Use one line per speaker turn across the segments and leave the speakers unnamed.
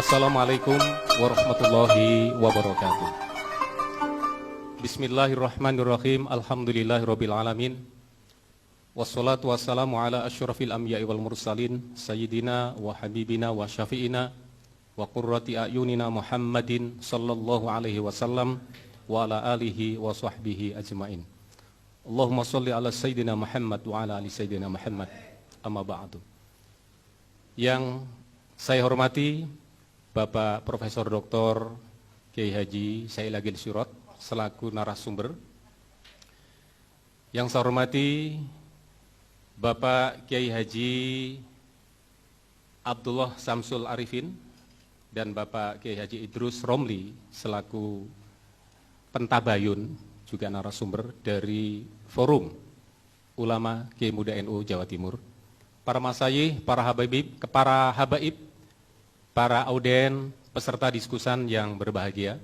Assalamualaikum warahmatullahi wabarakatuh. Bismillahirrahmanirrahim. Alhamdulillahirabbil alamin. Wassalatu wassalamu ala asyrafil anbiya'i wal mursalin sayyidina wa habibina wa syafi'ina wa qurrati a'yunina Muhammadin sallallahu alaihi wasallam wa ala alihi wa sahbihi ajmain. Allahumma shalli ala sayyidina Muhammad wa ala ali sayyidina Muhammad. Amma ba'du. Yang saya hormati Bapak Profesor Dr. Kiai Haji Said Agil Sirot selaku narasumber. Yang saya hormati Bapak Kiai Haji Abdullah Samsul Arifin dan Bapak Kiai Haji Idrus Romli selaku pentabayun juga narasumber dari Forum Ulama Kiai Muda NU Jawa Timur. Para masyayikh, para habaib, para auden, peserta diskusan yang berbahagia.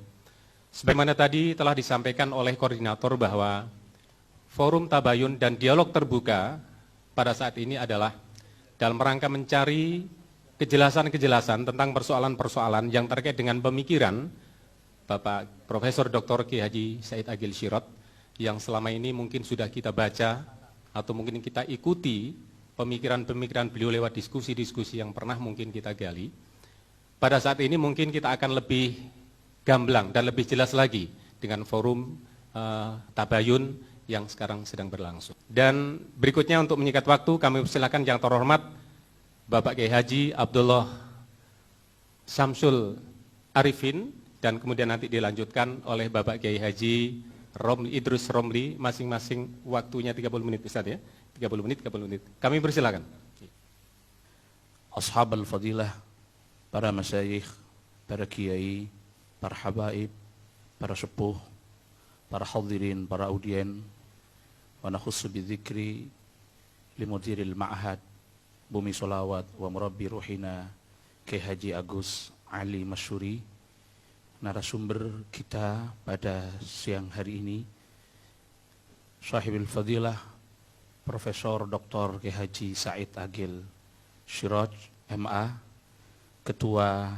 Sebagaimana tadi telah disampaikan oleh koordinator bahwa forum tabayun dan dialog terbuka pada saat ini adalah dalam rangka mencari kejelasan-kejelasan tentang persoalan-persoalan yang terkait dengan pemikiran Bapak Profesor Dr. Kiai Haji Said Agil Sirot yang selama ini mungkin sudah kita baca atau mungkin kita ikuti pemikiran-pemikiran beliau lewat diskusi-diskusi yang pernah mungkin kita gali. Pada saat ini mungkin kita akan lebih gamblang dan lebih jelas lagi dengan forum tabayun yang sekarang sedang berlangsung. Dan berikutnya untuk menyingkat waktu kami persilakan yang terhormat Bapak Kiai Haji Abdullah Samsul Arifin dan kemudian nanti dilanjutkan oleh Bapak Kiai Haji Idrus Romli, masing-masing waktunya 30 menit Ustaz ya. 30 menit. Kami persilakan.
Ashabul fadilah, para masyayikh, para kiai, para habaib, para sepuh, para hadirin, para audien, wa nakhussu bidzikri limudiril ma'had Bumi Sholawat wa murabbi ruhina Kiai Haji Agus Ali Masyuri, narasumber kita pada siang hari ini, Sahibul Fadilah Profesor Dr. Kiai Haji Said Agil Sirot MA, Ketua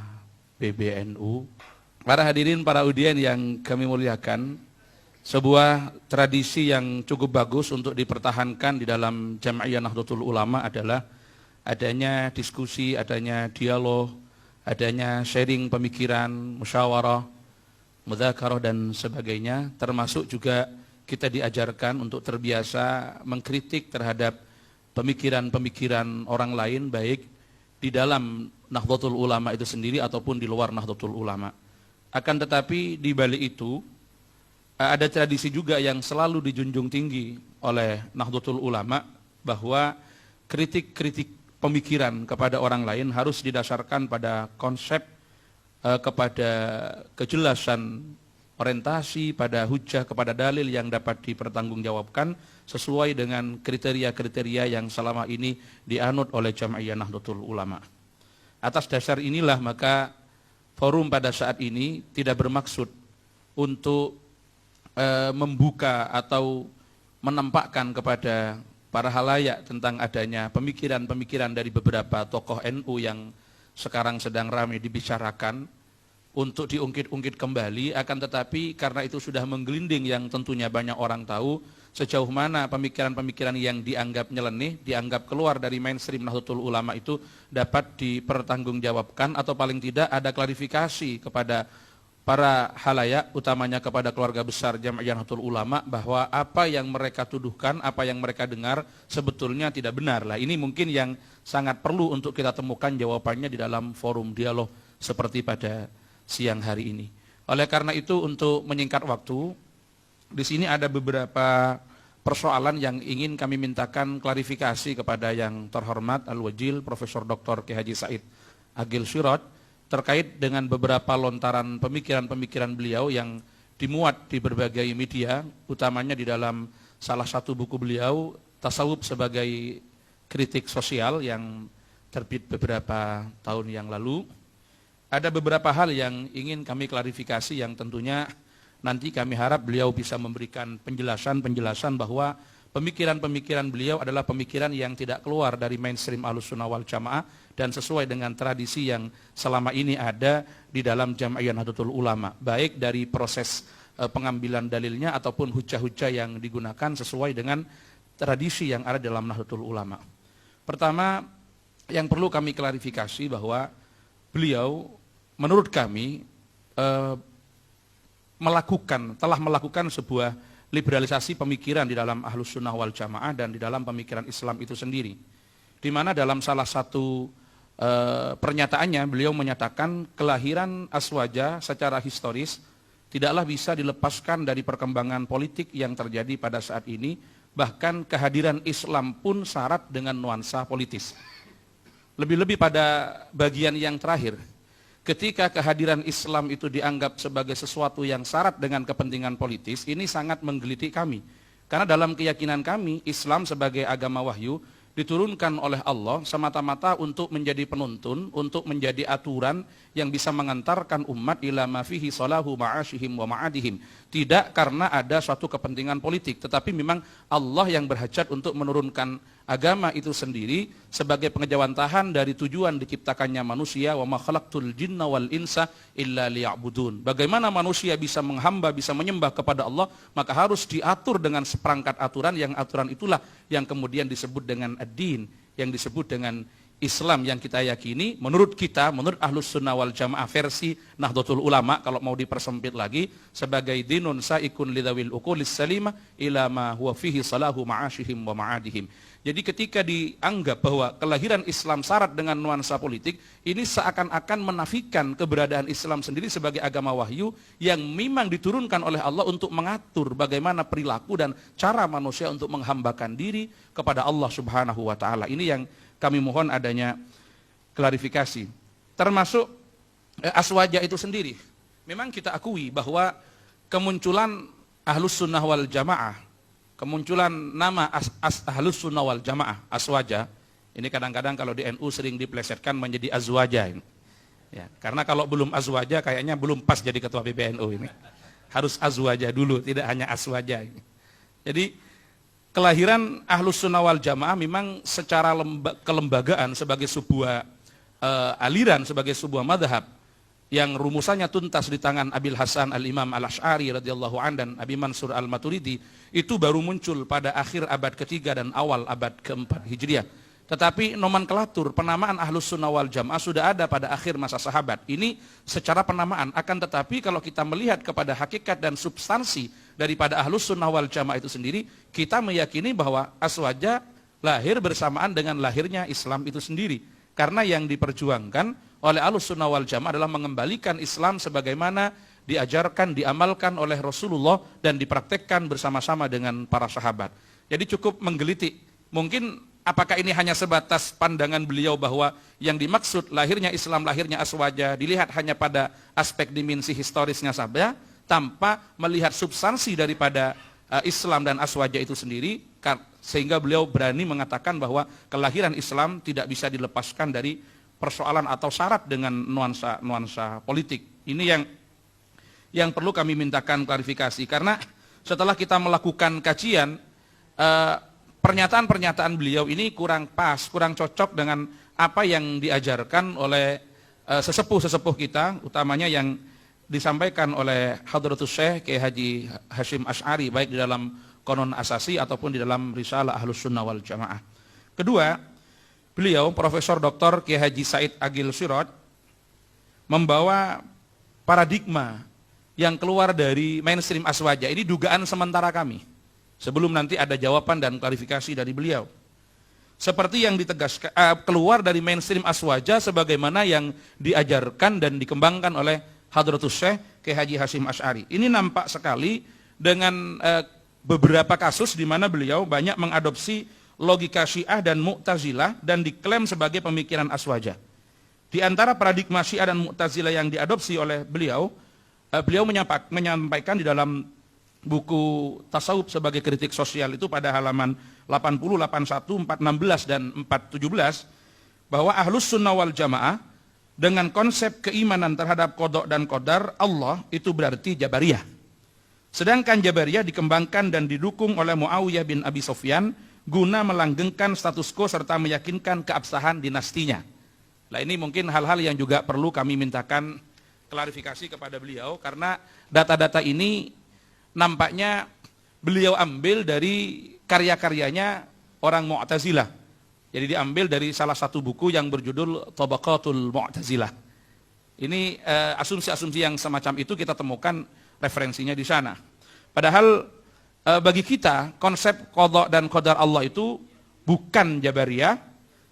PBNU, para hadirin, para audien yang kami muliakan. Sebuah tradisi yang cukup bagus untuk dipertahankan di dalam Jam'iyah Nahdlatul Ulama adalah adanya diskusi, adanya dialog, adanya sharing pemikiran, musyawarah, mudzakarah dan sebagainya, termasuk juga kita diajarkan untuk terbiasa mengkritik terhadap pemikiran-pemikiran orang lain, baik di dalam Nahdlatul Ulama itu sendiri ataupun di luar Nahdlatul Ulama. Akan tetapi di balik itu ada tradisi juga yang selalu dijunjung tinggi oleh Nahdlatul Ulama, bahwa kritik-kritik pemikiran kepada orang lain harus didasarkan pada konsep, kepada kejelasan orientasi, pada hujah, kepada dalil yang dapat dipertanggungjawabkan sesuai dengan kriteria-kriteria yang selama ini dianut oleh Jam'iyah Nahdlatul Ulama. Atas dasar inilah maka forum pada saat ini tidak bermaksud untuk membuka atau menampakkan kepada para halayak tentang adanya pemikiran-pemikiran dari beberapa tokoh NU yang sekarang sedang ramai dibicarakan untuk diungkit-ungkit kembali, akan tetapi karena itu sudah menggelinding yang tentunya banyak orang tahu sejauh mana pemikiran-pemikiran yang dianggap nyeleneh, dianggap keluar dari mainstream Nahdlatul Ulama itu dapat dipertanggungjawabkan atau paling tidak ada klarifikasi kepada para halayak, utamanya kepada keluarga besar Jam'iyah Nahdlatul Ulama, bahwa apa yang mereka tuduhkan, apa yang mereka dengar sebetulnya tidak benar. Lah ini mungkin yang sangat perlu untuk kita temukan jawabannya di dalam forum dialog seperti pada siang hari ini. Oleh karena itu, untuk menyingkat waktu, di sini ada beberapa persoalan yang ingin kami mintakan klarifikasi kepada yang terhormat Al-Wajil Profesor Dr. Kiai Haji Said Agil Sirot terkait dengan beberapa lontaran pemikiran-pemikiran beliau yang dimuat di berbagai media, utamanya di dalam salah satu buku beliau, Tasawuf sebagai Kritik Sosial, yang terbit beberapa tahun yang lalu. Ada beberapa hal yang ingin kami klarifikasi yang tentunya nanti kami harap beliau bisa memberikan penjelasan bahwa pemikiran-pemikiran beliau adalah pemikiran yang tidak keluar dari mainstream Ahlussunnah wal Jamaah dan sesuai dengan tradisi yang selama ini ada di dalam Jam'iyah Nahdlatul Ulama, baik dari proses pengambilan dalilnya ataupun hujah-hujah yang digunakan sesuai dengan tradisi yang ada dalam Nahdlatul Ulama. Pertama, yang perlu kami klarifikasi bahwa beliau menurut kami telah melakukan sebuah liberalisasi pemikiran di dalam Ahlussunnah wal Jamaah dan di dalam pemikiran Islam itu sendiri. Di mana dalam salah satu pernyataannya beliau menyatakan kelahiran Aswaja secara historis tidaklah bisa dilepaskan dari perkembangan politik yang terjadi pada saat ini, bahkan kehadiran Islam pun syarat dengan nuansa politis. Lebih-lebih pada bagian yang terakhir, ketika kehadiran Islam itu dianggap sebagai sesuatu yang syarat dengan kepentingan politis, ini sangat menggelitik kami. Karena dalam keyakinan kami, Islam sebagai agama wahyu diturunkan oleh Allah semata-mata untuk menjadi penuntun, untuk menjadi aturan yang bisa mengantarkan umat ila ma fihi salahu ma'ashihim wa ma'adihim. Tidak karena ada suatu kepentingan politik, tetapi memang Allah yang berhajat untuk menurunkan agama itu sendiri sebagai pengejawantahan dari tujuan diciptakannya manusia, wa ma khalaqtul jinna wal insa illa liya'budun. Bagaimana manusia bisa menghamba, bisa menyembah kepada Allah, maka harus diatur dengan seperangkat aturan, yang aturan itulah yang kemudian disebut dengan ad-din, yang disebut dengan Islam yang kita yakini, menurut kita, menurut Ahlussunnah wal Jamaah versi Nahdlatul Ulama, kalau mau dipersempit lagi, sebagai dinun sa'ikun lidawil uqulis salimah ila ma huwa fihi salahu ma'ashihim wa ma'adihim. Jadi ketika dianggap bahwa kelahiran Islam syarat dengan nuansa politik, ini seakan-akan menafikan keberadaan Islam sendiri sebagai agama wahyu yang memang diturunkan oleh Allah untuk mengatur bagaimana perilaku dan cara manusia untuk menghambakan diri kepada Allah Subhanahu wa taala. Ini yang kami mohon adanya klarifikasi. Termasuk Aswaja itu sendiri. Memang kita akui bahwa kemunculan Ahlussunnah wal Jamaah, kemunculan nama Ahlussunnah wal Jamaah, Aswaja, ini kadang-kadang kalau di NU sering diplesetkan menjadi Azwaja ini. Ya, karena kalau belum Azwaja kayaknya belum pas jadi ketua PBNU ini. Harus Azwaja dulu, tidak hanya Aswaja ini. Jadi kelahiran Ahlussunnah wal Jamaah memang secara kelembagaan sebagai sebuah aliran, sebagai sebuah madhab yang rumusannya tuntas di tangan Abil Hasan al-Imam al-Ash'ari radhiyallahu an dan Abi Mansur al-Maturidi, itu baru muncul pada akhir abad ketiga dan awal abad keempat Hijriah. Tetapi nomenklatur penamaan Ahlussunnah wal Jamaah sudah ada pada akhir masa sahabat. Ini secara penamaan, akan tetapi kalau kita melihat kepada hakikat dan substansi daripada Ahlussunnah wal Jamaah itu sendiri, kita meyakini bahwa Aswaja lahir bersamaan dengan lahirnya Islam itu sendiri. Karena yang diperjuangkan oleh Ahlussunnah wal Jamaah adalah mengembalikan Islam sebagaimana diajarkan, diamalkan oleh Rasulullah dan dipraktekkan bersama-sama dengan para sahabat. Jadi cukup menggelitik. Mungkin apakah ini hanya sebatas pandangan beliau bahwa yang dimaksud lahirnya Islam, lahirnya Aswaja dilihat hanya pada aspek dimensi historisnya saja, tanpa melihat substansi daripada Islam dan Aswaja itu sendiri, sehingga beliau berani mengatakan bahwa kelahiran Islam tidak bisa dilepaskan dari persoalan atau syarat dengan nuansa politik. Ini yang perlu kami mintakan klarifikasi, karena setelah kita melakukan kajian, pernyataan-pernyataan beliau ini kurang pas, kurang cocok dengan apa yang diajarkan oleh sesepuh-sesepuh kita, utamanya yang disampaikan oleh Hadratus Syekh Kiai Haji Hasyim Asy'ari, baik di dalam Konon Asasi ataupun di dalam Risalah Ahlussunnah wal Jamaah. Kedua, beliau Profesor Dr. Kiai Haji Said Agil Siraj membawa paradigma yang keluar dari mainstream Aswaja. Ini dugaan sementara kami, sebelum nanti ada jawaban dan klarifikasi dari beliau. Seperti yang ditegaskan keluar dari mainstream Aswaja sebagaimana yang diajarkan dan dikembangkan oleh Hadratus Syekh Kiai Haji Hasyim Asy'ari. Ini nampak sekali dengan beberapa kasus di mana beliau banyak mengadopsi logika Syiah dan Mu'tazilah dan diklaim sebagai pemikiran Aswaja. Di antara paradigma Syiah dan Mu'tazilah yang diadopsi oleh beliau, beliau menyampaikan di dalam buku Tasawuf sebagai kritik sosial itu pada halaman 80, 81, 416 dan 417 bahwa Ahlussunnah wal Jamaah dengan konsep keimanan terhadap qada dan qadar Allah itu berarti Jabariyah. Sedangkan Jabariyah dikembangkan dan didukung oleh Muawiyah bin Abi Sufyan guna melanggengkan status quo serta meyakinkan keabsahan dinastinya. Nah, ini mungkin hal-hal yang juga perlu kami mintakan klarifikasi kepada beliau, karena data-data ini nampaknya beliau ambil dari karya-karyanya orang Mu'tazilah. Jadi diambil dari salah satu buku yang berjudul Tabaqatul Mu'tazilah. Ini asumsi-asumsi yang semacam itu kita temukan referensinya di sana. Padahal bagi kita konsep qadha dan qadar Allah itu bukan Jabariyah,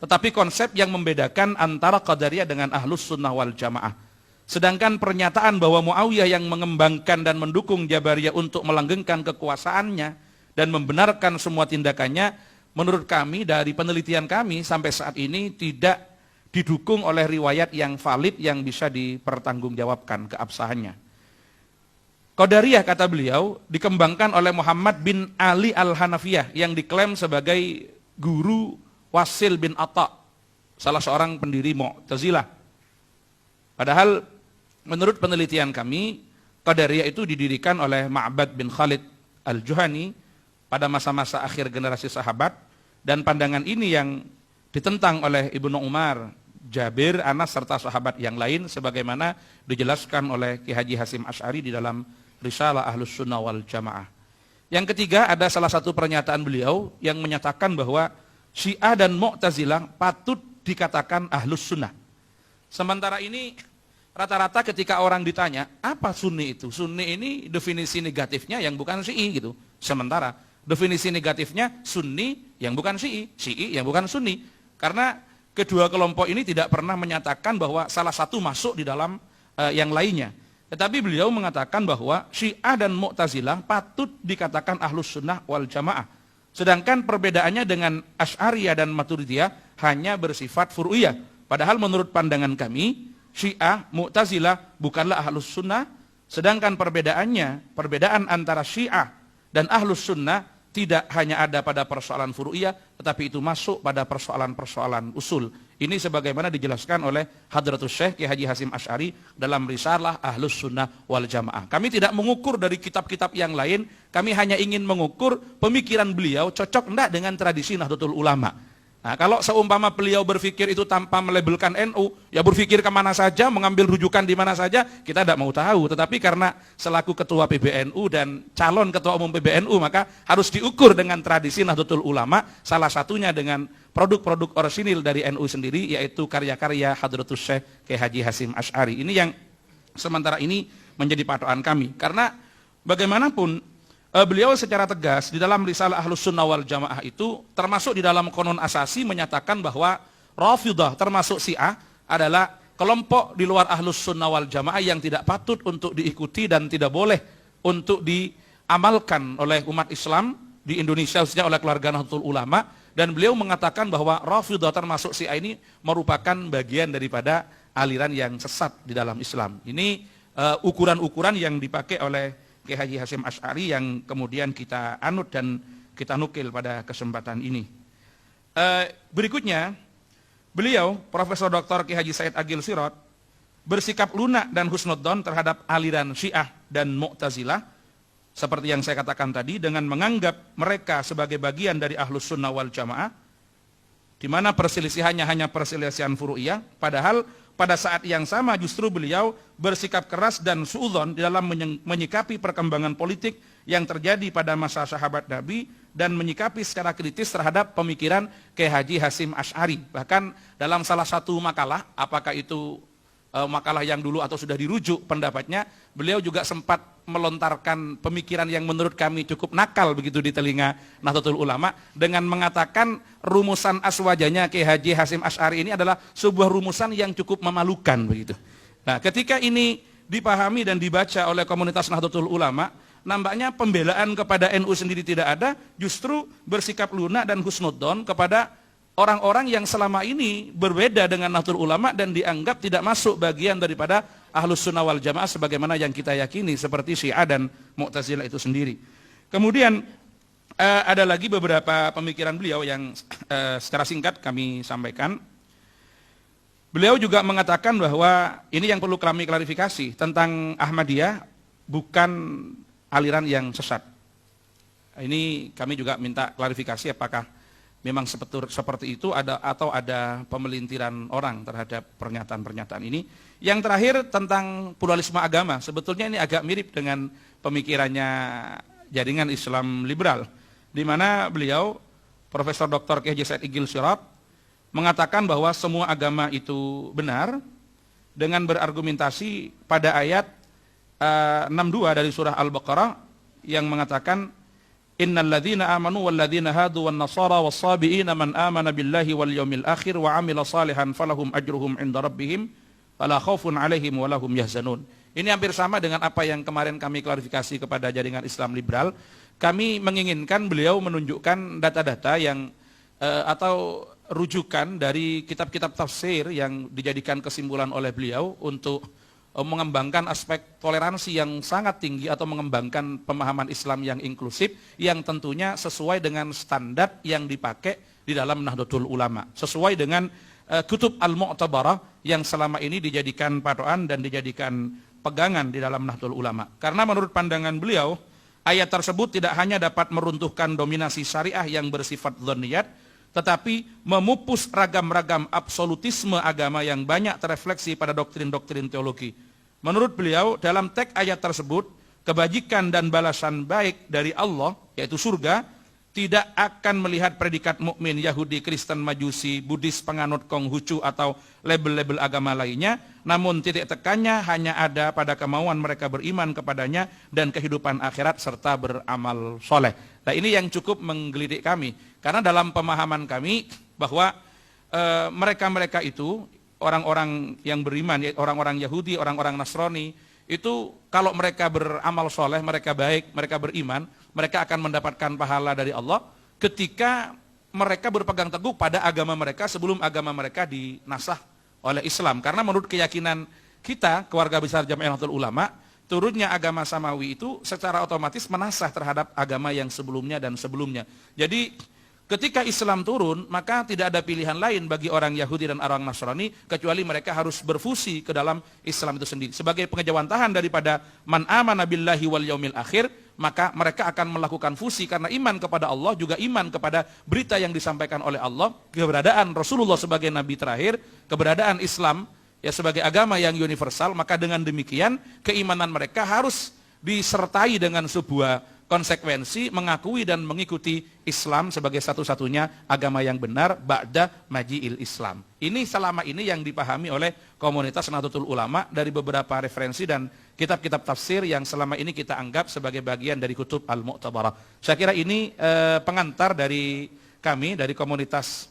tetapi konsep yang membedakan antara Qadariyah dengan Ahlus Sunnah wal Jamaah. Sedangkan pernyataan bahwa Muawiyah yang mengembangkan dan mendukung Jabariyah untuk melanggengkan kekuasaannya dan membenarkan semua tindakannya, menurut kami dari penelitian kami sampai saat ini tidak didukung oleh riwayat yang valid yang bisa dipertanggungjawabkan keabsahannya. Qadariyah, kata beliau, dikembangkan oleh Muhammad bin Ali al-Hanafiyah yang diklaim sebagai guru Wasil bin Atta, salah seorang pendiri Mu'tazilah. Padahal menurut penelitian kami, Qadariyah itu didirikan oleh Ma'bad bin Khalid al-Juhani pada masa-masa akhir generasi sahabat, dan pandangan ini yang ditentang oleh Ibnu Umar, Jabir, Anas, serta sahabat yang lain sebagaimana dijelaskan oleh Ki Haji Hasyim Asy'ari di dalam Risalah Ahlus Sunnah wal Jamaah. Yang ketiga, ada salah satu pernyataan beliau yang menyatakan bahwa Syiah dan Mu'tazilah patut dikatakan Ahlus Sunnah. Sementara ini rata-rata ketika orang ditanya, apa Sunni itu? Sunni ini definisi negatifnya yang bukan Syi'i gitu. Sementara definisi negatifnya Sunni yang bukan Syi'i, Syi'i yang bukan Sunni. Karena kedua kelompok ini tidak pernah menyatakan bahwa salah satu masuk di dalam yang lainnya. Tetapi beliau mengatakan bahwa Syiah dan Mu'tazilah patut dikatakan Ahlus Sunnah wal Jamaah. Sedangkan perbedaannya dengan Asy'ariyah dan Maturidiyah hanya bersifat furu'iyah. Padahal menurut pandangan kami, Syiah, Mu'tazilah bukanlah Ahlus Sunnah. Sedangkan perbedaan antara Syiah dan Ahlus Sunnah tidak hanya ada pada persoalan furu'iyah, tetapi itu masuk pada persoalan-persoalan usul. Ini sebagaimana dijelaskan oleh Hadratus Syekh Ki Haji Hasyim Asy'ari dalam risalah Ahlus Sunnah wal Jamaah. Kami tidak mengukur dari kitab-kitab yang lain, kami hanya ingin mengukur pemikiran beliau cocok enggak dengan tradisi Nahdlatul Ulama. Nah, kalau seumpama beliau berpikir itu tanpa melabelkan NU, ya berpikir kemana saja, mengambil rujukan di mana saja, kita tidak mau tahu. Tetapi karena selaku ketua PBNU dan calon ketua umum PBNU, maka harus diukur dengan tradisi Nahdlatul Ulama, salah satunya dengan produk-produk orisinil dari NU sendiri, yaitu karya-karya Hadratus Syekh Ki Haji Hasyim Asy'ari. Ini yang sementara ini menjadi patokan kami. Karena bagaimanapun beliau secara tegas di dalam risalah Ahlus Sunnah wal Jamaah itu, termasuk di dalam Qonun Asasi menyatakan bahwa Rafidhah termasuk Syiah adalah kelompok di luar Ahlus Sunnah wal Jamaah yang tidak patut untuk diikuti dan tidak boleh untuk diamalkan oleh umat Islam di Indonesia, khususnya oleh keluarga Nahdlatul Ulama. Dan beliau mengatakan bahwa Rafidhah termasuk Syiah ini merupakan bagian daripada aliran yang sesat di dalam Islam. Ini ukuran-ukuran yang dipakai oleh Ki Haji Hasyim Asy'ari yang kemudian kita anut dan kita nukil pada kesempatan ini. Berikutnya, beliau, Profesor Dr. Ki Haji Said Agil Sirot, bersikap lunak dan husnudzon terhadap aliran Syiah dan Mu'tazilah, seperti yang saya katakan tadi, dengan menganggap mereka sebagai bagian dari Ahlus Sunnah wal Jamaah, di mana perselisihannya hanya perselisihan furu'iyah, padahal pada saat yang sama justru beliau bersikap keras dan suudzon di dalam menyikapi perkembangan politik yang terjadi pada masa sahabat Nabi dan menyikapi secara kritis terhadap pemikiran Ki Haji Hasyim Asy'ari. Bahkan dalam salah satu makalah, apakah itu makalah yang dulu atau sudah dirujuk pendapatnya, beliau juga sempat melontarkan pemikiran yang menurut kami cukup nakal begitu di telinga Nahdlatul Ulama, dengan mengatakan rumusan aswajanya Ki Haji Hasyim Asy'ari ini adalah sebuah rumusan yang cukup memalukan begitu. Nah, ketika ini dipahami dan dibaca oleh komunitas Nahdlatul Ulama, nampaknya pembelaan kepada NU sendiri tidak ada, justru bersikap lunak dan husnudzon kepada orang-orang yang selama ini berbeda dengan Nahdlatul Ulama dan dianggap tidak masuk bagian daripada Ahlus Sunnah wal Jamaah sebagaimana yang kita yakini, seperti Syiah dan Mu'tazilah itu sendiri. Kemudian ada lagi beberapa pemikiran beliau yang secara singkat kami sampaikan. Beliau juga mengatakan bahwa ini yang perlu kami klarifikasi tentang Ahmadiyah, bukan aliran yang sesat. Ini kami juga minta klarifikasi apakah memang seperti itu atau ada pemelintiran orang terhadap pernyataan-pernyataan ini. Yang terakhir tentang pluralisme agama, sebetulnya ini agak mirip dengan pemikirannya jaringan Islam liberal, di mana beliau Profesor Dr. K.H. Said Agil Siraj mengatakan bahwa semua agama itu benar dengan berargumentasi pada ayat 62 dari surah Al-Baqarah yang mengatakan innal ladzina amanu wal ladzina hadu wan nasara was sabiina man amana billahi wal yaumil akhir wa amila salihan falahum ajruhum inda rabbihim fala khaufun alaihim wa lahum yahzanun. Ini hampir sama dengan apa yang kemarin kami klarifikasi kepada jaringan Islam liberal. Kami menginginkan beliau menunjukkan data-data yang atau rujukan dari kitab-kitab tafsir yang dijadikan kesimpulan oleh beliau untuk mengembangkan aspek toleransi yang sangat tinggi atau mengembangkan pemahaman Islam yang inklusif yang tentunya sesuai dengan standar yang dipakai di dalam Nahdlatul Ulama, sesuai dengan kutub al-mu'tabarah yang selama ini dijadikan patokan dan dijadikan pegangan di dalam Nahdlatul Ulama. Karena menurut pandangan beliau, ayat tersebut tidak hanya dapat meruntuhkan dominasi syariah yang bersifat dzanniyat, tetapi memupus ragam-ragam absolutisme agama yang banyak terefleksi pada doktrin-doktrin teologi. Menurut beliau, dalam teks ayat tersebut, kebajikan dan balasan baik dari Allah, yaitu surga, tidak akan melihat predikat mukmin Yahudi, Kristen, Majusi, Buddhis, penganut Konghucu atau label-label agama lainnya, namun titik tekannya hanya ada pada kemauan mereka beriman kepadanya dan kehidupan akhirat serta beramal soleh. Nah, ini yang cukup menggelitik kami, karena dalam pemahaman kami bahwa mereka-mereka itu orang-orang yang beriman, orang-orang Yahudi, orang-orang Nasrani, itu kalau mereka beramal soleh, mereka baik, mereka beriman, mereka akan mendapatkan pahala dari Allah ketika mereka berpegang teguh pada agama mereka sebelum agama mereka dinasah oleh Islam. Karena menurut keyakinan kita, keluarga besar Jami'ah Nahdlatul Ulama, turunnya agama samawi itu secara otomatis menasah terhadap agama yang sebelumnya dan sebelumnya. Jadi ketika Islam turun, maka tidak ada pilihan lain bagi orang Yahudi dan orang Nasrani kecuali mereka harus berfusi ke dalam Islam itu sendiri. Sebagai pengejawantahan daripada man amana billahi wal yaumil akhir, maka mereka akan melakukan fusi karena iman kepada Allah, juga iman kepada berita yang disampaikan oleh Allah, keberadaan Rasulullah sebagai nabi terakhir, keberadaan Islam ya sebagai agama yang universal. Maka dengan demikian keimanan mereka harus disertai dengan sebuah konsekuensi mengakui dan mengikuti Islam sebagai satu-satunya agama yang benar ba'da maji'il Islam. Ini selama ini yang dipahami oleh komunitas Nahdlatul Ulama dari beberapa referensi dan kitab-kitab tafsir yang selama ini kita anggap sebagai bagian dari kutub al-mu'tabarah. Saya kira ini pengantar dari kami, dari komunitas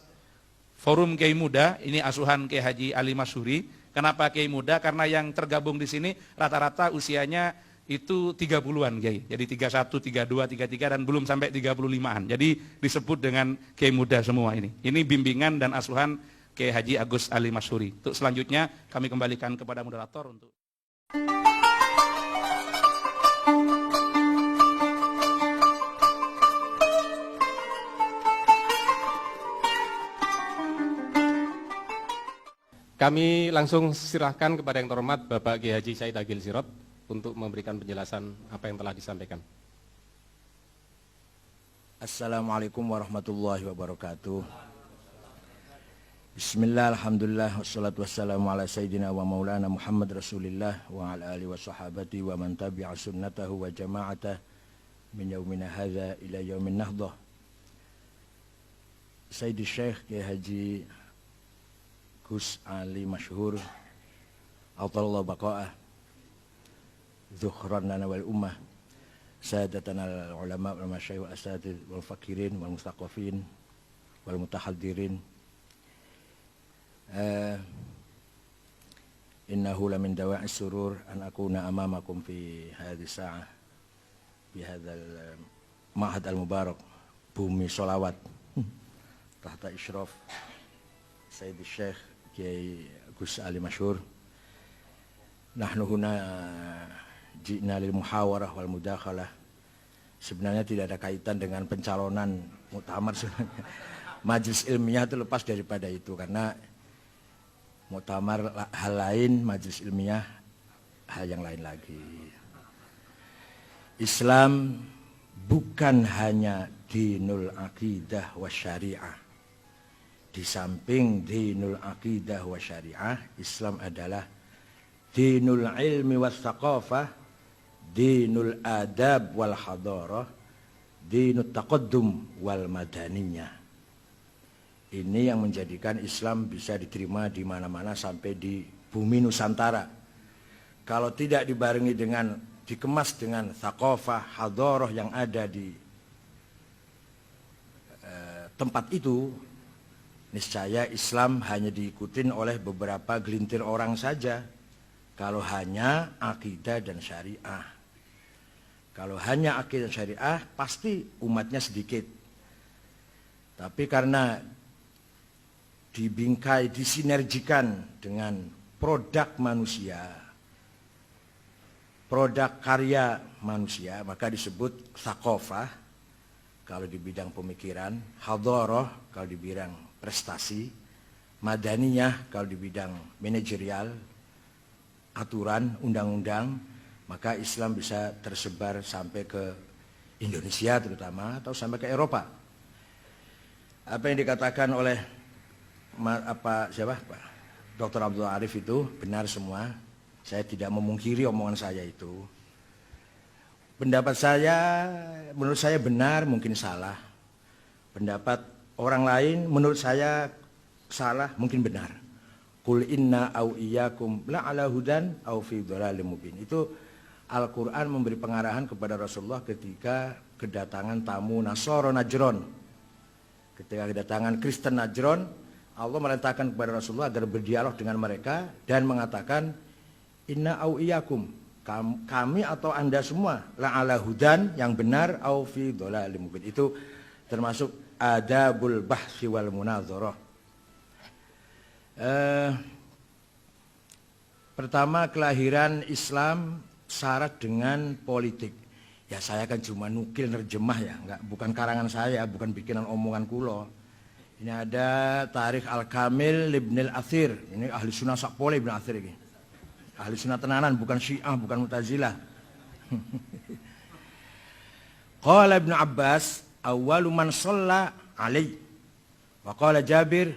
Forum Kiai Muda, ini asuhan Kiai Haji Ali Masyhuri. Kenapa Kiai Muda? Karena yang tergabung di sini rata-rata usianya itu 30-an Kiai. Jadi 31, 32, 33 dan belum sampai 35-an. Jadi disebut dengan Kiai Muda semua ini. Ini bimbingan dan asuhan Kiai Haji Agus Ali Masyhuri. Untuk selanjutnya kami kembalikan kepada moderator untuk
Kami langsung serahkan kepada yang terhormat Bapak Kiai Haji Said Agil Siraj untuk memberikan penjelasan apa yang telah disampaikan.
Assalamualaikum warahmatullahi wabarakatuh. Bismillah, alhamdulillah, wassalatu wassalamu ala sayyidina wa maulana Muhammad Rasulillah wa ala alihi wa sahabati wa man tabi'a sunnatahu wa jama'atah min yaumina hadha ila yaumin nahdah. Sayyidi Syekh Kiai Haji Gus Ali Masyhur Atallahu baqa'ah Zukhran lana wal ummah Sadatana al-ulama wal masyayikh wal asatidz wal fakirin wal mustaqafin wal mutahaddirin Innahu la min dawa'is surur an akuna amamakum fi hadhihi sa'ah fi hadzal ma'had al-mubarak bumi sholawat tahta isyraf Sayyid Syekh Kiai Gus Ali Masyhur. Nahnu huna ji'na lil muhawarah wal mudakhalah. Sebenarnya tidak ada kaitan dengan pencalonan muktamar sebenarnya. Majelis ilmiah itu lepas daripada itu, karena muktamar hal lain, majelis ilmiah hal yang lain lagi. Islam bukan hanya dinul aqidah wa syariah. Di samping dinul aqidah wa syariah, Islam adalah dinul ilmi wa thaqafah, dinul adab wal hadarah, dinul taqaddum wal madaniyah. Ini yang menjadikan Islam bisa diterima di mana-mana sampai di bumi Nusantara. Kalau tidak dibarengi dengan, dikemas dengan thaqafah, hadarah yang ada di tempat itu, niscaya Islam hanya diikutin oleh beberapa gelintir orang saja. Kalau hanya akidah dan syariah. Kalau hanya akidah dan syariah, pasti umatnya sedikit. Tapi karena dibingkai, disinergikan dengan produk manusia, produk karya manusia, maka disebut thaqafah kalau di bidang pemikiran, hadarah kalau di bidang prestasi, madaniyah kalau di bidang manajerial, aturan, undang-undang, maka Islam bisa tersebar sampai ke Indonesia terutama atau sampai ke Eropa. Apa yang dikatakan oleh Pak Dr. Abdul Arif itu benar semua. Saya tidak memungkiri omongan saya itu. Pendapat saya, menurut saya benar, mungkin salah. Pendapat orang lain, menurut saya salah, mungkin benar. Qul inna au iyyakum la'ala hudan au fi dhalalim mubin. Itu Al-Quran memberi pengarahan kepada Rasulullah ketika kedatangan tamu Nasara Najron. Ketika kedatangan Kristen Najron, Allah merintahkan kepada Rasulullah agar berdialog dengan mereka dan mengatakan, inna au iyyakum, kami atau anda semua, la'ala hudan, yang benar, au fi dhalalim mubin. Itu termasuk adabul bahsi wal munazarah. Pertama, kelahiran Islam syarat dengan politik. Ya saya kan cuma nukil nerjemah ya, bukan karangan saya, bukan bikinan omongan kulo. Ini ada Tarikh Al-Kamil Ibn Al-Athir. Ini ahli sunnah sakpole Ibn Al-Athir ini. Ahli sunnah tenanan, bukan Syiah, bukan Mu'tazilah. Qala Ibn Abbas, awwalu man shalla alaihi. Wa qala Jabir,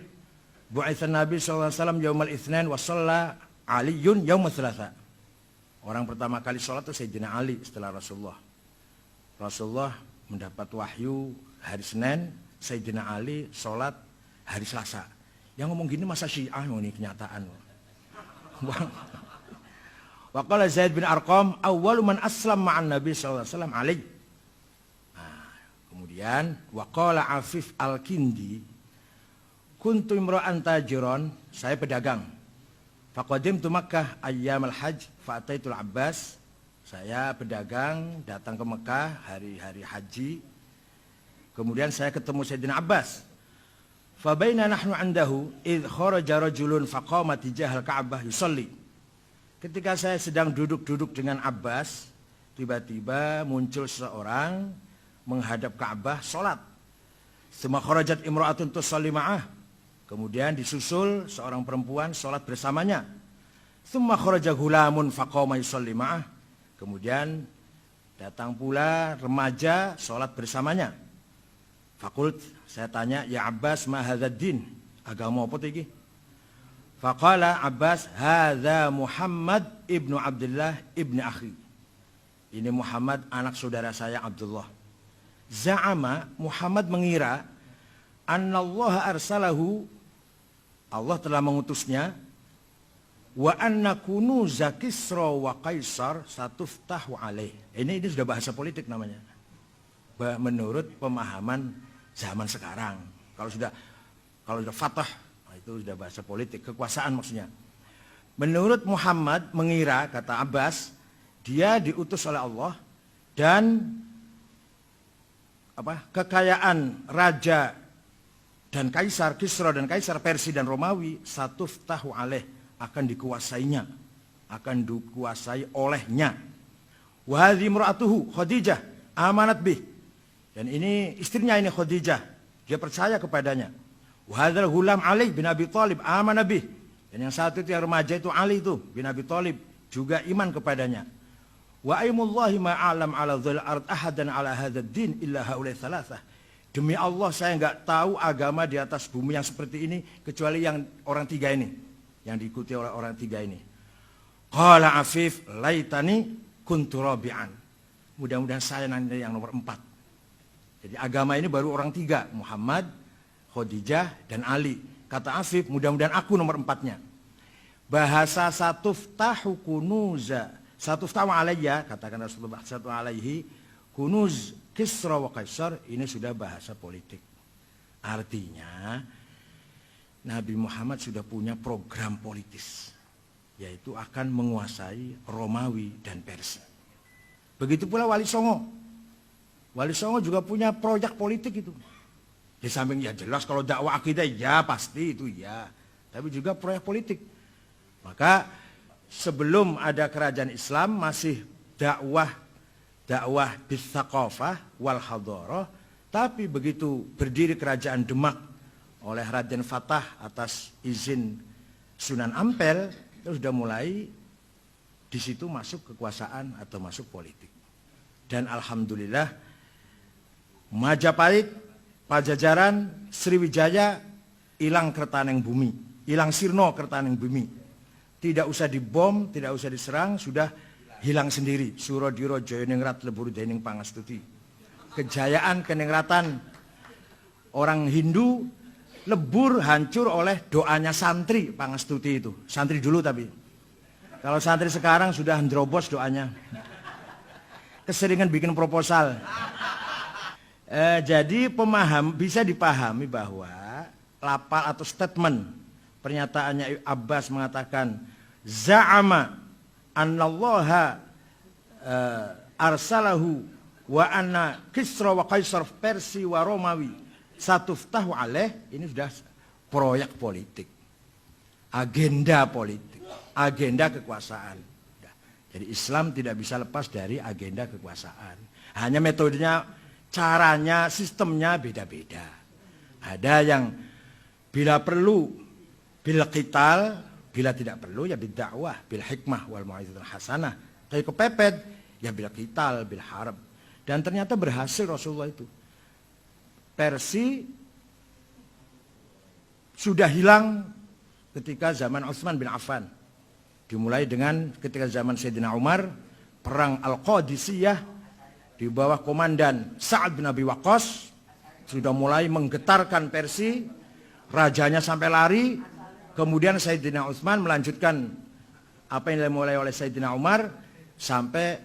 bu'itsan Nabi sallallahu alaihi wasallam yaumal itsnain wa shalla Aliyun yaumal tsalatsa. Orang pertama kali sholat itu Sayyidina Ali setelah Rasulullah. Rasulullah mendapat wahyu hari Senin, Sayyidina Ali sholat hari Selasa. Yang ngomong gini masa Syiah, ini kenyataan. Wa qala Zaid bin Arqam, awwalu man aslam ma'an Nabi sallallahu alaihi wasallam Ali. Kemudian wa qala Afif Al-Kindi, kuntu imra'an tajiran, saya pedagang. Faqadimtu Makkah ayyamal hajj fa'ataitul Abbas. Saya pedagang datang ke Mekah hari-hari haji. Kemudian saya ketemu Sayyidina Abbas. Fa baina nahnu andahu id kharaja rajulun faqama tijahal Ka'bah yusalli. Ketika saya sedang duduk-duduk dengan Abbas, tiba-tiba muncul seseorang menghadap Ka'bah salat. Tsumma kharajat imra'atun tusalli ma'ah. Kemudian disusul seorang perempuan salat bersamanya. Tsumma kharaja ghulamun faqama yusalli ma'ah. Kemudian datang pula remaja salat bersamanya. Fakult, saya tanya, ya Abbas ma hadzal din? Agama apa iki? Faqala Abbas, hadza Muhammad ibnu Abdullah ibnu akhi. Ini Muhammad anak saudara saya Abdullah. Za'ama, Muhammad mengira, annallaha arsalahu, Allah telah mengutusnya, wa anna kunuza Kisra wa Kaisar satuftahu alaih. Ini sudah bahasa politik namanya. Menurut pemahaman zaman sekarang. Kalau sudah fatah, itu sudah bahasa politik, kekuasaan maksudnya. Menurut Muhammad mengira, kata Abbas, dia diutus oleh Allah dan kekayaan raja dan kaisar, Kisra dan kaisar Persia dan Romawi, satuftahu alaih, akan dikuasainya, akan dikuasai olehnya. Wa hadhi imra'atuhu Khadijah amanat bih. Dan ini istrinya ini Khadijah, dia percaya kepadanya. Wa hadzal ghulam Ali bin Abi Thalib amanat bih. Dan yang satu itu yang remaja itu Ali itu bin Abi Thalib juga iman kepadanya. Wa aimullahi ma'alam ala dhil ard ahadan ala hadzal din illa haulai thalathah. Demi Allah saya enggak tahu agama di atas bumi yang seperti ini kecuali yang orang tiga ini, yang diikuti oleh orang tiga ini. Qala Afif laitani kuntu rabi'an. Mudah-mudahan saya nanti yang nomor 4. Jadi agama ini baru orang tiga, Muhammad, Khadijah, dan Ali. Kata Afif, mudah-mudahan aku nomor 4-nya. Bahasa satuftahu kunuza, satuftahu alayya, katakan Rasulullah satu alaihi, kunuz Kisra wa Kaisar, ini sudah bahasa politik. Artinya, Nabi Muhammad sudah punya program politis, yaitu akan menguasai Romawi dan Persia. Begitu pula Wali Songo. Wali Songo juga punya proyek politik itu. Di samping ya jelas kalau dakwah akidah ya pasti itu ya. Tapi juga proyek politik. Maka sebelum ada kerajaan Islam masih dakwah bisaqafah wal hadarah. Tapi begitu berdiri kerajaan Demak oleh Raden Fatah atas izin Sunan Ampel, itu sudah mulai di situ masuk kekuasaan atau masuk politik. Dan alhamdulillah Majapahit, Pajajaran, Sriwijaya hilang kertaneng bumi, hilang sirno kertaneng bumi. Tidak usah dibom, tidak usah diserang, sudah hilang sendiri. Surodiro Jayaningrat lebur dening pangastuti. Kejayaan keningratan orang Hindu lebur hancur oleh doanya santri pangastuti itu. Santri dulu tapi. Kalau santri sekarang sudah ndrobos doanya. Keseringan bikin proposal. Jadi bisa dipahami bahwa lapal atau statement pernyataannya Abbas mengatakan za'ama annallaha arsalahu wa anna Kisra wa Kaisar Persi wa Romawi satuftahu alaih, ini sudah proyek politik, agenda politik, agenda kekuasaan. Jadi Islam tidak bisa lepas dari agenda kekuasaan. Hanya metodenya, caranya, sistemnya beda-beda. Ada yang bila perlu bil qital, bila tidak perlu ya bil dakwah, bil hikmah wal mau'izatul hasanah. Kayak kepepet ya bil qital, bil harb. Dan ternyata berhasil Rasulullah itu. Persi sudah hilang ketika zaman Utsman bin Affan. Dimulai dengan ketika zaman Sayyidina Umar, perang Al-Qadisiyah di bawah komandan Sa'ad bin Abi Waqqas sudah mulai menggetarkan Persi, rajanya sampai lari. Kemudian Sayyidina Utsman melanjutkan apa yang dimulai oleh Sayyidina Umar sampai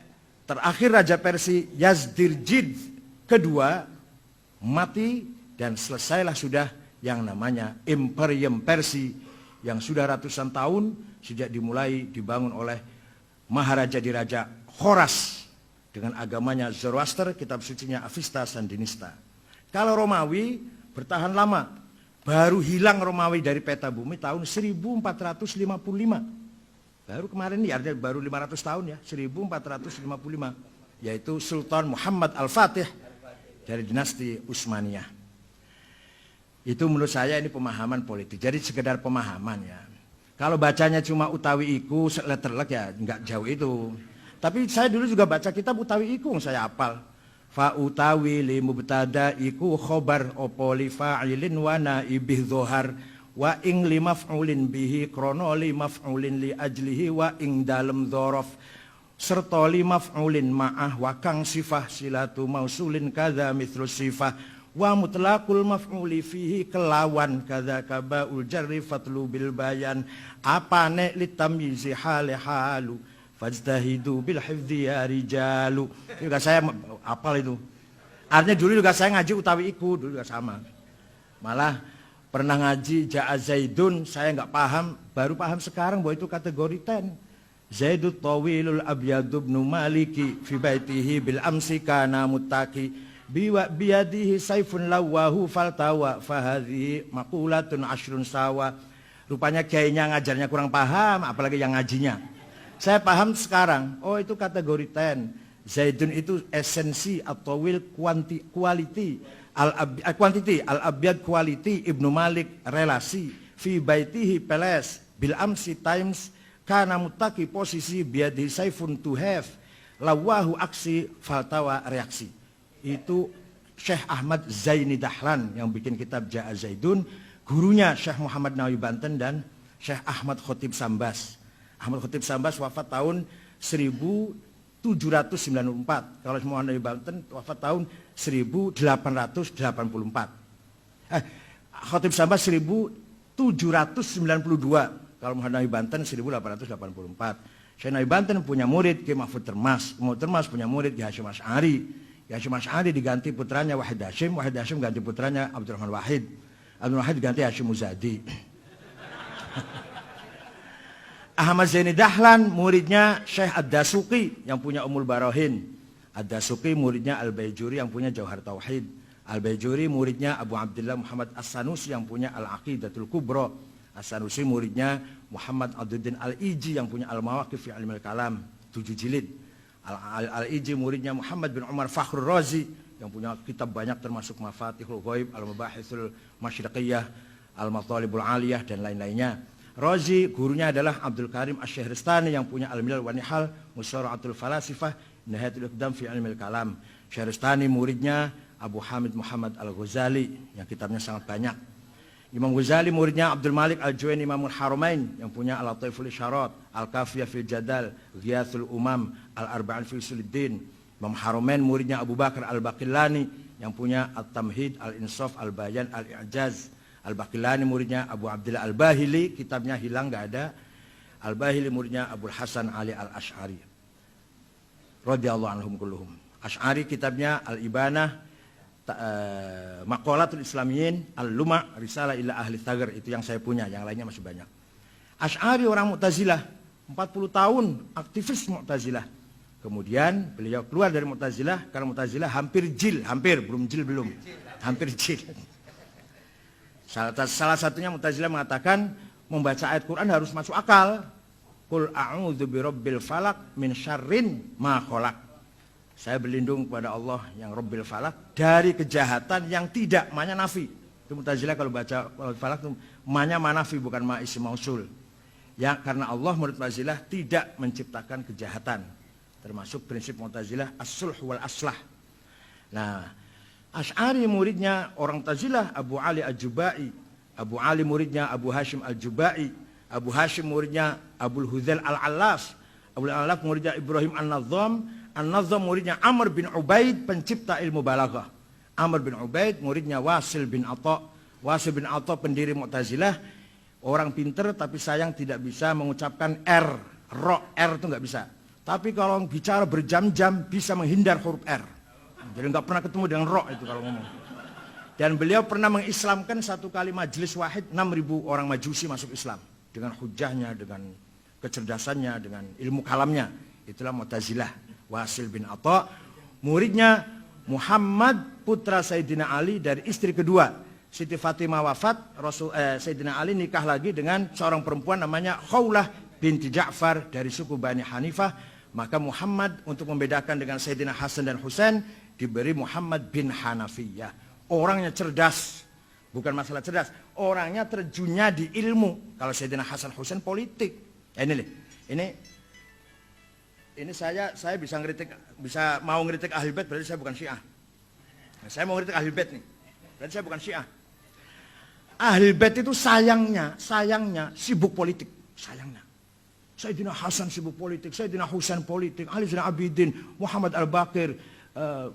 terakhir Raja Persi Yazdirjid kedua mati dan selesailah sudah yang namanya Imperium Persia yang sudah ratusan tahun sejak dimulai dibangun oleh Maharaja Diraja Khoras dengan agamanya Zoroaster, kitab sucinya Avesta Sandinista. Kalau Romawi bertahan lama, baru hilang Romawi dari peta bumi tahun 1455. Baru kemarin ini artinya baru 500 tahun ya, 1455, yaitu Sultan Muhammad Al-Fatih dari dinasti Utsmaniyah. Itu menurut saya ini pemahaman politik. Jadi sekedar pemahaman ya. Kalau bacanya cuma utawi iku letterlek ya enggak jauh itu. Tapi saya dulu juga baca kitab utawi iku saya hafal. Fa utawi li mubtada iku khobar opo li fa'ilin wa naibih dhohar wa ing li maf'ulin bihi krono li maf'ulin li ajlihi wa ing dalem dhorof serta li maf'ulin ma'ah wa kang sifah silatu mausulin kadza mithlu sifah wa mutlaqul maf'uli fihi kelawan kadza kabaul jarri fatlu bil bayan apane litamyizi hale halu fajtahidu bil hifdzi ya rijalu. Juga saya hafal itu. Artinya dulu juga saya ngaji utawi iku dulu juga sama. Malah pernah ngaji ja'a Zaidun saya enggak paham, baru paham sekarang bahwa itu kategori 10. Zaidut tawilul abyadu ibnu maliki fi baitihi bil amsi kana muttaqi biwa biyadihi saifun lawahu faltawa fahadhihi maqulatun ashrun sawa. Rupanya kiainya ngajarnya kurang paham, apalagi yang ngajinya. Saya paham sekarang, oh itu kategori 10. Zaidun itu esensi atau will quality, al-abyad quality, Ibnu Malik relasi, fi baitihi peles, bil amsi times, kana muttaqi posisi biadihi saifun to have. lawahu aksi faltawa reaksi. Itu Syekh Ahmad Zaini Dahlan yang bikin kitab Ja'a Zaidun, gurunya Syekh Muhammad Nawawi Banten dan Syekh Ahmad Khotib Sambas. Ahmad Khotib Sambas wafat tahun 1794. Kalau Muhammad Nawawi Banten wafat tahun 1884. Khotib Sambas 1792. Kalau Muhammad Nawawi Banten 1884. Syekh Nawawi Banten punya murid Ki Mahfud Termas. Mahfud Termas punya murid Ki Hasyim Asy'ari. Hasyim Asy'ari diganti putranya Wahid Hasyim. Wahid Hasyim ganti putranya Abdurrahman Wahid. Abdurrahman Wahid ganti Hasyim Muzadi. Ahmad Zaini Dahlan muridnya Syekh Ad-Dasuqi yang punya Ummul Barohin. Ad-Dasuqi muridnya Al-Baijuri yang punya Jauhar Tauhid. Al-Baijuri muridnya Abu Abdullah Muhammad As-Sanusi yang punya Al-Aqidatul Kubra. As-Sanusi muridnya Muhammad Abduddin Al-Iji yang punya Al-Mawaqif fi Ilmil Kalam 7 jilid. Al-Iji muridnya Muhammad bin Umar Fakhrur Razi yang punya kitab banyak termasuk Mafatihul Ghaib, Al-Mabahithul Masyriqiyah, Al-Matalibul Aliyah dan lain-lainnya. Razi gurunya adalah Abdul Karim Asy-Syahristani yang punya Al-Milal wa Nihal, Musara'atul Falasifah, Nihayatul Iqdam fi Ilmil Kalam. Syahristani muridnya Abu Hamid Muhammad Al-Ghazali yang kitabnya sangat banyak. Imam Ghazali muridnya Abdul Malik Al-Juwaini Imamul Haramain yang punya Al-Lataiful Isyarat, Al-Kafiyah fil Jadal, Ghiyathul Umam, Al-Arba'in fi Usuluddin. Imam Haramain muridnya Abu Bakar Al-Baqillani yang punya At-Tamhid, Al-Insaf, Al-Bayan, Al-I'jaz. Al-Baqillani muridnya Abu Abdillah Al-Bahili, kitabnya hilang nggak ada. Al-Bahili muridnya Abul Hasan Ali Al-Asy'ari. Radhiyallahu anhum kulluhum. Asy'ari kitabnya Al-Ibanah, Maqalatul Islamiyin, Al-Luma, Risalah ila Ahli Thagar, itu yang saya punya, yang lainnya masih banyak. Asy'ari orang Mu'tazilah, 40 tahun aktivis Mu'tazilah. Kemudian beliau keluar dari Mu'tazilah karena Mu'tazilah hampir jil, hampir jil. Salah satunya Mu'tazilah mengatakan membaca ayat Quran harus masuk akal. Qul a'udzu birabbil falaq min syarrin ma khalaq. Saya berlindung kepada Allah yang Rabbil Falak dari kejahatan yang tidak, ma'nya nafi. Itu Mu'tazilah kalau baca Falak itu ma'nya manafi bukan ma isim mausul. Ya, karena Allah menurut Mu'tazilah tidak menciptakan kejahatan. Termasuk prinsip Mu'tazilah as-sulh wal aslah. Nah, Asy'ari muridnya orang Mu'tazilah Abu Ali Al-Jubai. Abu Ali muridnya Abu Hashim Al-Jubai. Abu Hashim muridnya Abul Hudzail Al-Allaf. Abul Allaf muridnya Ibrahim An-Nazzam. An-Nazzam muridnya Amr bin Ubaid, pencipta ilmu balaghah. Amr bin Ubaid muridnya Wasil bin Atha. Wasil bin Atha pendiri Mu'tazilah, orang pinter tapi sayang tidak bisa mengucapkan R, R itu nggak bisa. Tapi kalau bicara berjam-jam bisa menghindar huruf R. Jadi nggak pernah ketemu dengan ro itu kalau ngomong. Dan beliau pernah mengislamkan satu kali majelis wahid 6.000 orang Majusi masuk Islam dengan hujahnya, dengan kecerdasannya, dengan ilmu kalamnya. Itulah Mu'tazilah. Wasil bin Atha, muridnya Muhammad putra Sayyidina Ali dari istri kedua. Siti Fatimah wafat, Sayyidina Ali nikah lagi dengan seorang perempuan namanya Khawlah binti Ja'far dari suku Bani Hanifah. Maka Muhammad untuk membedakan dengan Sayyidina Hasan dan Husain diberi Muhammad bin Hanafiyah. Orangnya cerdas, bukan masalah cerdas, orangnya terjunnya di ilmu. Kalau Sayyidina Hasan Husain politik. Ini saya bisa mau ngeritik Ahlul Bait, berarti saya bukan Syiah. Nah, saya mau ngeritik Ahlul Bait nih, berarti saya bukan Syiah. Ahlul Bait itu sayangnya sibuk politik, sayangnya. Sayyidina Hasan sibuk politik, Sayyidina Husain politik, Ali Zainal Abidin, Muhammad Al-Baqir,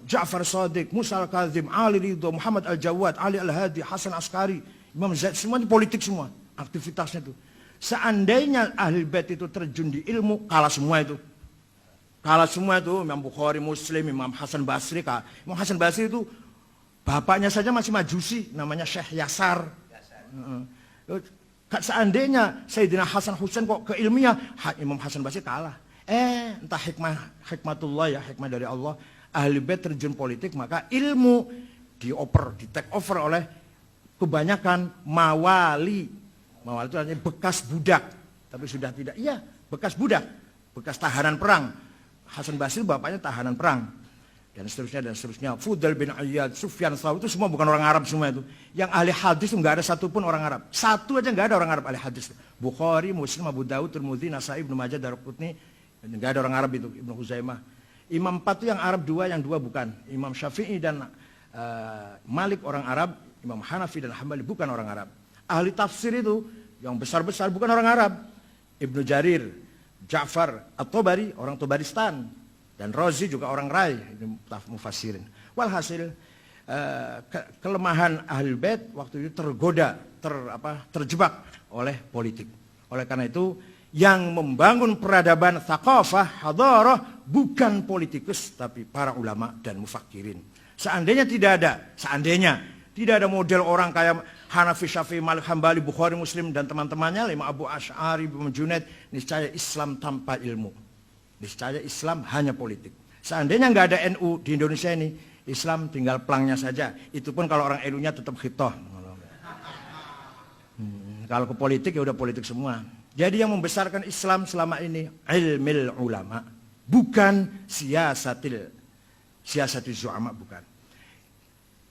Ja'far Shadiq, Musa Al-Kazim, Ali Ridho, Muhammad Al-Jawad, Ali Al-Hadi, Hasan Askari, Imam Zaid, semuanya politik semua, aktivitasnya itu. Seandainya Ahlul Bait itu terjun di ilmu, kalah semua itu. Kalah semua itu, Imam Bukhari, Muslim, Imam Hasan Basri. Imam Hasan Basri itu bapaknya saja masih Majusi, namanya Syekh Yasar. Seandainya Sayyidina Hasan Husain kok ke ilmiah, Imam Hasan Basri kalah. Entah hikmatullah ya, hikmah dari Allah. Ahli Bait terjun politik, maka ilmu di take over oleh kebanyakan mawali. Mawali itu artinya bekas budak, tapi sudah tidak. Iya, bekas budak, bekas tahanan perang. Hasan Basri bapaknya tahanan perang dan seterusnya. Fudail bin Iyad, Sufyan Tsauri itu semua bukan orang Arab semua itu. Yang ahli hadis itu nggak ada satupun orang Arab. Satu aja nggak ada orang Arab ahli hadis. Bukhari, Muslim, Abu Dawud, Tirmidzi, Nasai, Ibnu Majah, Daraqutni, nggak ada orang Arab itu. Ibnu Huzaimah. Imam 4 itu yang Arab 2, yang 2 bukan. Imam Syafi'i dan Malik orang Arab, Imam Hanafi dan Hambali bukan orang Arab. Ahli tafsir itu yang besar-besar bukan orang Arab. Ibnu Jarir, Ja'far At-Tabari orang Tabaristan, dan Razi juga orang Rai, ini mufassirin. Walhasil kelemahan Ahlul Bait waktu itu tergoda, terjebak oleh politik. Oleh karena itu yang membangun peradaban thaqafah, hadarah bukan politikus tapi para ulama dan mufakirin. Seandainya tidak ada model orang kayak Hanafi, Syafi'i, Malik, Hambali, Bukhari, Muslim dan teman-temannya, Imam Abu Asy'ari, Imam Junaid, niscaya Islam tanpa ilmu. Niscaya Islam hanya politik. Seandainya nggak ada NU di Indonesia ini, Islam tinggal pelangnya saja. Itu pun kalau orang NU-nya tetap khitoh. Kalau ke politik ya udah politik semua. Jadi yang membesarkan Islam selama ini ilmil ulama, bukan siasatil zu'ama, bukan.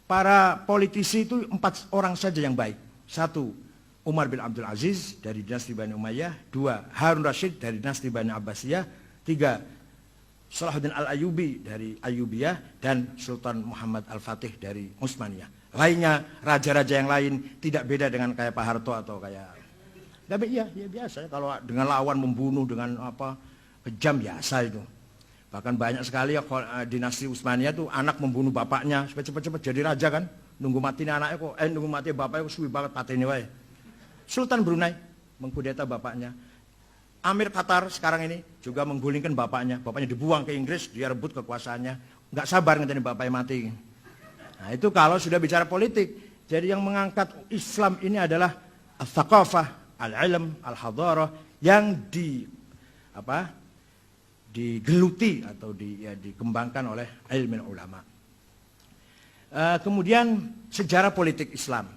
Para politisi itu 4 orang saja yang baik. 1, Umar bin Abdul Aziz dari dinasti Bani Umayyah. 2, Harun Rashid dari dinasti Bani Abbasiyah. 3, Salahuddin Al-Ayyubi dari Ayyubiyah. Dan Sultan Muhammad Al-Fatih dari Utsmaniyah. Lainnya, raja-raja yang lain tidak beda dengan kayak Pak Harto atau kayak... Tapi iya biasa. Kalau dengan lawan membunuh dengan kejam biasa itu. Bahkan banyak sekali ya dinasti Utsmaniyah tuh anak membunuh bapaknya supaya cepat-cepat jadi raja kan. Nunggu mati anaknya kok, nunggu mati bapaknya kok suwi banget pateni wae. Sultan Brunei mengkudeta bapaknya. Amir Qatar sekarang ini juga menggulingkan bapaknya. Bapaknya dibuang ke Inggris, dia rebut kekuasaannya. Nggak sabar ngenteni bapaknya mati. Nah itu kalau sudah bicara politik. Jadi yang mengangkat Islam ini adalah al-thaqafah, al-ilm, al-hadarah yang digeluti atau dikembangkan oleh ilmu ulama. Kemudian sejarah politik Islam.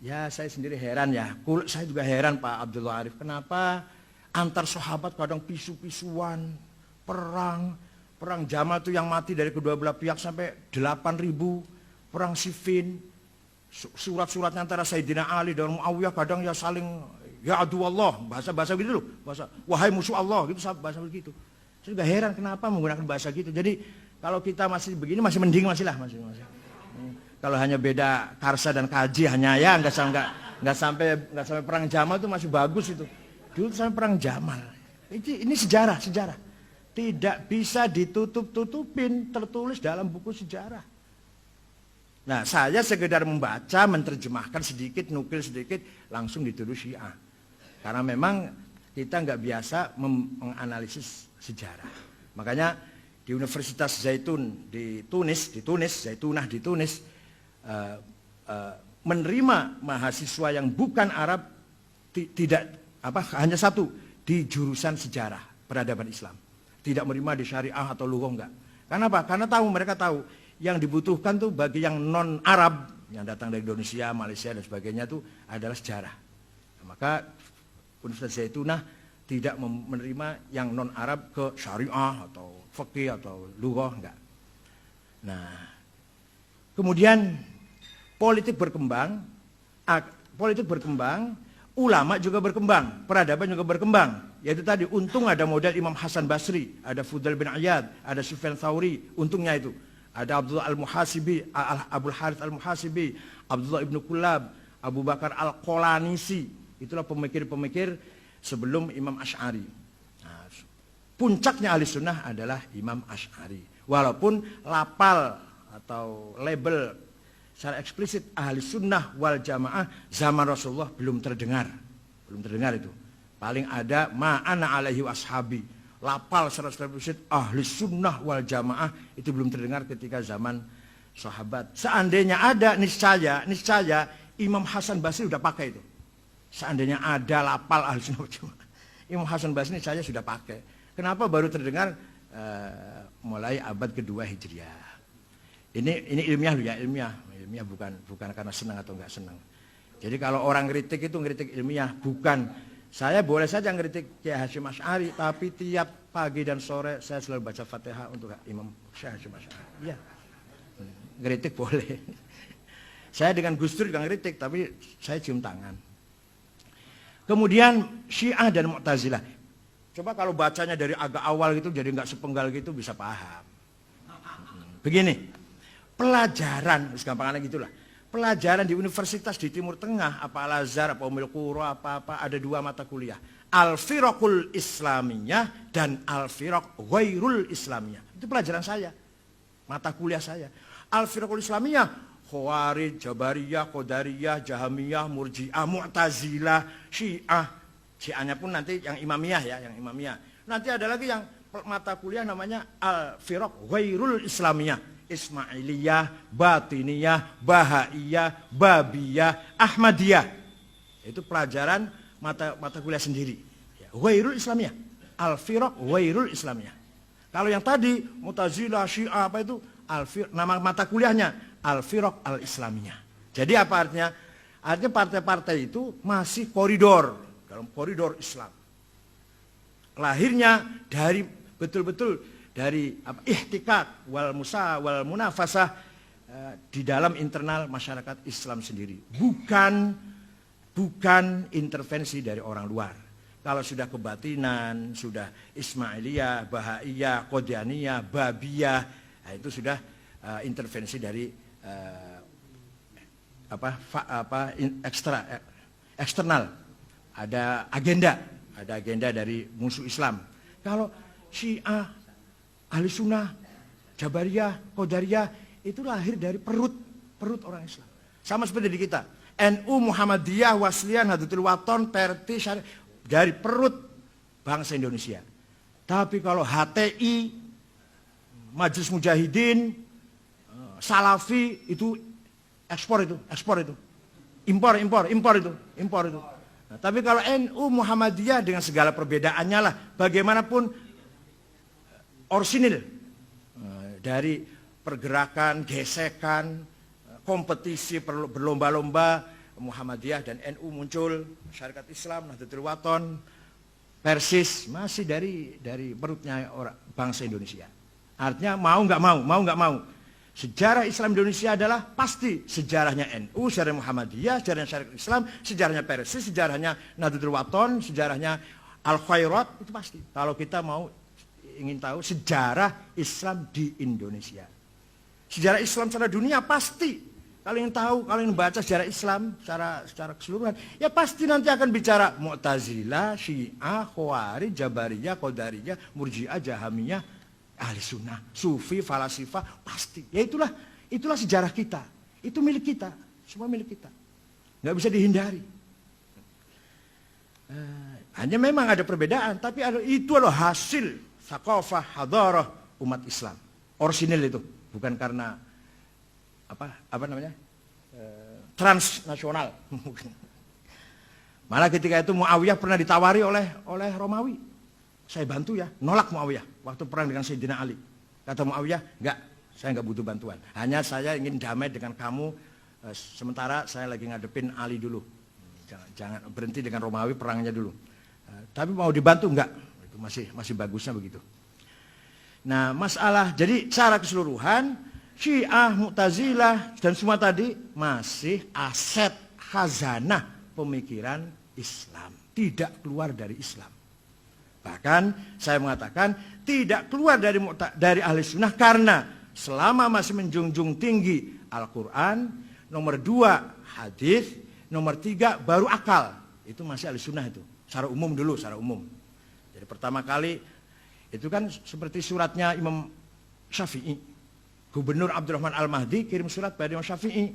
Ya saya sendiri heran ya. Saya juga heran Pak Abdullah Arif. Kenapa antar sahabat kadang pisu-pisuan, perang Jamal itu yang mati dari kedua belah pihak sampai 8.000, perang Siffin, surat-suratnya antara Sayyidina Ali dan Muawiyah kadang ya saling ya adu Allah, bahasa gitu loh, bahasa wahai musuh Allah gitu, bahasa begitu. Saya juga heran kenapa menggunakan bahasa gitu. Jadi kalau kita masih begini masih mending masih. Kalau hanya beda karsa dan kaji hanya ya nggak sampai perang Jamal itu masih bagus itu. Dulu sampai perang Jamal. Ini sejarah. Tidak bisa ditutup-tutupin, tertulis dalam buku sejarah. Nah, saya sekedar membaca, menerjemahkan sedikit, nukil sedikit, langsung dituduh Syiah. Karena memang kita nggak biasa menganalisis sejarah. Makanya di Universitas Zaitun di Tunis, Zaitunah di Tunis, menerima mahasiswa yang bukan Arab hanya 1 di jurusan sejarah peradaban Islam. Tidak menerima di syariah atau lughah enggak. Karena apa? Karena mereka tahu yang dibutuhkan tuh bagi yang non Arab yang datang dari Indonesia, Malaysia dan sebagainya itu adalah sejarah. Nah, maka Universitas Zaitunah tidak menerima yang non Arab ke syariah atau fikih atau lughah enggak. Nah, kemudian politik berkembang, ulama juga berkembang, peradaban juga berkembang. Yaitu tadi, untung ada model Imam Hasan Basri, ada Fudail bin Iyad, ada Sufyan Tsauri, untungnya itu. Ada Abdullah Al-Muhasibi, Abdul Harith Al-Muhasibi, Abdullah Ibn Kullab, Abu Bakar Al-Qalanisi. Itulah pemikir-pemikir sebelum Imam Asy'ari. Nah, puncaknya ahli sunnah adalah Imam Asy'ari. Walaupun lapal atau label secara eksplisit ahli sunnah wal jamaah zaman Rasulullah belum terdengar. Itu. Paling ada ma'ana alaihi washabi. Lapal secara eksplisit ahli sunnah wal jamaah itu belum terdengar ketika zaman sahabat. Seandainya ada, niscaya Imam Hasan Basri sudah pakai itu. Seandainya ada lapal ahli sunnah wal jamaah, Imam Hasan Basri niscaya sudah pakai. Kenapa baru terdengar mulai abad kedua Hijriah? Ini ilmiah loh ya, ilmiah bukan karena senang atau enggak senang. Jadi kalau orang kritik itu kritik ilmiah, bukan. Saya boleh saja ngeritik Kiai Hasyim Asy'ari, tapi tiap pagi dan sore saya selalu baca Fatihah untuk Imam Syekh Hasyim Asy'ari. Iya. Ngeritik boleh. Saya dengan Gus Dur juga ngeritik, tapi saya cium tangan. Kemudian Syiah dan Mu'tazilah. Coba kalau bacanya dari agak awal gitu, jadi nggak sepenggal gitu bisa paham. Begini, pelajaran, gampangannya gitulah. Pelajaran di universitas di Timur Tengah, apa Al-Azhar, apa Ummul Qura, apa ada 2 mata kuliah. Al-Firaqul Islamiyah dan Al-Firaq Ghairul Islamiyah. Itu pelajaran saya, mata kuliah saya. Al-Firaqul Islamiyah, Khawarij, Jabariyah, Qadariyah, Jahamiyah, Murji'ah, Mu'tazilah, Syiah. Syiahnya pun nanti yang Imamiyah ya, yang Imamiyah. Nanti ada lagi yang mata kuliah namanya Al-Firaq Ghairul Islamiyah. Ismailiyah, Batiniyah, Bahaiyah, Babiyah, Ahmadiyah. Itu pelajaran mata kuliah sendiri. Ghairul Islamiyah. Al-Firaq Ghairul Islamiyah. Kalau yang tadi Mu'tazilah, Syiah apa itu? Nama mata kuliahnya Al-Firaq Al-Islamiyah. Jadi apa artinya? Artinya partai-partai itu masih koridor, dalam koridor Islam. Lahirnya dari betul-betul dari ihtikak wal munafasah di dalam internal masyarakat Islam sendiri. Bukan intervensi dari orang luar. Kalau sudah kebatinan, sudah Ismailiyah, Bahaiyah, Qadianiyah, Babiyah, nah itu sudah intervensi dari eksternal. Ada agenda dari musuh Islam. Kalau Syiah, Ahli Sunnah, Jabariyah, Qadariyah itu lahir dari perut orang Islam. Sama seperti di kita. NU, Muhammadiyah, Wasliyah, Nahdlatul Wathon, Perti, Syariah, dari perut bangsa Indonesia. Tapi kalau HTI, Majelis Mujahidin, Salafi itu ekspor itu. Impor itu. Nah, tapi kalau NU Muhammadiyah dengan segala perbedaannya lah, bagaimanapun orsinil dari pergerakan, gesekan, kompetisi, berlomba-lomba, Muhammadiyah dan NU muncul, masyarakat Islam, Nahdlatul Wathon, Persis masih dari perutnya orang bangsa Indonesia. Artinya mau nggak mau. Sejarah Islam Indonesia adalah pasti sejarahnya NU, sejarah Muhammadiyah, sejarahnya syarikat Islam, sejarahnya Persis, sejarahnya Nahdlatul Wathon, sejarahnya Al-Khairat, itu pasti. Kalau kita mau ingin tahu sejarah Islam di Indonesia. Sejarah Islam secara dunia pasti. Kalau ingin tahu, kalau ingin baca sejarah Islam secara keseluruhan, ya pasti nanti akan bicara Mu'tazilah, Syiah, Khawarij, Jabariyah, Qadariyah, Murji'ah, Jahamiyah, Ahli Sunnah, Sufi, Falasifah, pasti. Ya itulah sejarah kita. Itu milik kita, semua milik kita. Nggak bisa dihindari. Hanya memang ada perbedaan, tapi itu adalah hasil thaqafah, hadarah umat Islam. Orisinil itu, bukan karena apa namanya? Transnasional. Malah ketika itu Muawiyah pernah ditawari oleh Romawi. Saya bantu ya, nolak Muawiyah waktu perang dengan Sayyidina Ali. Kata Muawiyah, enggak, saya enggak butuh bantuan. Hanya saya ingin damai dengan kamu, sementara saya lagi ngadepin Ali dulu. Jangan berhenti dengan Romawi perangnya dulu. Tapi mau dibantu enggak? Itu masih bagusnya begitu. Nah, masalah jadi secara keseluruhan Syiah, Mu'tazilah dan semua tadi masih aset khazanah pemikiran Islam, tidak keluar dari Islam. Bahkan saya mengatakan tidak keluar dari ahli sunnah karena selama masih menjunjung tinggi Al-Quran, nomor 2 hadis, nomor 3 baru akal. Itu masih ahli sunnah itu. Secara umum dulu, secara umum. Jadi pertama kali itu kan seperti suratnya Imam Syafi'i. Gubernur Abdurrahman Al-Mahdi kirim surat pada Imam Syafi'i.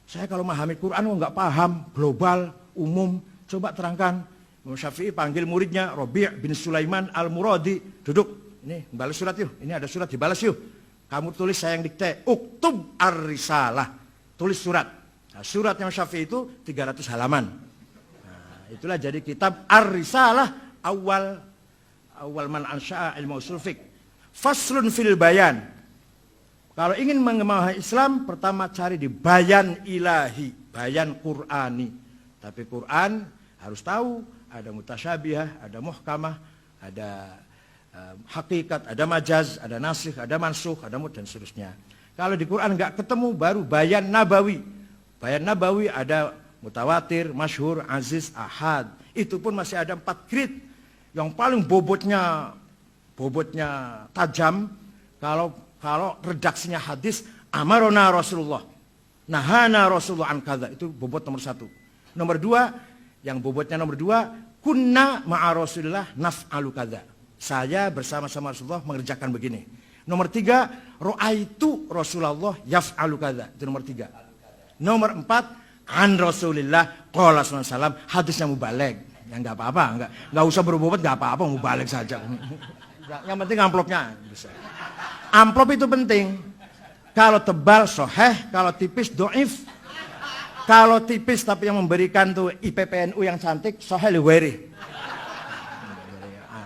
Saya kalau memahami Quran nggak paham, global, umum, coba terangkan. Imam Syafi'i panggil muridnya Rabi' bin Sulaiman Al-Muradi, duduk. Ini balas surat yuk, ini ada surat dibalas yuk. Kamu tulis, saya yang dikte. Uktub ar-risalah, tulis surat. Nah, surat Imam Syafi'i itu 300 halaman. Nah, itulah jadi kitab ar-risalah awal man ansya'a ilmu usul fiqh. Faslun fil bayan. Kalau ingin memahami Islam, pertama cari di bayan ilahi, bayan Qur'ani. Tapi Quran harus tahu, ada mutasyabihah, ada muhkamah, ada hakikat, ada majaz, ada nasikh, ada mansukh, ada dan seterusnya. Kalau di Quran nggak ketemu, baru bayan nabawi. Bayan nabawi ada mutawatir, masyhur, aziz, ahad. Itu pun masih ada 4 grade. yang paling bobotnya tajam, kalau redaksinya hadis, amarona Rasulullah, nahana Rasulullah an kadza, itu bobot nomor 1. Nomor 2, yang bobotnya nomor 2, kunna ma'a Rasulillah naf'alu kadza. Saya bersama-sama Rasulullah mengerjakan begini. Nomor 3, ra'aitu Rasulullah yaf'alu kadza. Itu nomor 3. Nomor 4, an Rasulillah qala sallallahu alaihi wasallam, hadisnya mubaligh. Ya enggak apa-apa, enggak usah berbobot, enggak apa-apa, mubaligh saja. Yang penting amplopnya bisa. Amplop itu penting. Kalau tebal sahih, kalau tipis dhaif. Kalau tipis tapi yang memberikan tuh IPPNU yang cantik, sahih liweri.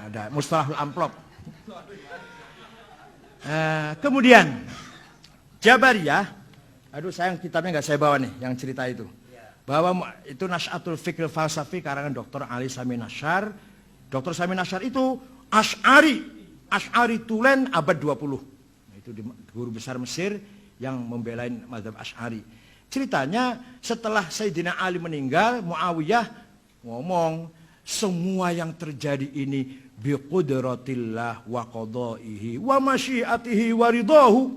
Ada mustalahul amplop. Kemudian Jabariyah, aduh sayang kitabnya nggak saya bawa nih yang cerita itu. Bahwa itu Nas'atul Fikr Falsafi karangan Dr. Ali Sami Nasyar. Dr. Sami Nasyar itu Asy'ari Tulen abad 20. Itu guru besar Mesir yang membelain mazhab Asy'ari. Ceritanya setelah Sayyidina Ali meninggal, Muawiyah ngomong, semua yang terjadi ini biqudratillah wa qadaihi wa masyiatihi wa ridahu.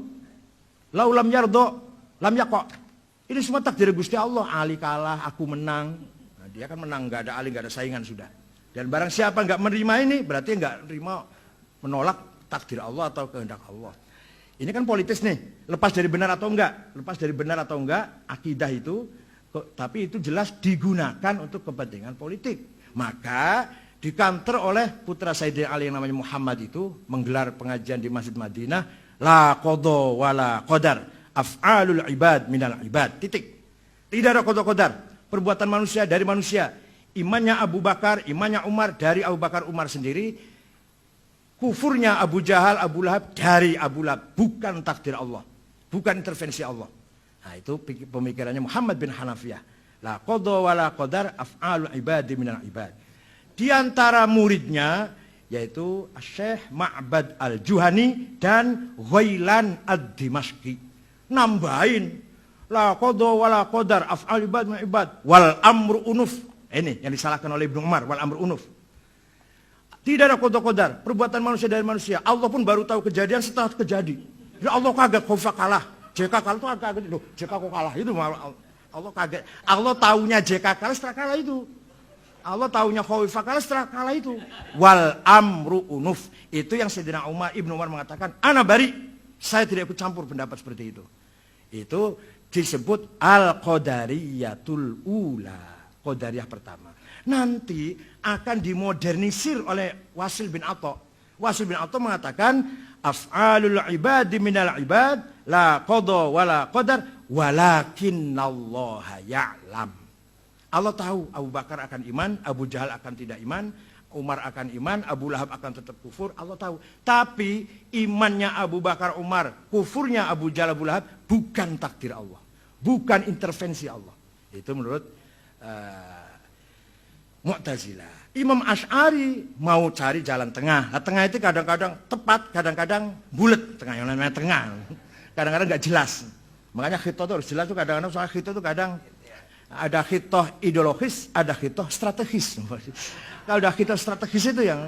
Lau lam yardo lam yaqa. Ini semua takdir Gusti Allah. Ali kalah, aku menang. Nah, dia kan menang, enggak ada Ali, enggak ada saingan sudah. Dan barang siapa enggak menerima ini, berarti enggak menerima, menolak takdir Allah atau kehendak Allah. Ini kan politis nih, lepas dari benar atau enggak, akidah itu, tapi itu jelas digunakan untuk kepentingan politik. Maka dikanter oleh putra Sayyidina Ali yang namanya Muhammad itu menggelar pengajian di Masjid Madinah, la qadha wala qadar, af'alul ibad minal ibad, titik. Tidak ada qadha qadar, perbuatan manusia dari manusia. Imannya Abu Bakar, imannya Umar dari Abu Bakar Umar sendiri. Kufurnya Abu Jahal, Abu Lahab dari Abu Lahab, bukan takdir Allah, bukan intervensi Allah. Nah, itu pemikirannya Muhammad bin Hanafiyah. La qadha wa la qadar af'alul ibadi minal ibad. Di antara muridnya yaitu Syekh Ma'bad Al-Juhani dan Ghailan Ad-Dimashqi. Nambahin la qadha wa la qadar af'alul ibad minal ibad wal amru unuf. Ini yang disalahkan oleh Ibnu Umar, wal amru unuf. Tidak ada qadar, perbuatan manusia dari manusia. Allah pun baru tahu kejadian setelah terjadi. Ya Allah kaget, Khofah kalah. JK kalah itu kaget. Loh, JK kok kalah? Itu Allah kaget. Allah taunya JK kalah setelah kalah itu. Allah taunya Khofah kalah setelah kalah itu. Wal amru unuf. Itu yang Sayyidina Ibnu Umar mengatakan, ana bari. Saya tidak ikut campur pendapat seperti itu. Itu disebut al-qadariyatul ula. Qadariyah pertama. Nanti akan dimodernisir oleh Wasil bin Atha. Wasil bin Atha mengatakan af'alul ibadi minal ibad la qadha wa la qadar walakinnallaha ya'lam. Allah tahu Abu Bakar akan iman, Abu Jahal akan tidak iman, Umar akan iman, Abu Lahab akan tetap kufur, Allah tahu. Tapi imannya Abu Bakar Umar, kufurnya Abu Jahal Abu Lahab bukan takdir Allah, bukan intervensi Allah. Itu menurut Mu'tazilah. Imam Asy'ari mau cari jalan tengah. Nah, tengah itu kadang-kadang tepat, kadang-kadang bulat. Tengah yang namanya tengah. Kadang-kadang nggak jelas. Makanya khitoh itu harus jelas tuh kadang-kadang, soal khitoh itu kadang ada khitoh ideologis, ada khitoh strategis. Kalau ada khitoh strategis itu yang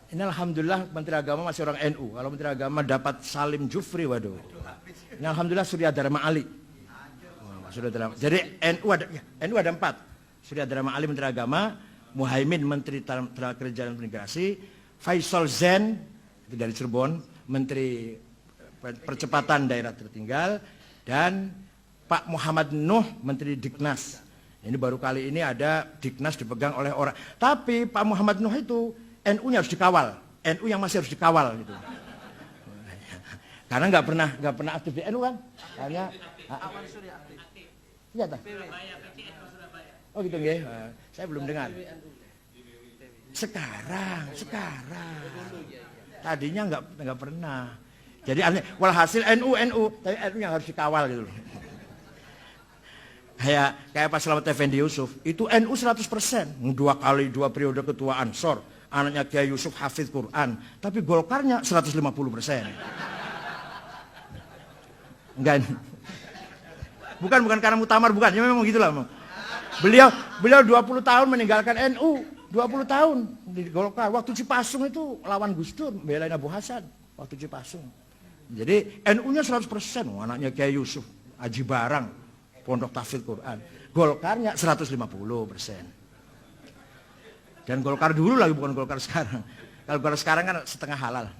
ini alhamdulillah Menteri Agama masih orang NU. Kalau Menteri Agama dapat Salim Jufri, waduh. Ini alhamdulillah Surya Dharma Ali. Jadi NU ada 4. Surya Dharma Ali Menteri Agama, Muhaimin Menteri Tenaga Kerja dan Imigrasi, Faisal Zen itu dari Cirebon, Menteri Percepatan Daerah Tertinggal, dan Pak Muhammad Nuh Menteri Diknas. Ini baru kali ini ada Diknas dipegang oleh orang. Tapi Pak Muhammad Nuh itu NU-nya harus dikawal, NU yang masih harus dikawal gitu. Karena nggak pernah aktif di NU kan? Karena Awan Surya aktif. Iya tak? Oh gitu nggih. Saya belum dengar. Sekarang. Tadinya nggak pernah. Jadi walhasil NU, tapi NU yang harus dikawal gitu loh. Kayak Pak Slamet Effendi Yusuf, itu NU 100%. 2 periode ketua Ansor, anaknya Kiai Yusuf hafidz Quran, tapi Golkarnya 150%. Enggak. Bukan karena muktamar, bukan. Ya memang gitulah. Beliau 20 tahun meninggalkan NU, 20 tahun di Golkar. Waktu Cipasung itu lawan Gus Dur, belain Abu Hasan waktu Cipasung. Jadi NU-nya 100%, anaknya Kiai Yusuf, Haji Barang, Pondok Tahfidz Quran. Golkarnya 150%. Dan Golkar dulu lagi, bukan Golkar sekarang. Kalau Golkar sekarang kan setengah halal.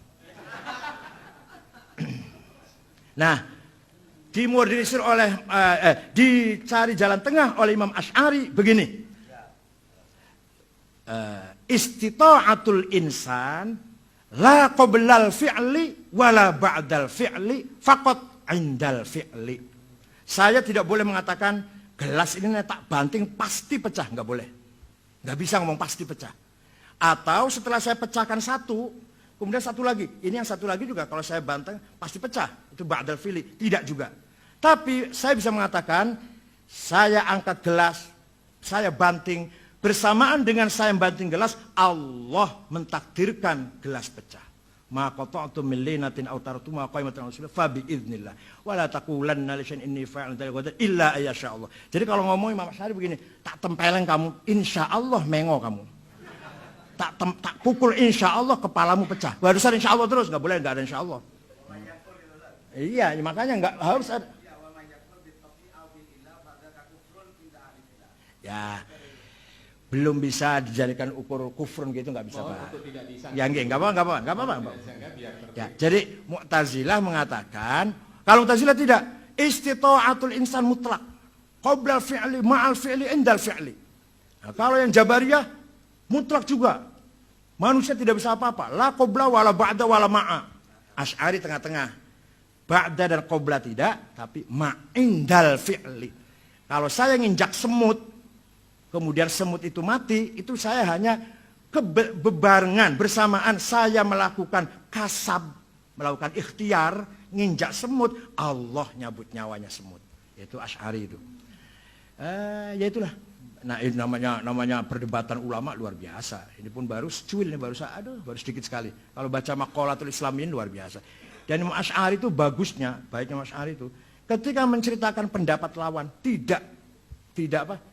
Nah, dimodernisir oleh dicari jalan tengah oleh Imam Asy'ari begini. Istita'atul insan la qoblal fi'li wala ba'dal fi'li faqat indal fi'li. Saya tidak boleh mengatakan gelas ini tak banting pasti pecah, nggak boleh. Nggak bisa ngomong pasti pecah. Atau setelah saya pecahkan satu, kemudian satu lagi. Ini yang satu lagi juga kalau saya banteng pasti pecah. Itu ba'dal fi'li, tidak juga. Tapi saya bisa mengatakan, saya angkat gelas, saya banting, bersamaan dengan saya banting gelas, Allah mentakdirkan gelas pecah. Ma qata'tu min linatin aw taraktu ma qaimatan rasulullah fa bi idznillah wa la taqulanna li syai'in inni fa'ilun dzalika illa ayyasha Allah. Jadi kalau ngomong Imam Asy'ari begini, tak tempeleng kamu, insyaallah mengo kamu. Tak pukul insyaallah kepalamu pecah. Barusan insyaallah terus, enggak boleh enggak ada insyaallah. Iya, makanya enggak harus ada. Ya, belum bisa dijadikan ukur kufrun gitu, nggak bisa Pak. Ya nggak apa-apa. Ya, jadi Mu'tazilah mengatakan, kalau Mu'tazilah tidak, istita'atul insan mutlak, qoblal fi'li, ma'al fi'li, indal fi'li. Nah, kalau yang Jabariyah mutlak juga, manusia tidak bisa apa-apa, la qobla wala ba'da wala ma'a. Asy'ari tengah-tengah, ba'da dan qobla tidak, tapi ma'indal fi'li. Kalau saya nginjak semut, kemudian semut itu mati, itu saya hanya bebarengan, bersamaan saya melakukan kasab, melakukan ikhtiar, nginjak semut, Allah nyabut nyawanya semut. Itu Asy'ari itu. Ya itulah. Nah ini namanya perdebatan ulama luar biasa. Ini pun baru secuil, ini baru sedikit sekali. Kalau baca Maqalatul Islamiyin luar biasa. Dan Imam Asy'ari itu bagusnya, baiknya Imam Asy'ari itu, ketika menceritakan pendapat lawan, tidak apa?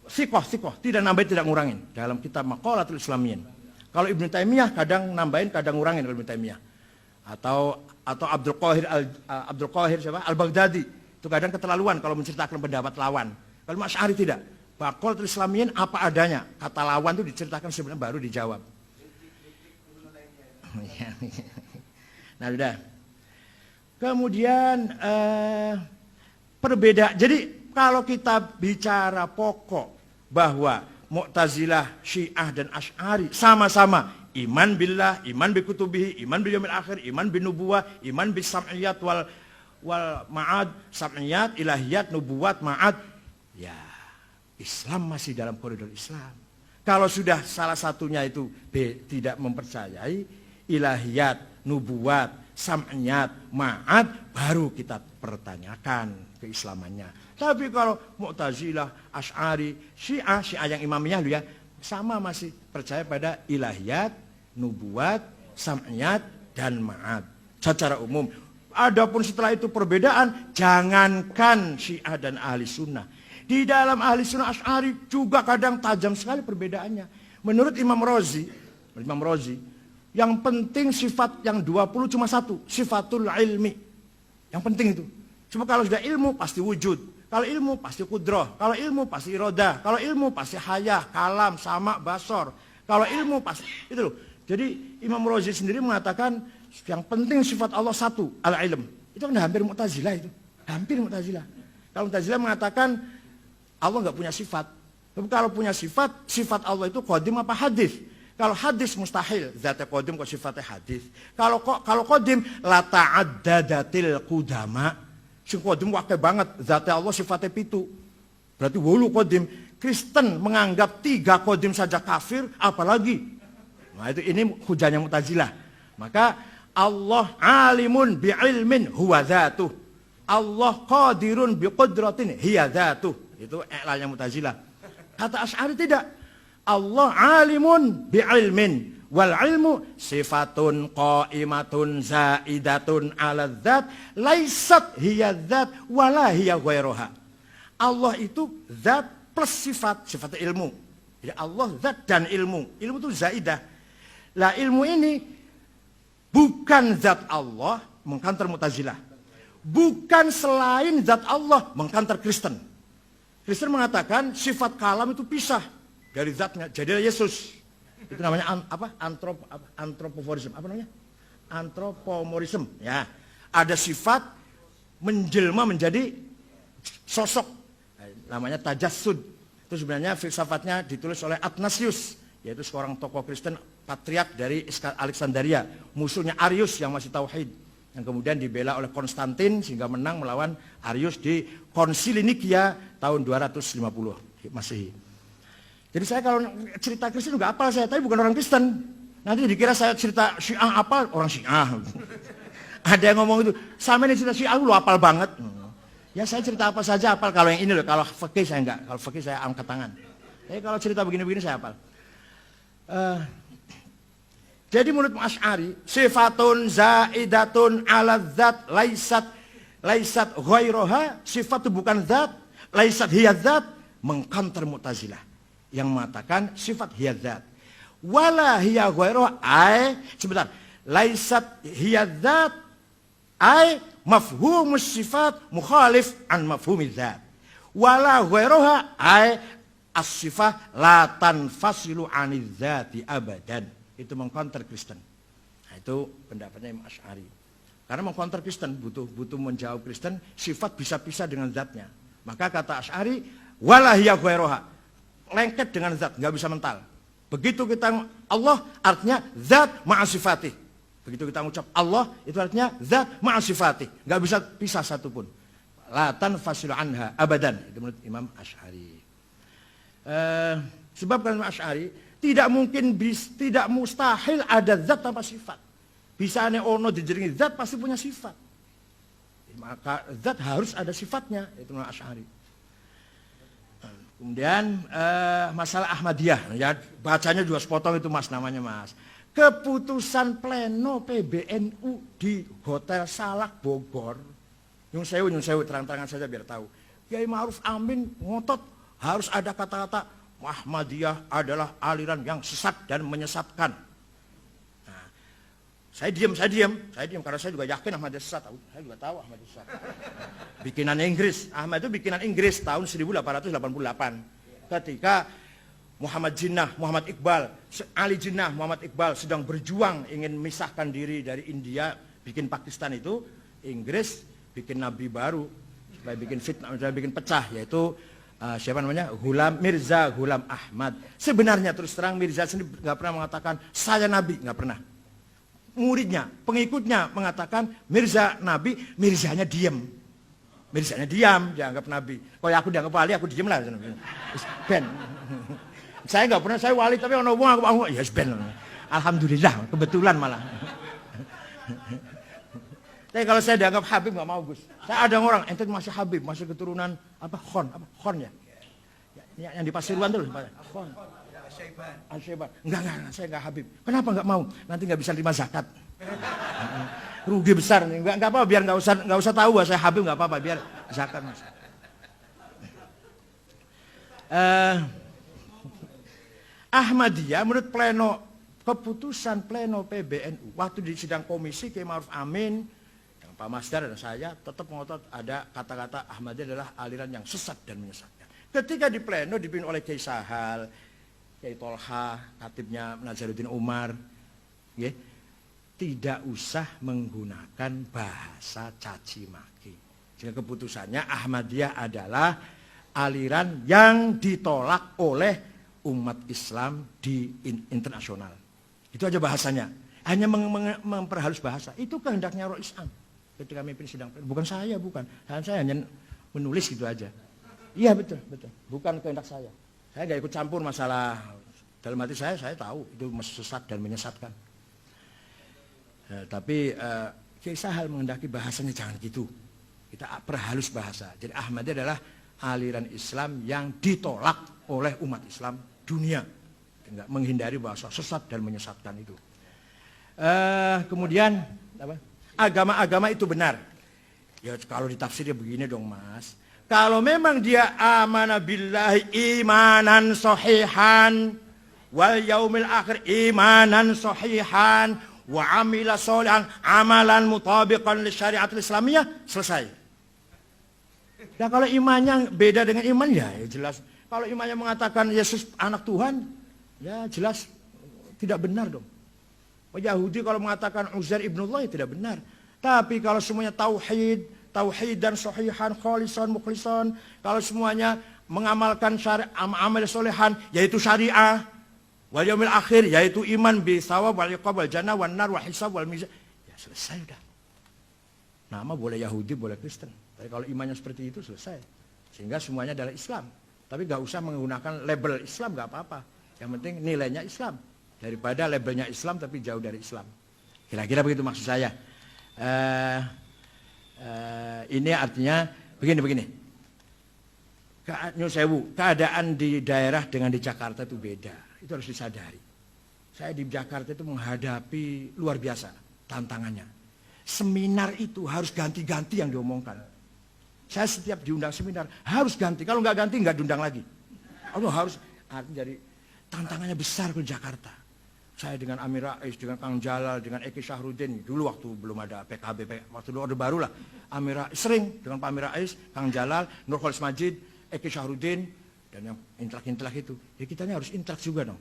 Sikoh, tidak nambahin, tidak ngurangin. Dalam kitab Maqalatul Islamiyin. Kalau Ibnu Taimiyah kadang nambahin, kadang ngurangin kalau Ibnu Taimiyah. Atau Abdul Qahir siapa? Al-Baghdadi. Itu kadang keterlaluan kalau menceritakan pendapat lawan. Kalau Asy'ari tidak. Maqalatul Islamiyin apa adanya. Kata lawan itu diceritakan sebenarnya baru dijawab. Nah, sudah. Kemudian perbedaan. Jadi kalau kita bicara pokok bahwa Mu'tazilah, Syiah dan Asy'ari sama-sama iman billah, iman bi kutubihi, iman bil yaumil akhir, iman bin nubuwah, iman bis sam'iyat wal ma'ad, sam'iyat, ilahiyat, nubuwat, ma'ad. Ya, Islam masih dalam koridor Islam. Kalau sudah salah satunya itu tidak mempercayai ilahiyat, nubuwat, sam'iyat, ma'ad, baru kita pertanyakan keislamannya. Tapi kalau Mu'tazilah, Asy'ari, Syiah yang imamiyah ya, sama masih percaya pada ilahiyat, nubuwat, sam'iyat, dan ma'ad. Secara umum. Adapun setelah itu perbedaan, jangankan Syiah dan Ahli Sunnah. Di dalam Ahli Sunnah Asy'ari juga kadang tajam sekali perbedaannya. Menurut Imam Razi, yang penting sifat yang 20 cuma satu, sifatul ilmi. Yang penting itu. Cuma kalau sudah ilmu pasti wujud. Kalau ilmu pasti kudrah, kalau ilmu pasti irodah, kalau ilmu pasti hayah, kalam, sama, basor. Kalau ilmu pasti, itu loh. Jadi Imam Razi sendiri mengatakan yang penting sifat Allah satu, al-ilm. Itu kan hampir Mu'tazilah itu. Hampir Mu'tazilah. Kalau Mu'tazilah mengatakan Allah nggak punya sifat. Tapi kalau punya sifat Allah itu qadim apa hadis? Kalau hadis mustahil, zatnya qadim kok sifatnya hadis. Kalau qadim la ta'addadatil qudama. Sing qadim wakil banget, zatnya Allah sifatnya pitu. Berarti wulu qadim. Kristen menganggap 3 qadim saja kafir, apalagi. Nah itu ini hujahnya Mu'tazilah. Maka Allah alimun bi'ilmin huwa dhatuh. Allah qadirun biqudratin hiya dhatuh. Itu i'lanya Mu'tazilah. Kata Asy'ari tidak. Allah alimun bi'ilmin. Wal ilmu sifatun qaimatun zaidatun ala dzat laisat hiya dzat wala hiya ghairuha. Allah itu zat plus sifat ilmu. Jadi Allah zat dan ilmu. Ilmu itu zaidah. Lah ilmu ini bukan zat Allah, mengkantar Mu'tazilah. Bukan selain zat Allah, mengkantar Kristen. Kristen mengatakan sifat kalam itu pisah dari zatnya. Jadilah Yesus. Itu namanya antropomorisme. Apa namanya? Antropomorisme. Ya, ada sifat menjelma menjadi sosok. Namanya tajassud. Itu sebenarnya filsafatnya ditulis oleh Athanasius, yaitu seorang tokoh Kristen patriark dari Alexandria, musuhnya Arius yang masih tauhid, yang kemudian dibela oleh Konstantin sehingga menang melawan Arius di Konsili Nikia tahun 250 Masehi. Jadi saya kalau cerita Kristen juga apal saya, tapi bukan orang Kristen. Nanti dikira saya cerita Syiah apal, orang Syiah. Ada yang ngomong itu, sama ini cerita Syiah lu apal banget. Ya saya cerita apa saja apal, kalau yang ini loh, kalau fikih saya enggak, kalau fikih saya angkat tangan. Tapi kalau cerita begini-begini saya apal. Jadi menurut Asy'ari, sifatun zaidatun ala dzat laisat ghairoha, sifat itu bukan zat, laisat hiya dzat, mengkantar Mu'tazilah yang mengatakan sifat hiya dzat. Wala hiya ghairoha sebentar. Laisat hiya dzat mafhumus sifat mukhalif an mafhumiz zat. Wala ghairoha as-sifah la tanfasilu aniz zati abadan. Itu mengkonter Kristen. Nah, itu pendapatnya Imam Asy'ari. Karena mengkonter Kristen butuh menjawab Kristen, sifat bisa pisah dengan zatnya. Maka kata Asy'ari, wala hiya ghairoha, lengket dengan zat, enggak bisa mental. Begitu kita Allah artinya zat ma'a sifatih. Begitu kita mengucap Allah, itu artinya zat ma'a sifatih. Enggak bisa pisah satupun. La tanfasilu anha abadan. Itu menurut Imam Asy'ari. Sebab kan Imam Asy'ari tidak mungkin, tidak mustahil ada zat tanpa sifat. Bisa ono dijenengi zat pasti punya sifat. Maka zat harus ada sifatnya. Itu Imam Asy'ari. Kemudian masalah Ahmadiyah. Ya, bacanya juga sepotong itu mas, namanya mas. Keputusan pleno PBNU di Hotel Salak Bogor, nyun sewu terang-terangan saja biar tahu. Kiai Ma'ruf Amin ngotot harus ada kata-kata Ahmadiyah adalah aliran yang sesat dan menyesatkan. Nah, saya diam karena saya juga yakin Ahmadiyah sesat. Saya juga tahu Ahmadiyah sesat. Bikinan Inggris, Ahmad itu bikinan Inggris tahun 1888. Ketika Muhammad Iqbal, Ali Jinnah, Muhammad Iqbal sedang berjuang ingin memisahkan diri dari India, bikin Pakistan itu, Inggris bikin nabi baru, supaya bikin fitnah, supaya bikin pecah, yaitu siapa namanya? Mirza Ghulam Ahmad. Sebenarnya terus terang Mirza sendiri nggak pernah mengatakan saya nabi, nggak pernah. Muridnya, pengikutnya mengatakan Mirza nabi, Mirzanya diam. Mirzanya diam, dianggap nabi. Kalau aku dianggap wali, aku diam lah. Ben. Saya nggak pernah, saya wali tapi orang ngomong aku ya ben. Alhamdulillah, kebetulan malah. Tapi kalau saya dianggap Habib nggak mau Gus. Saya ada orang, ente masih Habib, masih keturunan Khon ya? Yang di Pasuruan tuh, Khon. Al-Syaiban. Enggak, saya nggak Habib. Kenapa nggak mau? Nanti nggak bisa terima zakat. Rugi besar nih. Nggak apa-apa, biar nggak usah tahu saya Habib, nggak apa-apa, biar zakat mas. Ahmadiyah menurut keputusan pleno PBNU waktu di sidang komisi Kiai Ma'ruf Amin, Pak Masdar dan saya tetap mengotot ada kata-kata Ahmadiyah adalah aliran yang sesat dan menyesatkan. Ketika di pleno dipimpin oleh Kiai Sahal, Kiai Tolha, katibnya Nazaruddin Umar, ya, tidak usah menggunakan bahasa caci maki. Sehingga keputusannya Ahmadiyah adalah aliran yang ditolak oleh umat Islam di internasional. Itu aja bahasanya. Hanya memperhalus bahasa. Itu kehendaknya Roh Islam ketika memimpin sidang. Bukan saya, bukan. Saya hanya menulis gitu aja. Iya betul. Bukan kehendak saya. Saya nggak ikut campur masalah. Dalam hati saya tahu itu sesat dan menyesatkan. Tapi Kiai Sahal menghendaki bahasanya jangan gitu. Kita perhalus bahasa. Jadi Ahmadiyah adalah aliran Islam yang ditolak oleh umat Islam dunia. Enggak menghindari bahasa sesat dan menyesatkan itu. Kemudian agama-agama itu benar. Ya kalau ditafsirnya begini dong mas. Kalau memang dia amana billahi imanan sahihan wal yaumil akhir imanan sahihan wa amila sholihan amalan mutabiqan li syariatil islamiyah, selesai. Dan kalau imannya beda dengan iman, ya jelas. Kalau imannya mengatakan Yesus anak Tuhan, ya jelas tidak benar dong. Yahudi kalau mengatakan Uzair ibnullah, ya tidak benar. Tapi kalau semuanya tauhid dan sahihan, khalisan, mukhlisan, kalau semuanya mengamalkan amal solehan, yaitu syariah, wal yaumil akhir, yaitu iman bi thawab wal iqab wal jannah wan nar wal hisab wal mizan, ya selesai udah. Nama boleh Yahudi, boleh Kristen. Tapi kalau imannya seperti itu, selesai. Sehingga semuanya adalah Islam. Tapi gak usah menggunakan label Islam, gak apa-apa. Yang penting nilainya Islam. Daripada labelnya Islam tapi jauh dari Islam. Kira-kira begitu maksud saya. Ini artinya begini. Keadaan di daerah dengan di Jakarta itu beda. Itu harus disadari. Saya di Jakarta itu menghadapi luar biasa tantangannya. Seminar itu harus ganti-ganti yang diomongkan. Saya setiap diundang seminar harus ganti. Kalau nggak ganti nggak diundang lagi. Harus. Jadi tantangannya besar ke Jakarta. Saya dengan Amir Rais, dengan Kang Jalal, dengan Eki Syahrudin. Dulu waktu belum ada PKB, waktu dulu Orde Baru lah. Amir Rais, sering dengan Pak Amir Rais, Kang Jalal, Nur Khalis Majid, Eki Syahrudin, dan yang intelek-intelek itu. Ya kita harus intelek juga dong.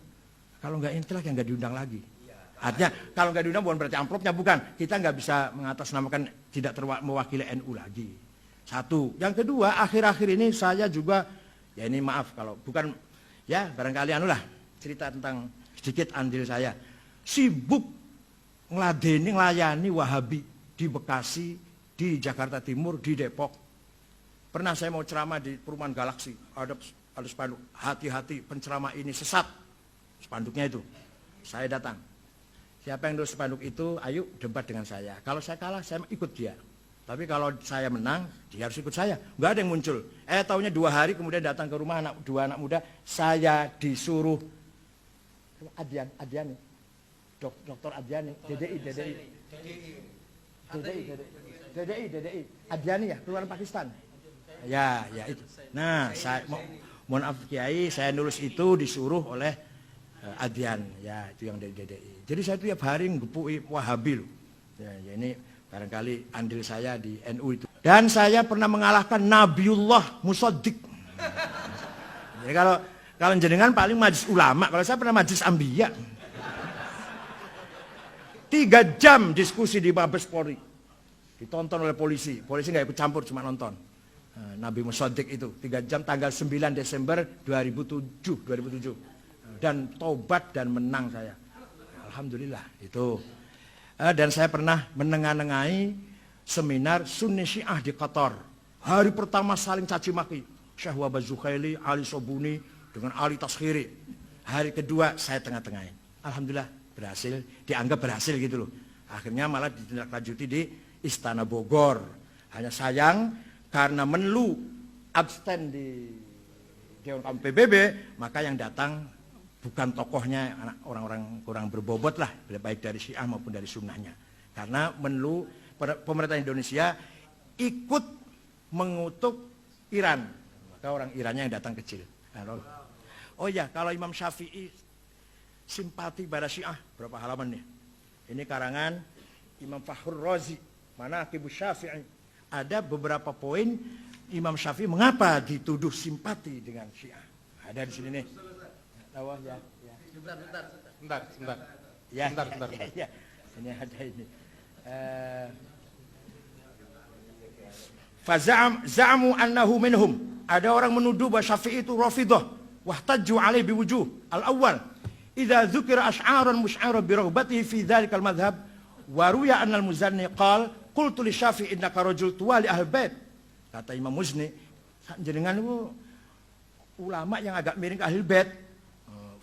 Kalau nggak intelek ya nggak diundang lagi. Artinya kalau nggak diundang bukan berarti amplopnya, bukan. Kita nggak bisa mengatasnamakan tidak mewakili NU lagi. Satu. Yang kedua, akhir-akhir ini saya juga, ya ini maaf kalau bukan, ya barangkali cerita tentang sedikit andil saya. Sibuk ngelayani Wahabi di Bekasi, di Jakarta Timur, di Depok. Pernah saya mau ceramah di Perumahan Galaksi, ada spanduk, hati-hati penceramah ini sesat. Spanduknya itu. Saya datang. Siapa yang nulis spanduk itu, ayo debat dengan saya. Kalau saya kalah, saya ikut dia. Tapi kalau saya menang, dia harus ikut saya. Nggak ada yang muncul. Taunya 2 hari kemudian datang ke rumah dua anak muda, saya disuruh Adiani, Dr. Adiani, DDI, Adiani ya, keluaran Pakistan. Ya itu. Nah, saya mohon maaf Kiai, saya nulis itu disuruh oleh Adian, ya itu yang dari DDI. Jadi saya tiap hari ngepui Wahabi loh. Ya ini barangkali andil saya di NU itu. Dan saya pernah mengalahkan Nabiullah Musaddiq. Jadi kalau jenengan paling majelis ulama, kalau saya pernah majelis ambiya. 3 jam diskusi di Mabes Polri. Ditonton oleh polisi. Polisi nggak ikut campur, cuma nonton. Nabi Musaddiq itu 3 jam tanggal 9 Desember 2007. Dan tobat dan menang saya. Alhamdulillah itu. Dan saya pernah menengahi seminar Sunni Syiah di Qatar. Hari pertama saling caci maki. Syekh Wahbah Zukhaili, Ali Sobuni, dengan Ali Taskhiri. Hari kedua saya tengah-tengahin. Alhamdulillah berhasil, dianggap berhasil gitu loh. Akhirnya malah ditindaklanjuti di Istana Bogor. Hanya sayang karena Menlu absen di Dewan Kaum PBB, maka yang datang bukan tokohnya, orang-orang kurang berbobot lah, baik dari Syiah maupun dari Sunnahnya. Karena Menlu, pemerintah Indonesia ikut mengutuk Iran, maka orang Irannya yang datang kecil. Oh ya, kalau Imam Syafi'i simpati pada Syiah, berapa halaman nih? Ini karangan Imam Fakhrur Razi, Manaqibus Syafi'i. Ada beberapa poin Imam Syafi'i mengapa dituduh simpati dengan Syiah. Ada di sini nih. Oh ya. Sebentar. Ya. Ini ada ini. Za'amu annahu minhum. Ada orang menuduh bahwa Syafi'i itu Rafidah. Wahtajju alaihi biwujuh. Al-awwal, idza dzukira asy'aran musy'ara bi raghbatihi fi dzalikal madhhab wa ruya anna al-Muzanni qala qultu li Syafi'i innaka rajul tuwali ahlul bait. Kata Imam Muzni, jenengan itu ulama yang agak miring ke ahlul bait.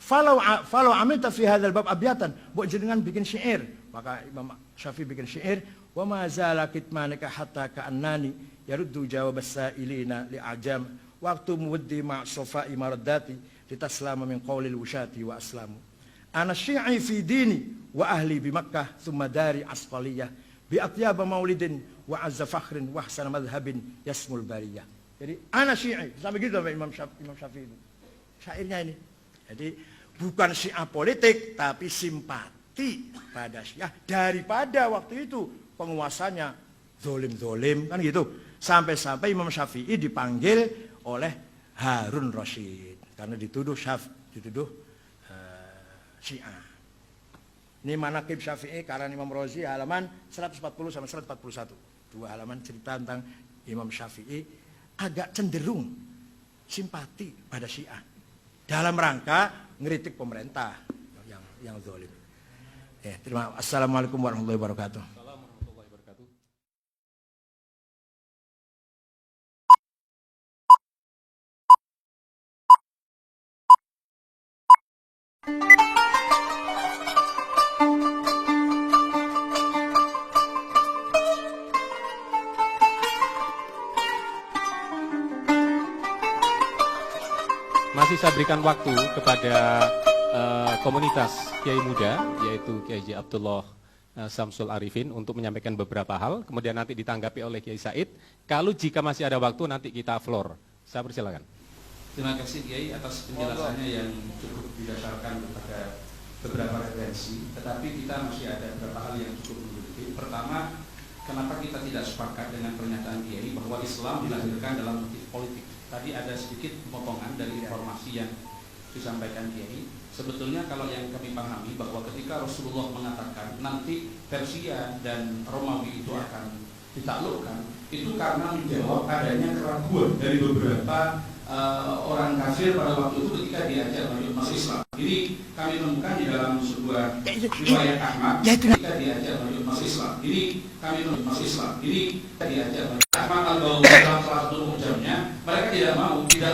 Falau amilta fi hadzal bab abyatan, buat jenengan bikin syair. Maka Imam Syafi'i bikin syair, wa ma zala kitmanika hatta ka'annani yaruddu jawab as-sa'ilina li'ajam waktu muwaddi ma' sofa'i maraddati litaslama min qawlil wushati wa aslamu. Ana syi'i fi dini wa ahli bi Makkah thumma dari asqaliyah bi atyaba maulidin wa azza fakhrin wa ahsana madhhabin yasmul bariyah. Jadi ana Syi'i, sampai gitu Imam Syafi'i itu. Syairnya ini. Jadi bukan Syiah politik tapi simpati pada Syiah daripada waktu itu penguasanya zolim-zolim kan gitu. Sampai-sampai Imam Syafi'i dipanggil oleh Harun Rasyid karena dituduh Syiah. Ini Manaqib Syafi'i karena Imam Razi halaman 140 sampai 141. 2 halaman cerita tentang Imam Syafi'i agak cenderung simpati pada Syiah dalam rangka ngeritik pemerintah yang zalim. Assalamualaikum warahmatullahi wabarakatuh.
Masih saya berikan waktu kepada komunitas Kiai Muda, yaitu Kiai Haji Abdullah Samsul Arifin untuk menyampaikan beberapa hal, kemudian nanti ditanggapi oleh Kiai Said. Kalau jika masih ada waktu nanti kita floor. Saya persilakan.
Terima kasih Kiai atas penjelasannya yang cukup didasarkan kepada beberapa referensi, tetapi kita masih ada beberapa hal yang cukup mengkritik. Pertama, kenapa kita tidak sepakat dengan pernyataan Kiai bahwa Islam dilahirkan dalam motif politik? Tadi ada sedikit potongan dari informasi yang disampaikan Kiai. Sebetulnya kalau yang kami pahami bahwa ketika Rasulullah mengatakan nanti Persia dan Romawi itu akan ditaklukkan, itu karena menjawab adanya keraguan dari beberapa orang kafir pada waktu itu ketika diajak masuk Islam. Jadi kami temukan di dalam sebuah riwayat Ahmad ketika diajak masuk Islam. Jadi kami temukan masuk Islam. Jadi diajak Ahmad al-Bawi dalam salah satu mujamnya, mereka tidak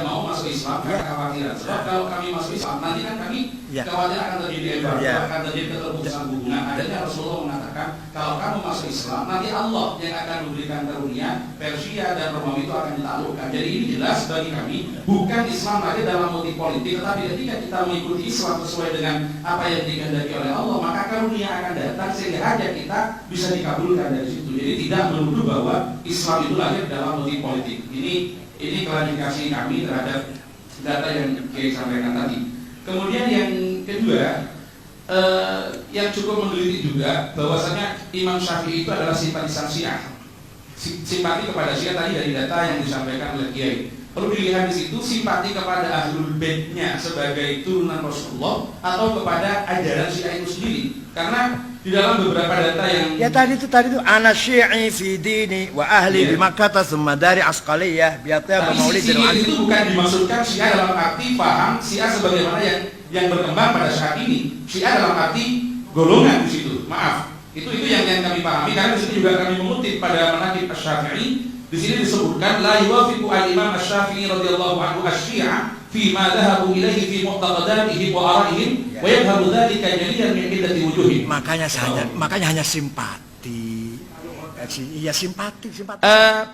mau masuk Islam karena kekhawatiran. Sebab kalau kami masuk Islam nanti kan kami khawatir akan terjadi embargo, akan terjadi keterputusan hubungan. Akhirnya Rasulullah mengatakan kalau kamu masuk Islam nanti Allah yang akan memberikan karunia, Persia dan Romawi itu akan ditaklukkan. Jadi ini jelas bagi kami bukan Islam lagi dalam motif politik, tetapi ketika kita mengikuti Islam sesuai dengan apa yang dikehendaki oleh Allah, maka karunia akan datang sehingga hajat kita bisa dikabulkan dari situ. Jadi tidak menuduh bahwa Islam itu lahir dalam motif politik. Ini klarifikasi kami terhadap data yang Kiai sampaikan tadi. Kemudian yang kedua, yang cukup menggelitik juga bahwasanya Imam Syafi'i itu adalah simpatisan Syiah. Simpati kepada Syiah tadi dari data yang disampaikan oleh Kiai. Perlu dilihat di situ simpati kepada Ahlul Baitnya sebagai turunan Rasulullah atau kepada ajaran Syiah itu sendiri. Karena di dalam beberapa data yang
tadi itu ana Syi'i fi dini wa ahli bi Makkah tsumma dari Asqaliyah biatnya maulid
itu bukan dimaksudkan Syiah dalam arti paham Syiah sebagaimana yang berkembang pada saat ini. Syiah dalam arti golongan di situ. Maaf. Itu yang kami pahami karena di sini juga kami mengutip pada Manaqib Asy-Syafi'i. Di sini disebutkan la yuwafiqu al-Imam Asy-Syafi'i radhiyallahu anhu asy-Syi'a fi ma dhahabu ilaihi fi mu'taqadatihim wa ara'ihim wa yadhhabu dzalika jaliyan min iddati wujuhin.
Makanya hanya simpati. Iya simpati.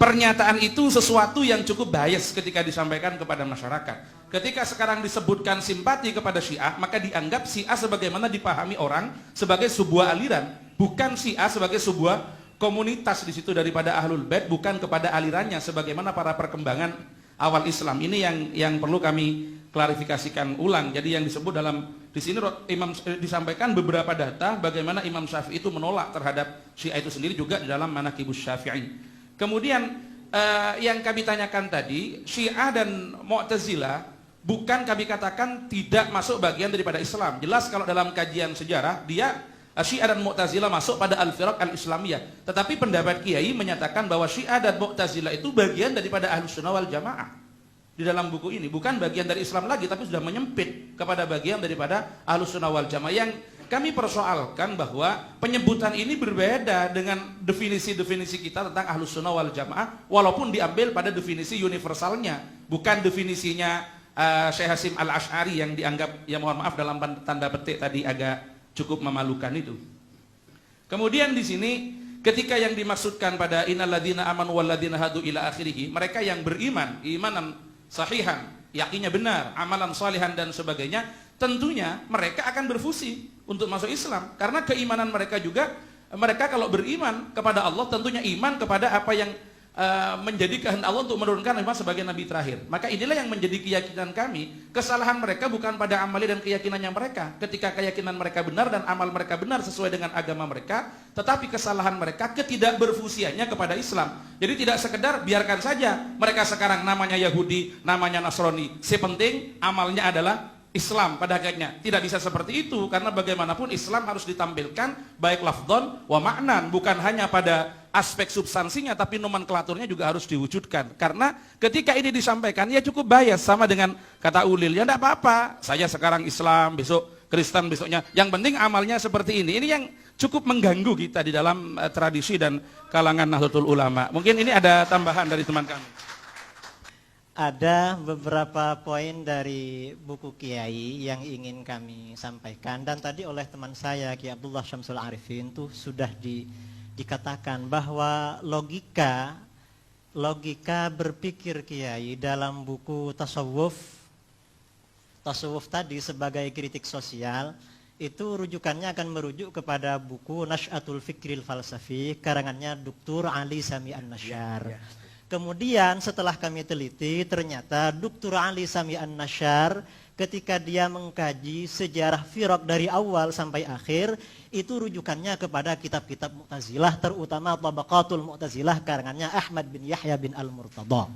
Pernyataan itu sesuatu yang cukup bias ketika disampaikan kepada masyarakat. Ketika sekarang disebutkan simpati kepada Syiah, maka dianggap Syiah sebagaimana dipahami orang sebagai sebuah aliran, bukan Syiah sebagai sebuah komunitas di situ daripada Ahlul Bait, bukan kepada alirannya sebagaimana para perkembangan awal Islam. Ini yang perlu kami klarifikasikan ulang. Jadi yang disebut dalam di sini disampaikan beberapa data bagaimana Imam Syafi'i itu menolak terhadap Syiah itu sendiri juga di dalam Manaqibus Syafi'i. Kemudian yang kami tanyakan tadi, Syiah dan Mu'tazilah bukan kami katakan tidak masuk bagian daripada Islam. Jelas kalau dalam kajian sejarah dia Syiah dan Mu'tazilah masuk pada al-firaq al-islamiyah. Tetapi pendapat Kiai menyatakan bahwa Syiah dan Mu'tazilah itu bagian daripada Ahlussunnah wal Jamaah. Di dalam buku ini bukan bagian dari Islam lagi, tapi sudah menyempit kepada bagian daripada Ahlussunnah wal Jamaah. Yang kami persoalkan bahwa penyebutan ini berbeda dengan definisi-definisi kita tentang Ahlussunnah wal Jamaah, walaupun diambil pada definisi universalnya, bukan definisinya Syekh Hasim Al-Asy'ari yang dianggap, ya mohon maaf dalam tanda petik tadi agak cukup memalukan itu. Kemudian di sini ketika yang dimaksudkan pada innalladzina amanu walladzina hadu ila akhirih, mereka yang beriman, imanan sahihan, yakinnya benar, amalan salihan dan sebagainya, tentunya mereka akan berfusi untuk masuk Islam karena keimanan mereka juga, mereka kalau beriman kepada Allah tentunya iman kepada apa yang menjadi kehendak Allah untuk menurunkan Muhammad sebagai nabi terakhir. Maka inilah yang menjadi keyakinan kami. Kesalahan mereka bukan pada amali dan keyakinannya mereka. Ketika keyakinan mereka benar dan amal mereka benar sesuai dengan agama mereka, tetapi kesalahan mereka ketidakberfusiannya kepada Islam. Jadi tidak sekedar biarkan saja mereka sekarang namanya Yahudi, namanya Nasrani. Sepenting amalnya adalah Islam pada hakikatnya. Tidak bisa seperti itu, karena bagaimanapun Islam harus ditampilkan baik lafdhon wa ma'nan, bukan hanya pada aspek substansinya, tapi nomenklaturnya juga harus diwujudkan. Karena ketika ini disampaikan, ya cukup bias, sama dengan kata Ulil, ya enggak apa-apa, saya sekarang Islam, besok Kristen, besoknya. Yang penting amalnya seperti ini. Ini yang cukup mengganggu kita di dalam tradisi dan kalangan Nahdlatul Ulama. Mungkin ini ada tambahan dari teman kami.
Ada beberapa poin dari buku Kiai yang ingin kami sampaikan, dan tadi oleh teman saya Ki Abdullah Syamsul Arifin tuh sudah dikatakan bahwa logika berpikir Kiai dalam buku tasawuf tadi sebagai kritik sosial itu rujukannya akan merujuk kepada buku Nash'atul Fikril Falsafi karangannya Dr. Ali Sami An-Nasyar. Kemudian setelah kami teliti, ternyata Dr. Ali Sami An-Nasyar ketika dia mengkaji sejarah firaq dari awal sampai akhir, itu rujukannya kepada kitab-kitab Mu'tazilah, terutama Tabaqatul Mu'tazilah karangannya Ahmad bin Yahya bin Al-Murtada.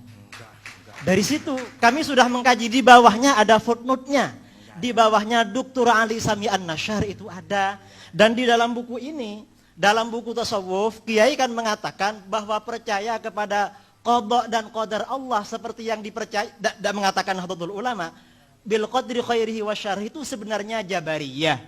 Dari situ kami sudah mengkaji, di bawahnya ada footnote-nya. Di bawahnya Dr. Ali Sami An-Nasyar itu ada. Dan di dalam buku ini, dalam buku tasawuf, Kiai kan mengatakan bahwa percaya kepada qada dan qadar Allah seperti yang dipercaya dan mengatakan Nahdlatul Ulama bil qadri khairihi wa syarrihi itu sebenarnya Jabariyah.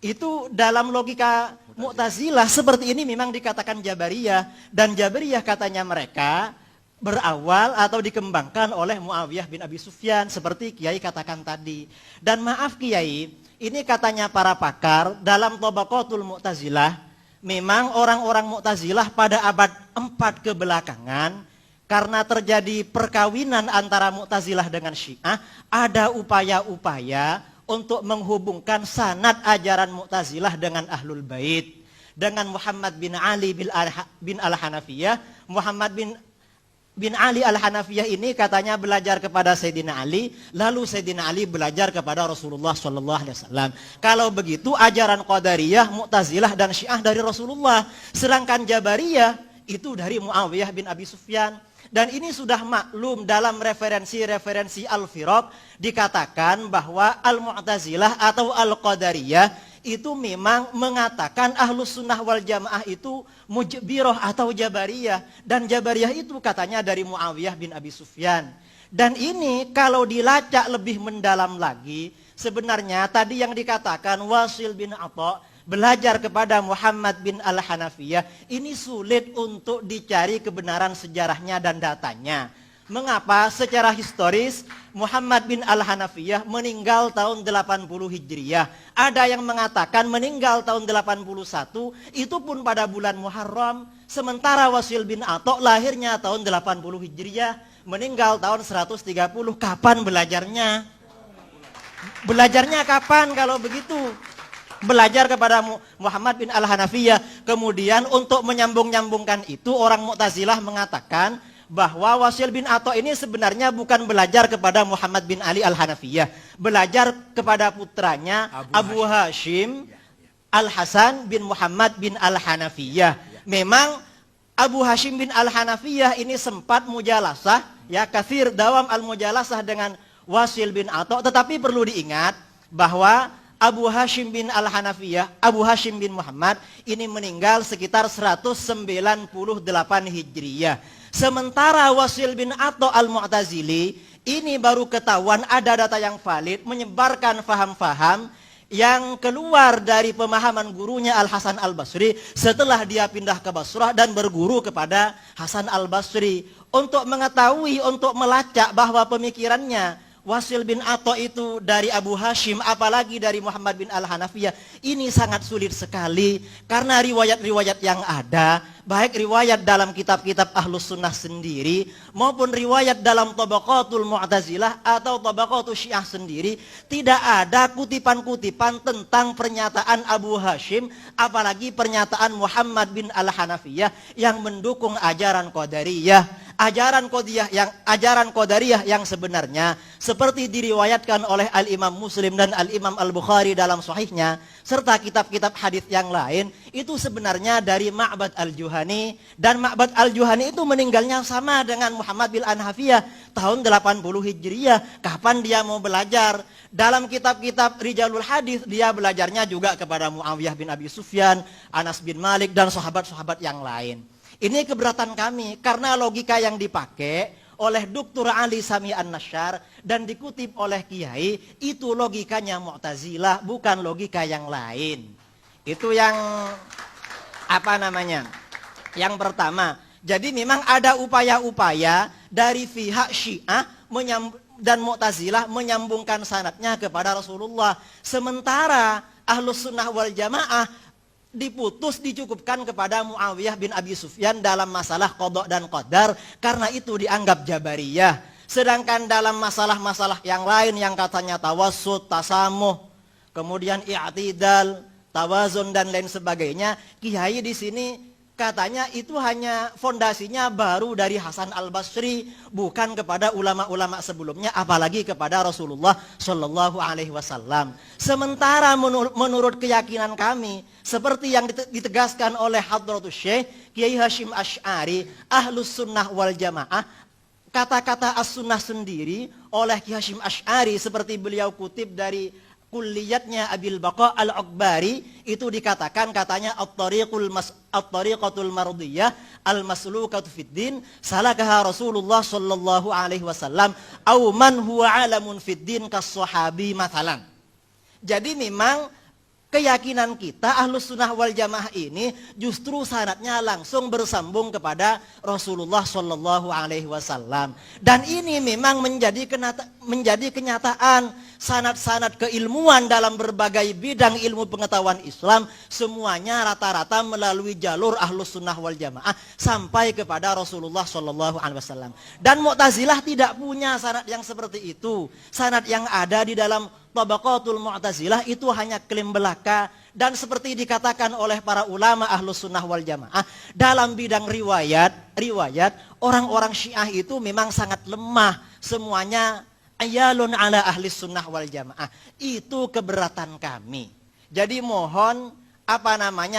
Itu dalam logika Mu'tazilah seperti ini memang dikatakan Jabariyah, dan Jabariyah katanya mereka berawal atau dikembangkan oleh Muawiyah bin Abi Sufyan seperti Kiai katakan tadi. Dan maaf Kiai, ini katanya para pakar dalam Tabaqatul Mu'tazilah, memang orang-orang Mu'tazilah pada abad 4 kebelakangan karena terjadi perkawinan antara Mu'tazilah dengan Syiah, ada upaya-upaya untuk menghubungkan sanad ajaran Mu'tazilah dengan Ahlul Bait, dengan Muhammad bin Ali bin Al-Hanafiyah. Muhammad bin Ali Al-Hanafiyah ini katanya belajar kepada Sayyidina Ali, lalu Sayyidina Ali belajar kepada Rasulullah SAW. Kalau begitu ajaran Qadariyah, Mu'tazilah dan Syiah dari Rasulullah, sedangkan Jabariyah itu dari Muawiyah bin Abi Sufyan. Dan ini sudah maklum dalam referensi-referensi Al-Firaq dikatakan bahwa Al-Mu'tazilah atau Al-Qadariyah itu memang mengatakan Ahlus Sunnah wal Jamaah itu Mujbirah atau Jabariyah. Dan Jabariyah itu katanya dari Muawiyah bin Abi Sufyan. Dan ini kalau dilacak lebih mendalam lagi, sebenarnya tadi yang dikatakan Wasil bin Atha belajar kepada Muhammad bin Al-Hanafiyah, ini sulit untuk dicari kebenaran sejarahnya dan datanya. Mengapa? Secara historis Muhammad bin Al-Hanafiyah meninggal tahun 80 Hijriyah. Ada yang mengatakan meninggal tahun 81, itu pun pada bulan Muharram. Sementara Wasil bin Atha lahirnya tahun 80 Hijriyah, meninggal tahun 130. Kapan belajarnya? Belajarnya kapan kalau begitu? Belajar kepada Muhammad bin Al-Hanafiyah. Kemudian untuk menyambung-nyambungkan itu, orang Mu'tazilah mengatakan bahwa Wasil bin Atha ini sebenarnya bukan belajar kepada Muhammad bin Ali Al-Hanafiyah, belajar kepada putranya Abu Hashim Al-Hasan bin Muhammad bin Al-Hanafiyah. Memang Abu Hashim bin Al-Hanafiyah ini sempat mujalasah, ya, kathir dawam al-mujalasah dengan Wasil bin Atha, tetapi perlu diingat bahwa Abu Hashim bin Al-Hanafiyah, Abu Hashim bin Muhammad ini meninggal sekitar 198 Hijriyah. Sementara Wasil bin Atha Al-Mu'tazili ini baru ketahuan ada data yang valid, menyebarkan faham-faham yang keluar dari pemahaman gurunya Al-Hasan Al-Basri setelah dia pindah ke Basrah dan berguru kepada Hasan Al-Basri. Untuk mengetahui, untuk melacak bahwa pemikirannya Wasil bin Atha itu dari Abu Hashim, apalagi dari Muhammad bin Al-Hanafiyah. Ini sangat sulit sekali karena riwayat-riwayat yang ada, baik riwayat dalam kitab-kitab Ahlus Sunnah sendiri maupun riwayat dalam Tabaqatul Mu'tazilah atau Tabaqatul Syiah sendiri, tidak ada kutipan-kutipan tentang pernyataan Abu Hashim, apalagi pernyataan Muhammad bin Al-Hanafiyah yang mendukung ajaran Qadariyah. Ajaran Qadariyah yang sebenarnya seperti diriwayatkan oleh Al-Imam Muslim dan Al-Imam Al-Bukhari dalam sahihnya serta kitab-kitab hadis yang lain, itu sebenarnya dari Ma'bad Al-Juhani, dan Ma'bad Al-Juhani itu meninggalnya sama dengan Muhammad bin Al-Hanafiyah tahun 80 Hijriyah. Kapan dia mau belajar? Dalam kitab-kitab Rijalul Hadis dia belajarnya juga kepada Muawiyah bin Abi Sufyan, Anas bin Malik dan sahabat-sahabat yang lain. Ini keberatan kami karena logika yang dipakai oleh Dr. Ali Sami An-Nasyar dan dikutip oleh Kiai itu logikanya Mu'tazilah, bukan logika yang lain. Itu yang yang pertama. Jadi memang ada upaya-upaya dari pihak Syiah dan Mu'tazilah menyambungkan sanadnya kepada Rasulullah. Sementara Ahlus Sunnah wal Jamaah dicukupkan kepada Muawiyah bin Abi Sufyan dalam masalah qada dan qadar, karena itu dianggap Jabariyah. Sedangkan dalam masalah-masalah yang lain yang katanya tawassut, tasamuh, kemudian i'tidal, tawazun dan lain sebagainya, Kiai di sini katanya itu hanya fondasinya baru dari Hasan Al-Basri, bukan kepada ulama-ulama sebelumnya, apalagi kepada Rasulullah Shallallahu Alaihi Wasallam. Sementara menurut keyakinan kami, seperti yang ditegaskan oleh Hadratus Syekh Kiai Hashim Asy'ari, Ahlus Sunnah wal Jamaah, kata-kata as-sunnah sendiri oleh Kiai Hashim Asy'ari seperti beliau kutip dari kulliyatnya Abil Baqa Al-Akbari, itu dikatakan katanya at-tariqatul mardiyah al-maslukatu fid din salakaha Rasulullah sallallahu alaihi wasallam au man huwa alamun fid din kas-sahabi mathalan. Jadi memang keyakinan kita Ahlus Sunnah wal Jamaah ini justru sanadnya langsung bersambung kepada Rasulullah sallallahu alaihi wasallam. Dan ini memang menjadi kenyataan. Sanad-sanad keilmuan dalam berbagai bidang ilmu pengetahuan Islam semuanya rata-rata melalui jalur Ahlus Sunnah wal Jamaah sampai kepada Rasulullah Shallallahu Alaihi Wasallam. Dan Mu'tazilah tidak punya sanad yang seperti itu. Sanad yang ada di dalam Tabaqatul Mu'tazilah itu hanya klaim belaka. Dan seperti dikatakan oleh para ulama Ahlus Sunnah wal Jamaah, dalam bidang riwayat orang-orang Syiah itu memang sangat lemah. Semuanya ayalun ala ahli sunnah wal jamaah. Itu keberatan kami. Jadi mohon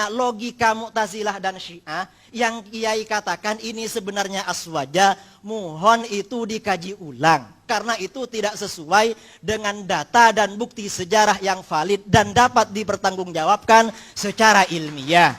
logika Mu'tazilah dan Syiah yang Kiai katakan ini sebenarnya aswaja, mohon itu dikaji ulang, karena itu tidak sesuai dengan data dan bukti sejarah yang valid dan dapat dipertanggungjawabkan secara ilmiah.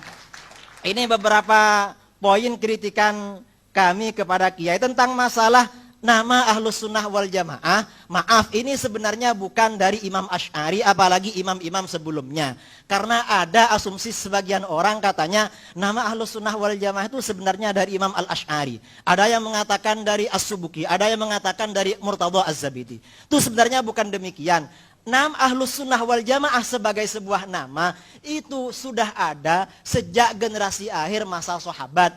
Ini beberapa poin kritikan kami kepada Kiai tentang masalah nama Ahlus Sunnah wal Jamaah. Maaf, ini sebenarnya bukan dari Imam Asy'ari, apalagi imam-imam sebelumnya. Karena ada asumsi sebagian orang katanya nama Ahlus Sunnah wal Jamaah itu sebenarnya dari Imam Al-Asy'ari. Ada yang mengatakan dari As-Subuki, ada yang mengatakan dari Murtadha Az-Zabidi. Itu sebenarnya bukan demikian. Nama Ahlus Sunnah wal Jamaah sebagai sebuah nama itu sudah ada sejak generasi akhir masa sahabat.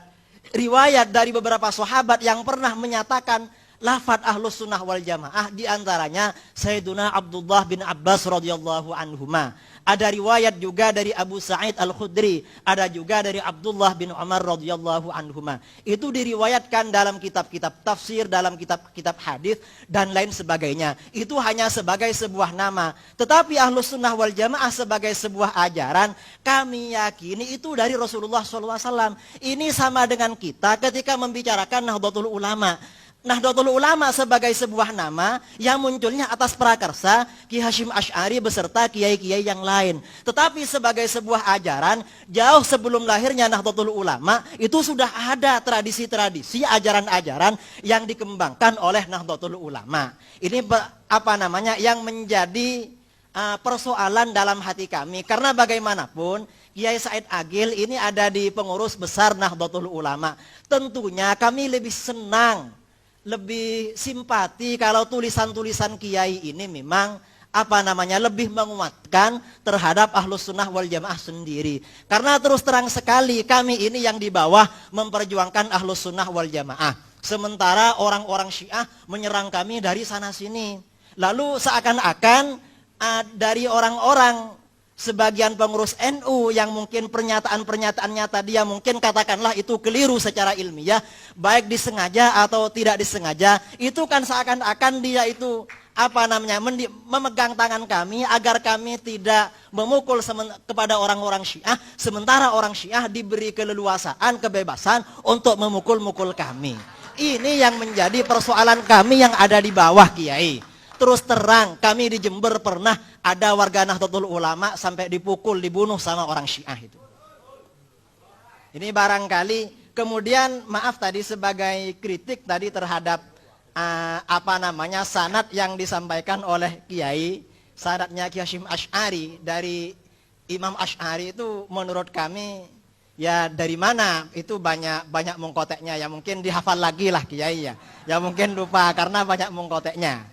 Riwayat dari beberapa sahabat yang pernah menyatakan lafadz Ahlus Sunnah wal Jamaah, diantaranya Sayyiduna Abdullah bin Abbas radhiyallahu anhuma. Ada riwayat juga dari Abu Sa'id Al-Khudri, ada juga dari Abdullah bin Umar radhiyallahu anhuma. Itu diriwayatkan dalam kitab-kitab tafsir, dalam kitab-kitab hadis dan lain sebagainya. Itu hanya sebagai sebuah nama. Tetapi Ahlus Sunnah wal Jamaah sebagai sebuah ajaran, kami yakini itu dari Rasulullah SAW. Ini sama dengan kita ketika membicarakan Nahdlatul Ulama. Nahdlatul Ulama sebagai sebuah nama yang munculnya atas prakarsa Ki Hashim Asy'ari beserta kiai-kiai yang lain. Tetapi sebagai sebuah ajaran, jauh sebelum lahirnya Nahdlatul Ulama, itu sudah ada tradisi-tradisi, ajaran-ajaran yang dikembangkan oleh Nahdlatul Ulama. Ini yang menjadi persoalan dalam hati kami. Karena bagaimanapun Kiai Said Agil ini ada di pengurus besar Nahdlatul Ulama. Tentunya kami lebih senang lebih simpati kalau tulisan-tulisan kiai ini memang lebih menguatkan terhadap Ahlus Sunnah wal Jamaah sendiri. Karena terus terang sekali kami ini yang di bawah memperjuangkan Ahlus Sunnah wal Jamaah. Sementara orang-orang Syiah menyerang kami dari sana sini. Lalu seakan-akan dari orang-orang sebagian pengurus NU yang mungkin pernyataan-pernyataannya tadi ya mungkin katakanlah itu keliru secara ilmiah, baik disengaja atau tidak disengaja, itu kan seakan-akan dia itu memegang tangan kami agar kami tidak memukul kepada orang-orang Syiah, sementara orang Syiah diberi keleluasaan, kebebasan untuk memukul-mukul kami. Ini yang menjadi persoalan kami yang ada di bawah, Kiai. Terus terang, kami di Jember pernah ada warga Nahdlatul Ulama sampai dipukul, dibunuh sama orang Syiah itu. Ini barangkali, kemudian maaf tadi sebagai kritik tadi terhadap sanad yang disampaikan oleh Kiai, sanadnya Kiai Hasyim Asy'ari dari Imam Asy'ari itu menurut kami ya dari mana itu banyak mengkoteknya ya, mungkin dihafal lagi lah Kiai ya mungkin lupa karena banyak mengkoteknya.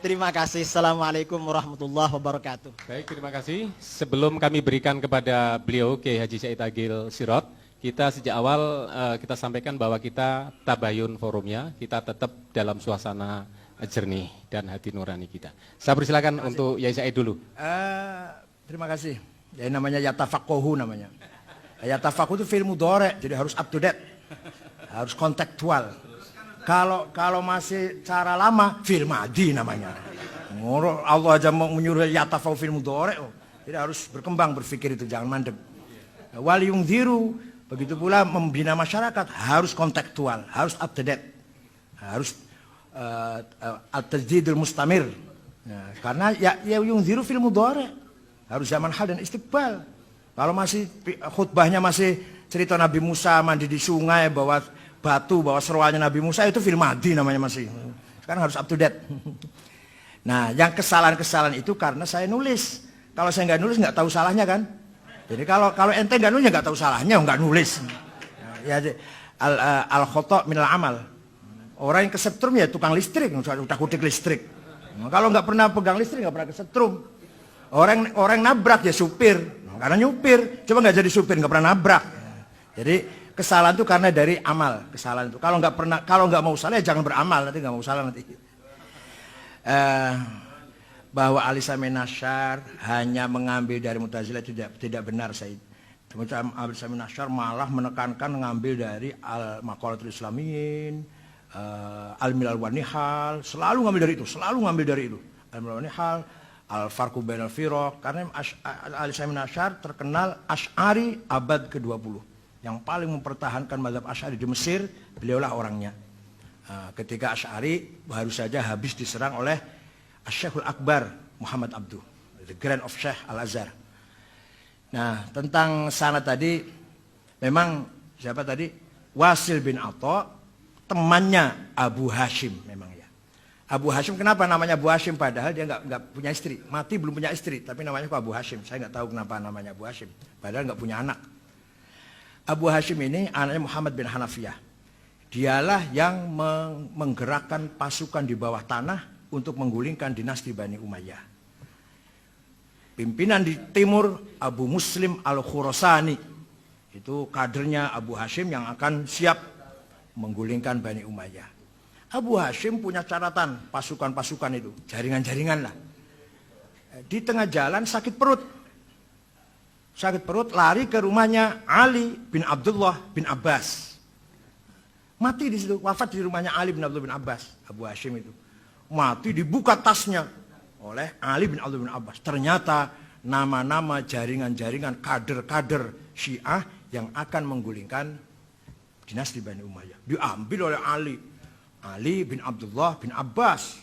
Terima kasih. Assalamualaikum warahmatullahi wabarakatuh.
Baik, terima kasih. Sebelum kami berikan kepada beliau Kiai Haji Said Agil Sirot, kita sejak awal kita sampaikan bahwa kita tabayun forumnya, kita tetap dalam suasana jernih dan hati nurani kita. Saya persilakan untuk Yai Said dulu.
Terima kasih. Ya namanya yatafaqahu namanya. Yatafaqahu itu fi'il mudhari', jadi harus up to date. Harus kontekstual. Kalau masih cara lama, fi'il madhi namanya. Allah aja mau menyuruh yatafaqahu fi'il mudhari'. Jadi harus berkembang berpikir itu, jangan mandek. Wal yungziru, begitu pula membina masyarakat harus kontekstual, harus up to date. Harus at-tajdidul mustamir. Nah, karena ya yungziru fi'il mudhari'. Harus zaman hal dan istiqbal. Kalau masih khutbahnya masih cerita Nabi Musa mandi di sungai bawa batu, bawa seruannya Nabi Musa, itu film madi namanya masih. Sekarang harus up to date. Nah, yang kesalahan-kesalahan itu karena saya nulis. Kalau saya nggak nulis nggak tahu salahnya kan. Jadi kalau ente nggak nulis nggak tahu salahnya, nggak nulis. Ya, al khoto minal amal. Orang yang kesetrum ya tukang listrik, udah kutik listrik. Nah, kalau nggak pernah pegang listrik nggak pernah kesetrum. Orang nabrak ya supir, karena nyupir, coba nggak jadi supir nggak pernah nabrak. Jadi kesalahan itu karena dari amal, kesalahan itu. Kalau nggak mau salah ya jangan beramal, nanti nggak mau salah nanti. Bahwa Ali Sami Nasyar hanya mengambil dari Mu'tazilah tidak benar, Said. Macam Ali Sami Nasyar malah menekankan mengambil dari Al-Maqalatul Islamiyin, Al-Milal wa Nihal, selalu ngambil dari itu, Al-Milal wa Nihal, Al-Farqu Bainal Firaq, karena Ali Sami Nasyar terkenal Asy'ari abad ke-20. Yang paling mempertahankan mazhab Asy'ari di Mesir, beliaulah orangnya. Ketika Asy'ari baru saja habis diserang oleh Asy-Syekhul Akbar Muhammad Abduh, the Grand of Syekh Al-Azhar. Nah, tentang sanad tadi, memang siapa tadi? Wasil bin Atha, temannya Abu Hashim memang ya. Abu Hashim kenapa namanya Abu Hashim padahal dia nggak punya istri, mati belum punya istri, tapi namanya kok Abu Hashim. Saya nggak tahu kenapa namanya Abu Hashim, padahal nggak punya anak. Abu Hashim ini anaknya Muhammad bin Hanafiyah. Dialah yang menggerakkan pasukan di bawah tanah untuk menggulingkan dinasti Bani Umayyah. Pimpinan di timur Abu Muslim Al-Khurasani, itu kadernya Abu Hashim yang akan siap menggulingkan Bani Umayyah. Abu Hashim punya catatan pasukan-pasukan itu, jaringan-jaringan lah. Di tengah jalan sakit perut. Sakit perut, lari ke rumahnya Ali bin Abdullah bin Abbas. Mati di situ, wafat di rumahnya Ali bin Abdullah bin Abbas. Abu Hashim itu mati, dibuka tasnya oleh Ali bin Abdullah bin Abbas. Ternyata nama-nama jaringan-jaringan kader-kader Syiah yang akan menggulingkan dinasti Bani Umayyah diambil oleh Ali bin Abdullah bin Abbas.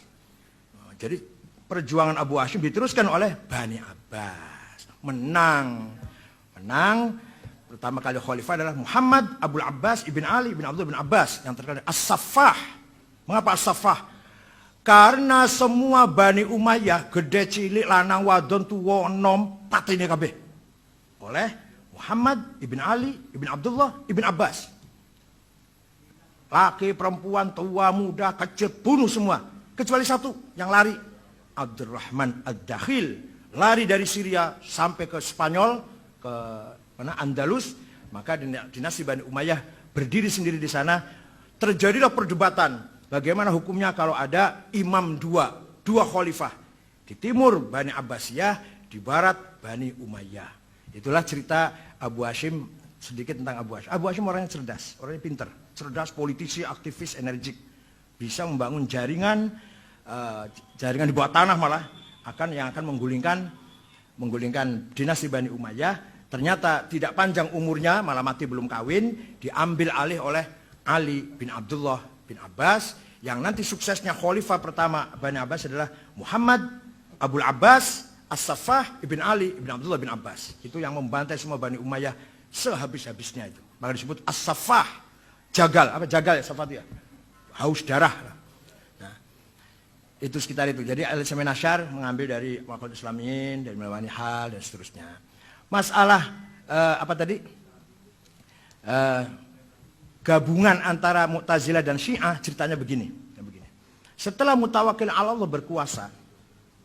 Jadi perjuangan Abu Hashim diteruskan oleh Bani Abbas. Menang. Pertama kali khalifah adalah Muhammad Abul Abbas ibn Ali bin Abdullah bin Abbas yang terkenal As-Saffah. Mengapa As-Saffah? Karena semua Bani Umayyah gede cilik lanang wadon tuwa enom patine kabeh oleh Muhammad ibn Ali ibn Abdullah ibn Abbas. Laki, perempuan, tua, muda, kecil, bunuh semua. Kecuali satu yang lari. Abdurrahman Ad-Dakhil. Lari dari Syria sampai ke Spanyol, ke mana Andalus. Maka dinasti Bani Umayyah berdiri sendiri di sana. Terjadilah perdebatan. Bagaimana hukumnya kalau ada imam dua khalifah. Di timur Bani Abbasiyah, di barat Bani Umayyah. Itulah cerita Abu Hashim, sedikit tentang Abu Hashim. Abu Hashim orangnya cerdas, orangnya pintar. Cerdas, politisi, aktivis, energik. Bisa membangun jaringan di bawah tanah malah, yang akan menggulingkan dinasti Bani Umayyah. Ternyata tidak panjang umurnya, malah mati belum kawin, diambil alih oleh Ali bin Abdullah bin Abbas, yang nanti suksesnya khalifah pertama Bani Abbas adalah Muhammad Abul Abbas As-Saffah ibn Ali ibn Abdullah bin Abbas. Itu yang membantai semua Bani Umayyah sehabis-habisnya itu. Maka disebut As-Saffah. Jagal, apa jagal ya Saffah ya? Haus darah. Nah, itu sekitar itu. Jadi Al-Sami Nasyar mengambil dari Waqul Islamin, dari Melawani Hal dan seterusnya. Masalah apa tadi? Gabungan antara Mu'tazilah dan Syiah ceritanya begini. Setelah Mutawakkil 'ala Allah berkuasa,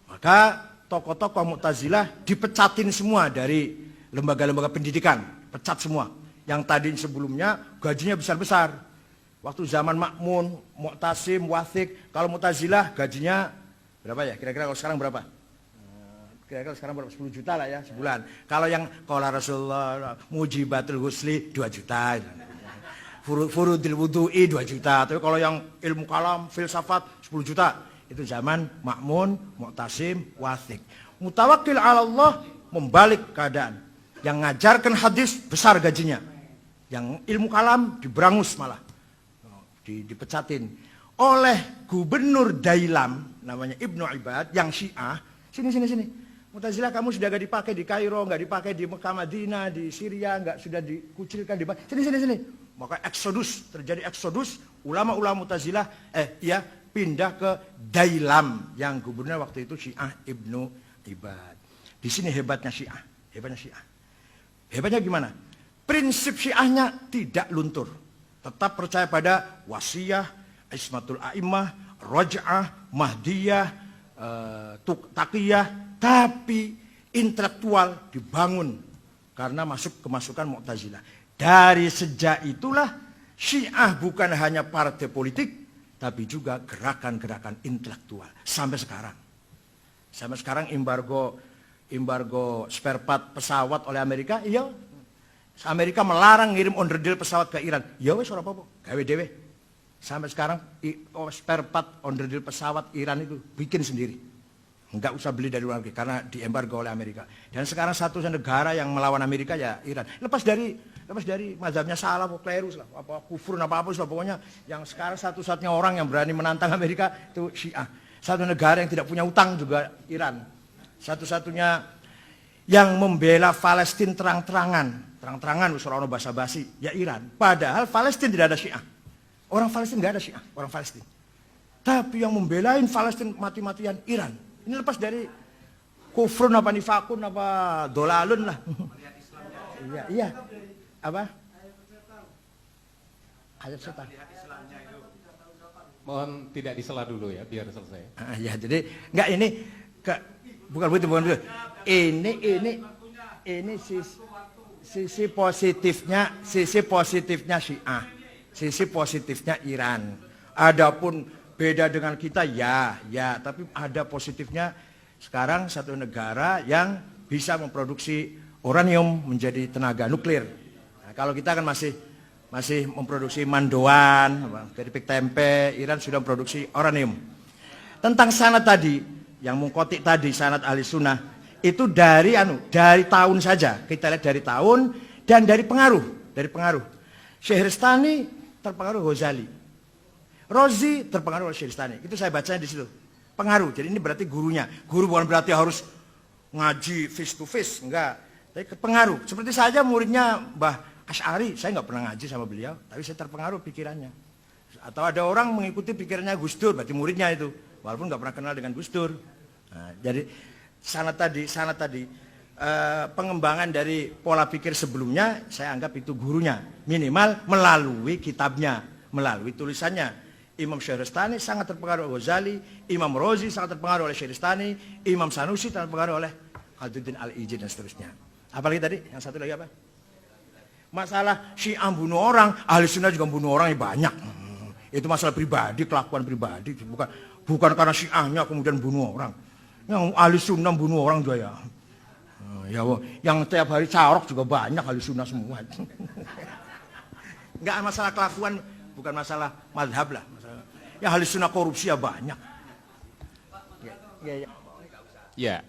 maka tokoh-tokoh Mu'tazilah dipecatin semua dari lembaga-lembaga pendidikan, pecat semua. Yang tadi sebelumnya gajinya besar-besar. Waktu zaman Ma'mun, Mu'tasim, Wathiq, kalau Mu'tazilah gajinya berapa ya? Kira-kira kalau sekarang berapa? Kira-kira sekarang berapa? 10 juta lah ya sebulan. Kalau yang qala Rasulullah Mujibatul Husli 2 juta. Furudil Wudu'i 2 juta. Tapi kalau yang ilmu kalam, filsafat 10 juta. Itu zaman Ma'mun, Mu'tasim, Wathiq. Mutawakkil 'ala Allah membalik keadaan. Yang ngajarkan hadis besar gajinya. Yang ilmu kalam diberangus malah. Dipecatin. Oleh gubernur Dailam, namanya Ibnu Ibad, yang Syiah. Sini. Mu'tazilah kamu sudah gak dipakai di Kairo, gak dipakai di Mekah Madinah, di Syria, gak sudah dikucilkan di sini. Maka terjadi eksodus, ulama-ulama Mu'tazilah pindah ke Dailam, yang gubernur waktu itu Syiah Ibnu Ibad. Di sini hebatnya Syiah. Hebatnya gimana? Prinsip Syiahnya tidak luntur. Tetap percaya pada wasiyah, ismatul a'immah, raj'ah, mahdiyah, taqiyah, tapi intelektual dibangun karena kemasukan Mu'tazilah. Dari sejak itulah Syiah bukan hanya partai politik, tapi juga gerakan-gerakan intelektual sampai sekarang. Sampai sekarang embargo spare part pesawat oleh Amerika, iya. Amerika melarang ngirim onderdil pesawat ke Iran. Ya wes ora apa-apa, gawe dhewe. Sampai sekarang spare part onderdil pesawat Iran itu bikin sendiri. Enggak usah beli dari luar negeri karena diembargo oleh Amerika. Dan sekarang satu negara yang melawan Amerika ya Iran. Lepas dari mazhabnya salah, klerus lah, apa kufur apa lah, pokoknya yang sekarang satu-satunya orang yang berani menantang Amerika itu Syiah. Satu negara yang tidak punya utang juga Iran. Satu-satunya yang membela Palestina terang-terangan usaha basa-basi ya Iran. Padahal Palestina tidak ada Syiah. Orang Palestina tidak ada Syiah, orang Palestina. Tapi yang membelain Palestina mati-matian Iran. Ini lepas dari kufrun apa nifakun apa dolalun lah. Iya. Apa? Ayat setan.
Mohon tidak disela dulu ya, biar selesai.
Ya, jadi enggak ini bukan begitu. Ini sisi positifnya Syiah, sisi positifnya Iran. Adapun beda dengan kita ya, tapi ada positifnya. Sekarang satu negara yang bisa memproduksi uranium menjadi tenaga nuklir. Nah, kalau kita kan masih memproduksi mandoan, keripik tempe, Iran sudah memproduksi uranium. Tentang sanad tadi, yang mengkotik tadi sanad ahli sunnah, itu dari tahun saja. Kita lihat dari tahun dan dari pengaruh. Syehristani terpengaruh Ghazali. Rozi terpengaruh oleh Syehristani. Itu saya bacanya di situ. Pengaruh. Jadi ini berarti gurunya. Guru bukan berarti harus ngaji face to face, enggak. Tapi pengaruh. Seperti saja muridnya Mbah Asy'ari, saya nggak pernah ngaji sama beliau, tapi saya terpengaruh pikirannya. Atau ada orang mengikuti pikirannya Gus Dur, berarti muridnya itu, walaupun nggak pernah kenal dengan Gus Dur. Nah, jadi sanad tadi pengembangan dari pola pikir sebelumnya, saya anggap itu gurunya, minimal melalui kitabnya, melalui tulisannya. Imam Syahristani sangat terpengaruh oleh Ghazali, Imam Rozi sangat terpengaruh oleh Syahristani, Imam Sanusi terpengaruh oleh Khalduddin Al-Ijid dan seterusnya. Apalagi tadi? Yang satu lagi apa? Masalah Syiah bunuh orang, ahli sunnah juga bunuh orang banyak. Itu masalah pribadi, kelakuan pribadi, bukan karena Syiahnya kemudian bunuh orang. Yang ahli sunnah bunuh orang juga ya. Ya, yang tiap hari carok juga banyak ahli sunnah semua. Enggak masalah kelakuan, bukan masalah madhab lah. Yang ahli sunnah korupsi ya banyak.
Ya,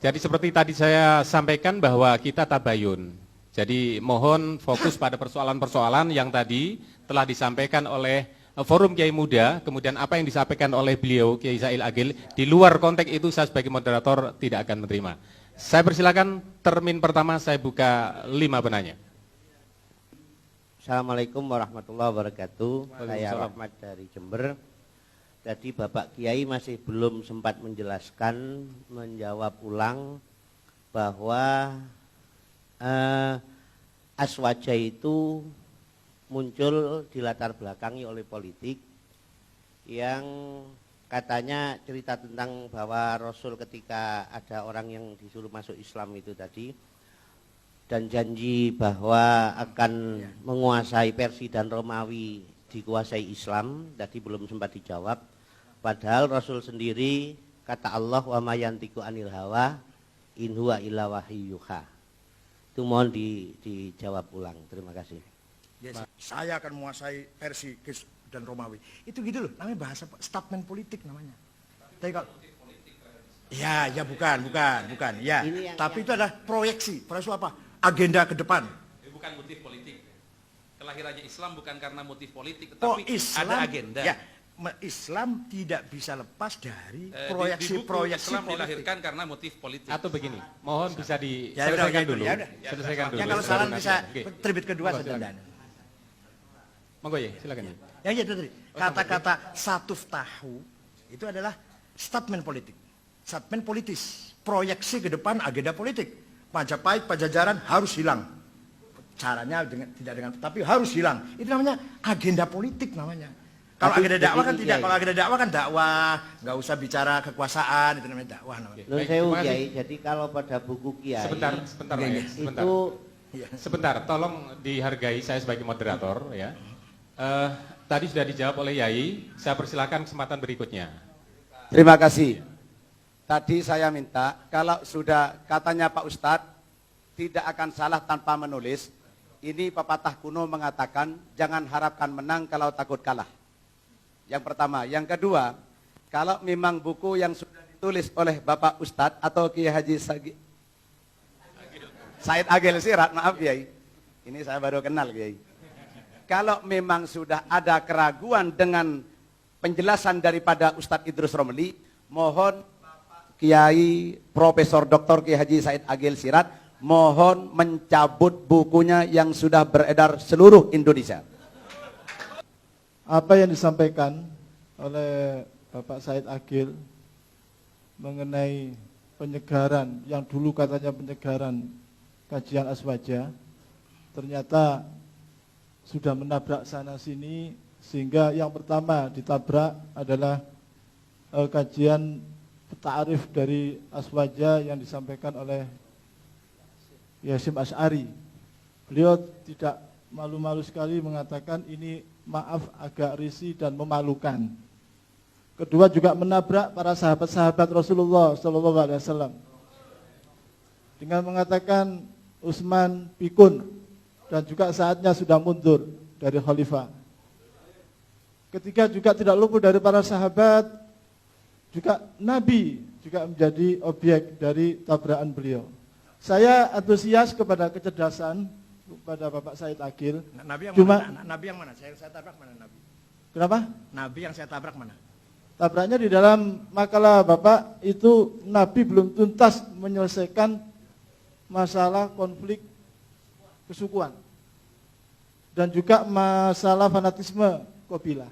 jadi seperti tadi saya sampaikan bahwa kita tabayun. Jadi mohon fokus pada persoalan-persoalan yang tadi telah disampaikan oleh Forum Kiai Muda, kemudian apa yang disampaikan oleh beliau Kiai Said Agil, di luar konteks itu saya sebagai moderator tidak akan menerima. Saya persilakan termin pertama, saya buka 5 penanya.
Assalamualaikum warahmatullahi wabarakatuh. Saya Rahmat dari Jember. Tadi Bapak Kiai masih belum sempat menjelaskan, menjawab ulang bahwa Aswaja itu muncul dilatar belakangi oleh politik yang katanya cerita tentang bahwa Rasul ketika ada orang yang disuruh masuk Islam itu tadi dan janji bahwa akan menguasai Persia dan Romawi dikuasai Islam, tadi belum sempat dijawab. Padahal Rasul sendiri kata Allah wa ma yantiqu anil hawa in huwa illa wahyuha. Itu mohon dijawab ulang. Terima kasih.
Yes. Saya akan menguasai Persia dan Romawi. Itu gitu loh, namanya bahasa statement politik namanya. Tapi kalau ya bukan. Ya, tapi itu adalah proyeksi. Proyeksi apa? Agenda ke depan.
Bukan motif politik. Kelahirannya Islam bukan karena motif politik, tetapi ada agenda.
Ya, Islam tidak bisa lepas dari proyeksi-proyeksi
Islam dilahirkan karena motif politik.
Atau begini, mohon bisa diselesaikan dulu. Selesaikan dulu.
Ya kalau salah bisa terbit kedua sedang.
Monggo ya, silakan.
Ya tadi. Kata-kata satuf tahu itu adalah statement politik. Statement politis, proyeksi ke depan agenda politik. Majapahit, Pajajaran harus hilang. Caranya tidak dengan tapi harus hilang. Itu namanya agenda politik namanya. Kalau agenda dakwah kan tidak, kalau agenda dakwah kan dakwah, nggak usah bicara kekuasaan, itu namanya dakwah namanya.
Nun sewu Kiai, jadi kalau pada buku Kiai
sebentar. Sebentar, tolong dihargai saya sebagai moderator ya. Tadi sudah dijawab oleh Yai, saya persilakan kesempatan berikutnya.
Terima kasih. Tadi saya minta kalau sudah katanya Pak Ustadz tidak akan salah tanpa menulis. Ini pepatah kuno mengatakan jangan harapkan menang kalau takut kalah. Yang pertama, yang kedua, kalau memang buku yang sudah ditulis oleh Bapak Ustadz atau Kiai Haji Said Agil Sirat, maaf Kiai, ini saya baru kenal Kiai. Kalau memang sudah ada keraguan dengan penjelasan daripada Ustadz Idrus Romli, mohon Bapak Kiai Profesor Dr. Kiai Haji Said Agil Sirat, mohon mencabut bukunya yang sudah beredar seluruh Indonesia.
Apa yang disampaikan oleh Bapak Said Agil mengenai penyegaran yang dulu katanya penyegaran kajian Aswaja ternyata sudah menabrak sana sini, sehingga yang pertama ditabrak adalah kajian ta'arif dari Aswaja yang disampaikan oleh Yasim Asy'ari. Beliau tidak malu-malu sekali mengatakan ini maaf agak risih dan memalukan. Kedua juga menabrak para sahabat-sahabat Rasulullah SAW dengan mengatakan Utsman pikun dan juga saatnya sudah mundur dari khalifah. Ketiga juga tidak luput dari para sahabat, juga Nabi juga menjadi objek dari tabrakan beliau. Saya antusias kepada kecerdasan pada Bapak Said Agil.
Nabi yang
cuma
mana? Nabi yang mana? Saya tabrak mana Nabi?
Kenapa?
Nabi yang saya tabrak mana?
Tabraknya di dalam makalah Bapak itu Nabi belum tuntas menyelesaikan masalah konflik kesukuan dan juga masalah fanatisme qabilah.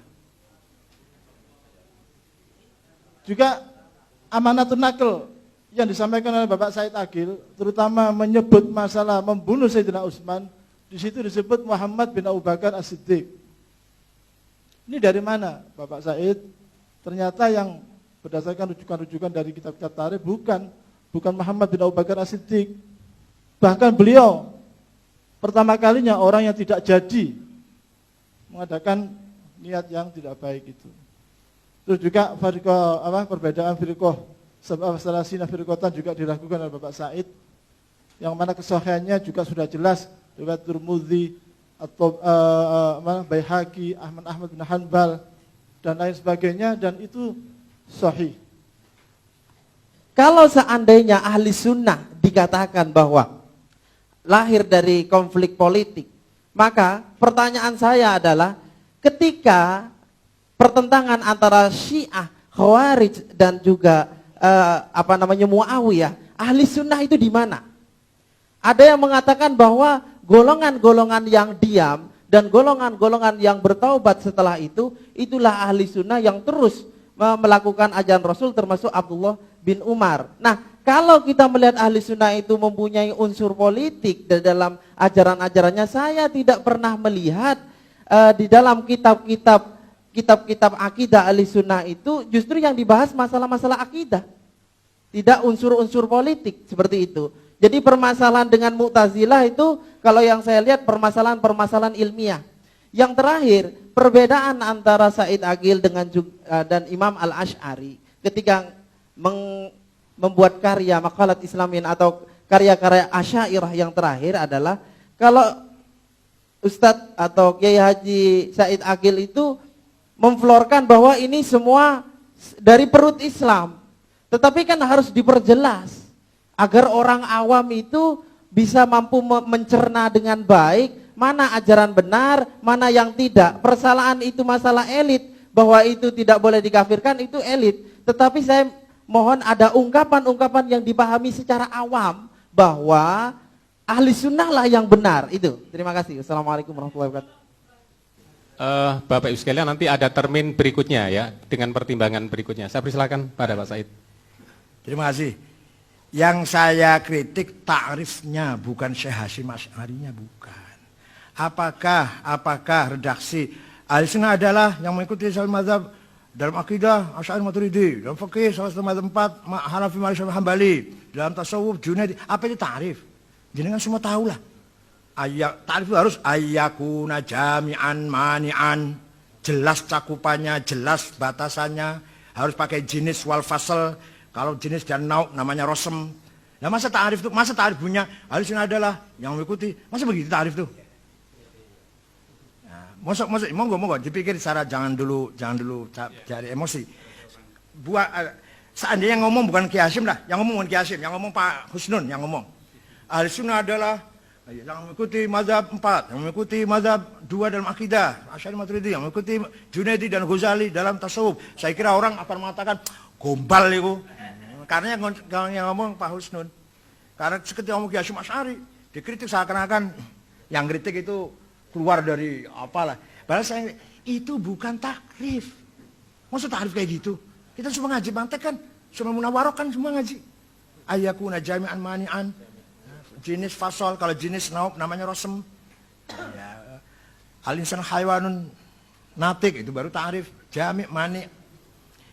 Juga amanatun naql yang disampaikan oleh Bapak Said Agil, terutama menyebut masalah membunuh Sayyidina Utsman, di situ disebut Muhammad bin Abu Bakar As-Siddiq. Ini dari mana Bapak Said? Ternyata yang berdasarkan rujukan-rujukan dari kitab-kitab tarikh bukan Muhammad bin Abu Bakar As-Siddiq. Bahkan beliau pertama kalinya orang yang tidak jadi mengadakan niat yang tidak baik itu. Terus juga perbedaan firqah salasina firqatan juga diragukan oleh Bapak Said, yang mana kesahihannya juga sudah jelas riwayat Tirmidzi atau Baihaqi, Ahmad bin Hanbal dan lain sebagainya, dan itu sahih.
Kalau seandainya ahli sunnah dikatakan bahwa lahir dari konflik politik, maka pertanyaan saya adalah ketika pertentangan antara Syiah, Khawarij dan juga Muawiyah, ahli sunnah itu di mana? Ada yang mengatakan bahwa golongan-golongan yang diam dan golongan-golongan yang bertaubat setelah itu, itulah ahli sunnah yang terus melakukan ajaran Rasul, termasuk Abdullah bin Umar. Nah, kalau kita melihat ahli sunnah itu mempunyai unsur politik dalam ajaran-ajarannya, saya tidak pernah melihat di dalam kitab-kitab akidah ahli sunnah itu justru yang dibahas masalah-masalah akidah, tidak unsur-unsur politik seperti itu. Jadi permasalahan dengan Mu'tazilah itu kalau yang saya lihat permasalahan ilmiah. Yang terakhir, perbedaan antara Said Aqil dan Imam Al-Asy'ari ketika membuat karya maqalat Islamin atau karya-karya Asy'ariyah yang terakhir adalah kalau Ustadz atau Kiai Haji Said Aqil itu memflorkan bahwa ini semua dari perut Islam. Tetapi kan harus diperjelas agar orang awam itu bisa mampu mencerna dengan baik mana ajaran benar, mana yang tidak. Persalahan itu masalah elit, bahwa itu tidak boleh dikafirkan, itu elit. Tetapi saya mohon ada ungkapan-ungkapan yang dipahami secara awam bahwa ahli sunnah lah yang benar. Itu. Terima kasih. Assalamualaikum warahmatullahi wabarakatuh.
Bapak Ibu sekalian, nanti ada termin berikutnya ya, dengan pertimbangan berikutnya. Saya persilakan pada Pak Said.
Terima kasih. Yang saya kritik takrifnya, bukan Syekh Hasyim Asy'arinya, bukan. Apakah redaksi Ahlussunnah adalah yang mengikuti salah mazhab dalam akidah Asy'ari Maturidi, dalam fikih salah satu mazhab 4 Hanafi Maliki Hambali, dalam tasawuf Junaidi, apa itu takrif? Jenengan semua tahulah. Takrif itu harus ayyakuna jami'an mani'an, jelas cakupannya, jelas batasannya, harus pakai jenis wal fasl. Kalau jenis dan nau namanya rosem. Nah masa ta'arif punya Ahlussunnah adalah yang mengikuti, masa begitu ta'arif tuh? Nah, monggo dipikir secara jangan dulu cari emosi. Seandainya yang ngomong bukan Kiai Hasyim lah, yang ngomong bukan Kiai Hasyim, yang ngomong Pak Husnun yang ngomong. Ahlussunnah adalah yang mengikuti mazhab 4, yang mengikuti mazhab 2 dalam akidah, Asy'ari Maturidi, yang mengikuti Junaidi dan Ghazali dalam tasawuf. Saya kira orang akan mengatakan gombal itu. Karena yang ngomong Pak Husnun. Karena ketika ngomong Kiai Hasyim Asy'ari, dikritik seakan-akan yang kritik itu keluar dari apalah. Padahal saya itu bukan takrif. Maksud takrif kayak gitu? Kita semua ngaji mantek kan, semua munawarah kan semua ngaji. Ayyakuna jami'an mani'an, jenis fasol, kalau jenis naub namanya rosem. Ya, al-insan haywanun natik itu baru takrif, jami' mani'.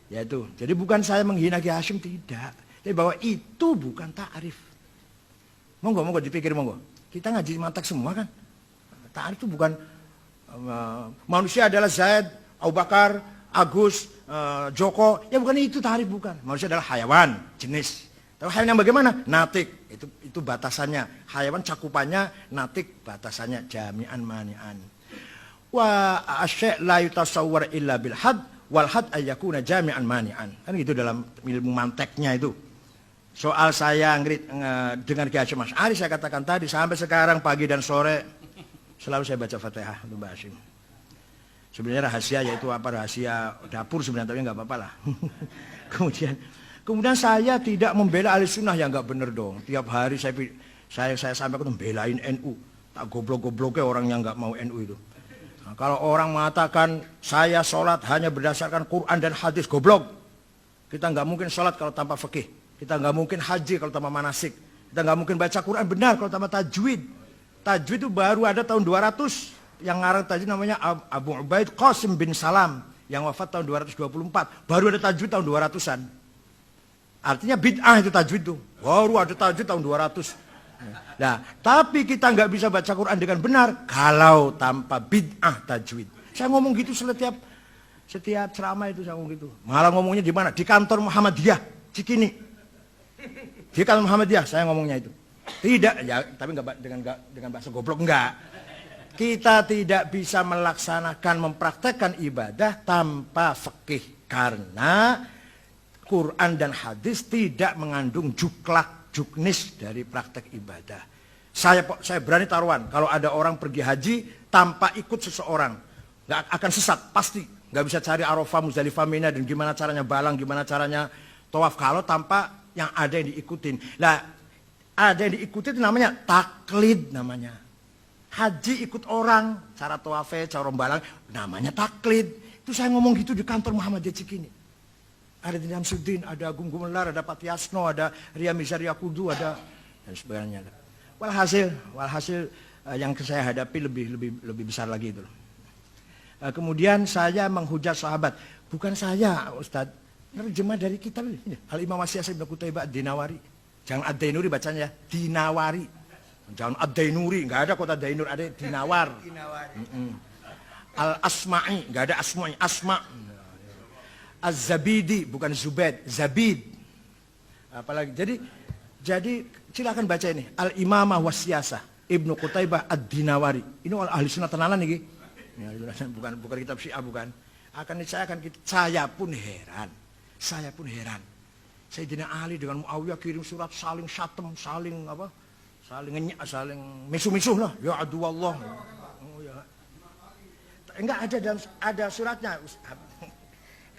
Ya itu, jadi bukan saya menghina Kiai Hasyim, tidak. Tapi bahwa itu bukan ta'rif. Monggo dipikir monggo. Kita ngaji mantek semua kan. Ta'rif itu bukan manusia adalah Zaid, Abu Bakar, Agus, Joko. Ya bukan itu ta'rif, bukan. Manusia adalah hayawan, jenis. Tapi hayawan yang bagaimana? Natik, itu batasannya. Hayawan cakupannya, natik batasannya, jami'an mani'an. Wa asy' la yutasawwar illa bil had. Walhad ayyakuna jami'an mani'an. Kan gitu dalam ilmu manteknya itu. Soal saya dengan Kiai Hasyim Asy'ari, saya katakan tadi, sampai sekarang pagi dan sore selalu saya baca Fatihah untuk Mbak Hasyim. Sebenarnya rahasia, yaitu rahasia dapur sebenarnya, tapi nggak apa-apa lah. Kemudian saya tidak membela Ahlussunnah yang nggak bener dong. Tiap hari saya sampaikan membelain NU. Tak goblok-gobloknya orang yang nggak mau NU itu. Nah, kalau orang mengatakan saya sholat hanya berdasarkan Quran dan hadis, goblok. Kita nggak mungkin sholat kalau tanpa fikih. Kita nggak mungkin haji kalau tanpa manasik. Kita nggak mungkin baca Quran benar kalau tanpa tajwid. Tajwid itu baru ada tahun 200. Yang ngarang tajwid namanya Abu Ubaid Qasim bin Salam yang wafat tahun 224. Baru ada tajwid tahun 200-an. Artinya bid'ah itu tajwid tuh. Baru ada tajwid tahun 200. Nah, tapi kita nggak bisa baca Quran dengan benar kalau tanpa bid'ah tajwid. Saya ngomong gitu setiap ceramah itu saya ngomong gitu. Malah ngomongnya di mana? Di kantor Muhammadiyah, Cikini. Di kantor Muhammadiyah saya ngomongnya itu. Tidak, ya, tapi nggak dengan bahasa goblok enggak. Kita tidak bisa melaksanakan, mempraktekkan ibadah tanpa fikih karena Quran dan hadis tidak mengandung juklak, juknis dari praktek ibadah. Saya berani taruhan kalau ada orang pergi haji tanpa ikut seseorang, nggak akan sesat pasti. Nggak bisa cari Arafah, Muzdalifah, Mina dan gimana caranya balang, gimana caranya tawaf kalau tanpa yang ada yang diikutin. Nah, ada yang diikuti itu namanya taklid namanya. Haji ikut orang, cara tawafnya, cara balang, namanya taklid. Itu saya ngomong gitu di kantor Muhammadiyah Cikini. Ada Dini Hamsuddin, ada Agung Gumelar, ada Pak Tiasno, ada Ria Mizaria Kudu, ada dan sebagainya. Walhasil yang saya hadapi lebih besar lagi itu. Kemudian saya menghujat sahabat. Bukan saya, Ustadz. Terjemah dari kitab ini. Al-Imam Wasyasib bin Qutaibah Ad-Dinawari. Jangan Ad-Dainuri bacanya, Dinawari. Jangan Ad-Dainuri, nggak ada kota Dainur, ada Dinawar. Al-Asma'i, nggak ada Asma'i, Asma. Az-Zabidi, bukan Zubaid, Zabid. Apalagi, jadi silakan baca ini. Al-Imamah Wasyasah, Ibnu Qutaibah Ad-Dinawari. Ini ahli sunnah tenanan nih. Ya, bukan kitab Syiah, bukan. Saya pun heran. Sayyidina Ali dengan Muawiyah kirim surat saling syatem, saling misuh-misuh lah. Ya adu Allah. Oh, ya. Enggak ada suratnya.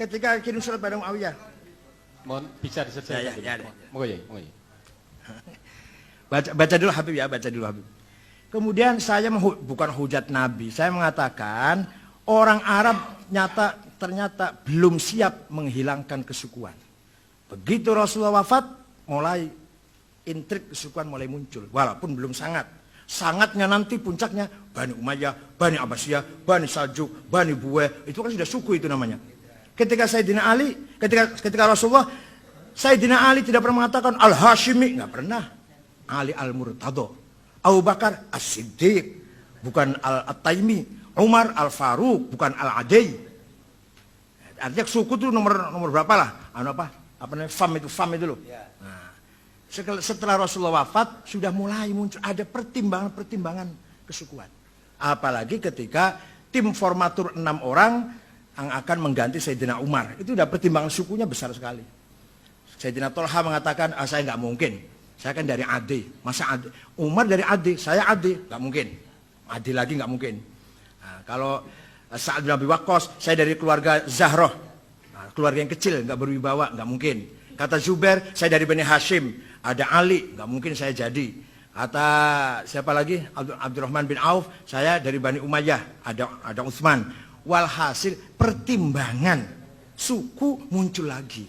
Ketika kirim surat pada Muawiyah.
Mohon bisa diselesaikan.
Ya.
Moga ya.
Baca dulu Habib ya, baca dulu Habib. Kemudian saya bukan hujat Nabi. Saya mengatakan orang Arab ternyata belum siap menghilangkan kesukuan. Begitu Rasulullah wafat, mulai intrik kesukuan mulai muncul, walaupun belum sangat. Sangatnya nanti puncaknya Bani Umayyah, Bani Abbasiyah, Bani Saljuk, Bani Buweh, itu kan sudah suku itu namanya. Ketika Sayyidina Ali, ketika Rasulullah, Sayyidina Ali tidak pernah mengatakan Al-Hashimi, nggak pernah. Ali Al-Murtado, Abu Bakar As-Siddiq, bukan Al-Taimi, Umar Al-Faruq, bukan Al-Adai. Artinya suku itu nomor berapa lah? Apa namanya? Fam itu loh. Nah, setelah Rasulullah wafat sudah mulai muncul ada pertimbangan kesukuan. Apalagi ketika tim formatur 6 orang yang akan mengganti Sayyidina Umar. Itu udah pertimbangan sukunya besar sekali. Sayyidina Tolha mengatakan, saya nggak mungkin. Saya kan dari Adi. Masa Adi? Umar dari Adi, saya Adi. Nggak mungkin. Adi lagi nggak mungkin. Nah, kalau Sa'ad bin Abi Waqqas, saya dari keluarga Zahroh. Nah, keluarga yang kecil, nggak berwibawa, nggak mungkin. Kata Zubair, saya dari Bani Hashim. Ada Ali, nggak mungkin saya jadi. Kata siapa lagi? Abdurrahman bin Auf, saya dari Bani Umayyah. Ada Utsman. Walhasil pertimbangan suku muncul lagi.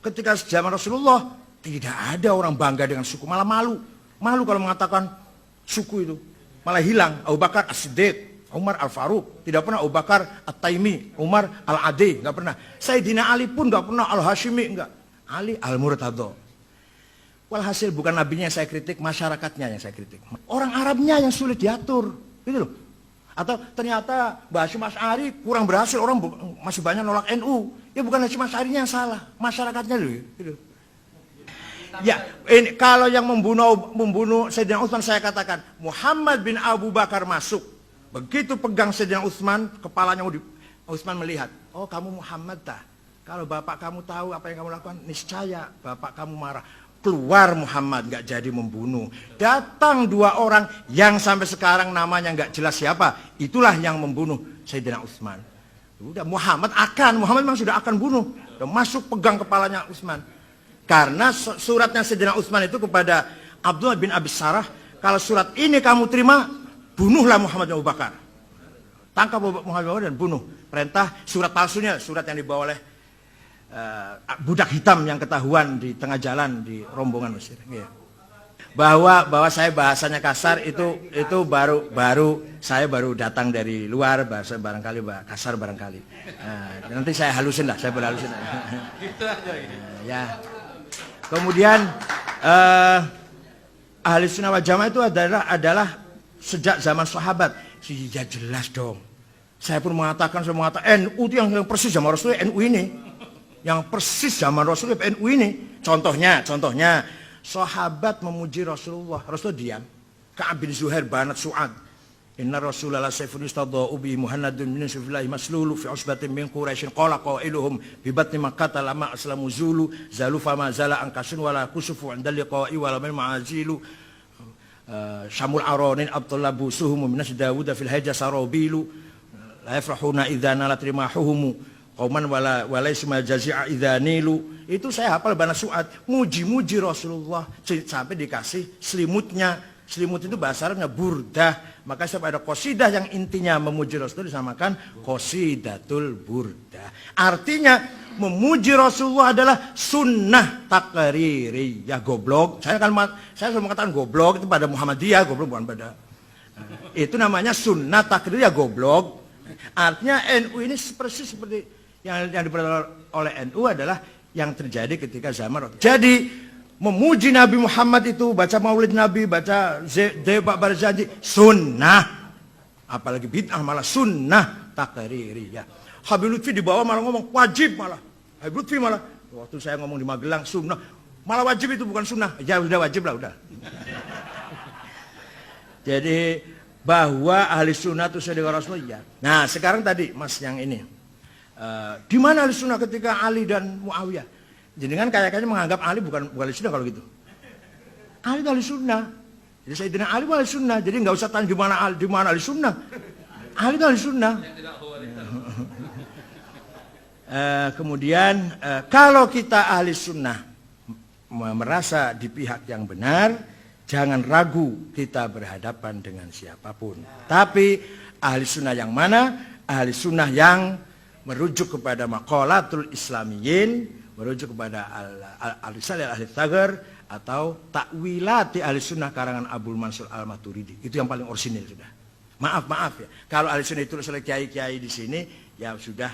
Ketika zaman Rasulullah, tidak ada orang bangga dengan suku, malah malu. Malu kalau mengatakan suku itu. Malah hilang. Abu Bakar As-Siddiq, Umar Al-Faruq, tidak pernah Abu Bakar At-Taimi, Umar Al-Adi, nggak pernah. Sayyidina Ali pun nggak pernah Al-Hashimi, nggak. Ali Al-Murtado. Walhasil bukan nabinya yang saya kritik, masyarakatnya yang saya kritik. Orang Arabnya yang sulit diatur, gitu loh. Atau ternyata Mbah Hasyim Asy'ari kurang berhasil, orang masih banyak nolak NU. Ya bukan Hasyim Asy'arinya yang salah, masyarakatnya loh. Gitu. Ya, ini kalau yang membunuh Sayyidina Utsman saya katakan Muhammad bin Abu Bakar masuk. Begitu pegang Sayyidina Utsman, kepalanya Utsman melihat, oh kamu Muhammad dah. Kalau bapak kamu tahu apa yang kamu lakukan, niscaya bapak kamu marah. Keluar Muhammad, nggak jadi membunuh. Datang 2 orang yang sampai sekarang namanya nggak jelas siapa. Itulah yang membunuh Sayyidina Utsman. Udah Muhammad memang sudah akan bunuh. Udah masuk pegang kepalanya Utsman. Karena suratnya Sayyidina Utsman itu kepada Abdullah bin Abi Sarah, kalau surat ini kamu terima, bunuhlah Muhammad bin Abu Bakar. Tangkap Muhammad bin Abu Bakar dan bunuh. Perintah surat palsunya, surat yang dibawa oleh budak hitam yang ketahuan di tengah jalan di rombongan Mesir. bahwa saya bahasanya kasar itu baru saya baru datang dari luar, bahasa barangkali kasar barangkali. Nah, nanti saya halusin lah, saya berhalusin.
Gitu aja ini.
Ya. Kemudian ahli sunnah wal jamaah itu adalah sejak zaman sahabat. Ya jelas dong. Saya pun mengatakan NU itu yang persis zaman Rasulullah, NU ini. Yang persis zaman Rasulullah, NU ini. Contohnya sahabat memuji Rasulullah diam. Ka'ab bin Zuhair banat Su'ad. Inna Rasulullah sayfun istadha'u bi Muhammadun min sufillahi maslulu fi usbatin min Quraisyin qala qailuhum bi batni makkah lama aslamu zulu zalu fama zala angkasun wala kusufu inda liqa'i wala min ma'azilu syamul aronin Abdullah busuhum min Dawud fil hajja sarabilu la yafrahuna idza nalat rimahuhum qauman wala isma jazi'a idza nilu. Itu saya hafal bana Su'ad, muji-muji Rasulullah sampai dikasih selimutnya. Selimut itu bahasa Arabnya burdah. Maka setiap ada qasidah yang intinya memuji Rasulullah disamakan qasidatul burdah. Artinya memuji Rasulullah adalah sunnah takririyah. Goblok. Saya selalu mengatakan goblok itu pada Muhammadiyah, goblok bukan pada. Itu namanya sunnah takririyah goblok. Artinya NU ini persis seperti yang diperoleh oleh NU adalah yang terjadi ketika zaman Rasul. Jadi memuji Nabi Muhammad itu, baca maulid Nabi, baca Dewa Barzanji, sunnah. Apalagi bid'ah malah sunnah takririyah. Habib Lutfi di bawah malah ngomong wajib malah. Habib Lutfi malah, waktu saya ngomong di Magelang sunnah, malah wajib itu bukan sunnah. Ya udah wajib lah udah. Jadi bahwa ahli sunnah itu sesuai dengan Rasulullah. Nah sekarang tadi mas yang ini. Di mana ahli sunnah ketika Ali dan Muawiyah? Jadi kan kayaknya menganggap Ali bukan ahli sunnah kalau gitu. Ali itu ahli sunnah. Jadi Sayyidina Ali ahli sunnah. Jadi nggak usah tanya di mana ahli sunnah. Ali itu ahli sunnah. Kemudian kalau kita ahli sunnah merasa di pihak yang benar, jangan ragu kita berhadapan dengan siapapun. Tapi ahli sunnah yang mana? Ahli sunnah yang merujuk kepada maqalatul islamiyin, merujuk kepada al-risalah al-thagar atau takwilati ahli sunnah karangan Abdul Mansur al-Maturidi. Itu yang paling orisinil sudah. Maaf ya. Kalau ahli sunnah itu oleh kiai-kiai di sini ya sudah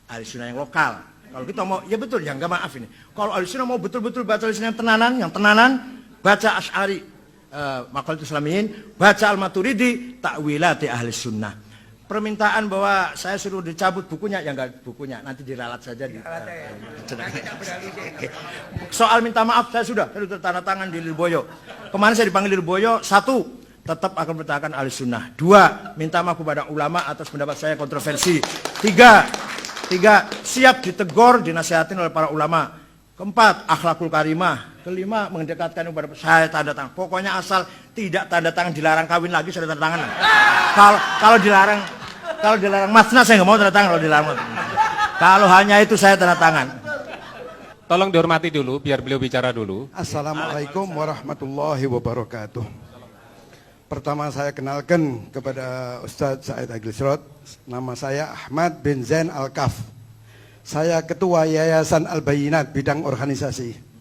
ahli sunnah yang lokal. Kalau kita mau ya betul ya enggak maaf ini. Kalau ahli sunnah mau betul-betul baca ahli sunnah yang tenanan, baca Asy'ari maqalatul islamiyin, baca al-Maturidi, takwilati ahli sunnah. Permintaan bahwa saya suruh dicabut bukunya, ya enggak bukunya, nanti diralat saja. Soal minta maaf saya sudah tanda tangan di Lirboyo. Kemarin saya dipanggil di Lirboyo, 1, tetap akan bertahan ahli sunnah. 2, minta maaf kepada ulama atas pendapat saya kontroversi. 3, siap ditegur, dinasihatin oleh para ulama. 4, akhlakul karimah. 5, mendekatkan kepada saya tanda tangan. Pokoknya asal tidak tanda tangan dilarang kawin lagi saya tanda tangan. Kalau dilarang masna saya nggak mau tanda tangan kalau dilarang. Kalau hanya itu saya tanda tangan.
Tolong dihormati dulu biar beliau bicara dulu.
Assalamualaikum warahmatullahi wabarakatuh. Pertama saya kenalkan kepada Ustadz Said Agil Syirot. Nama saya Ahmad bin Zain Al-Kaf. Saya Ketua Yayasan Al-Bayinat bidang organisasi.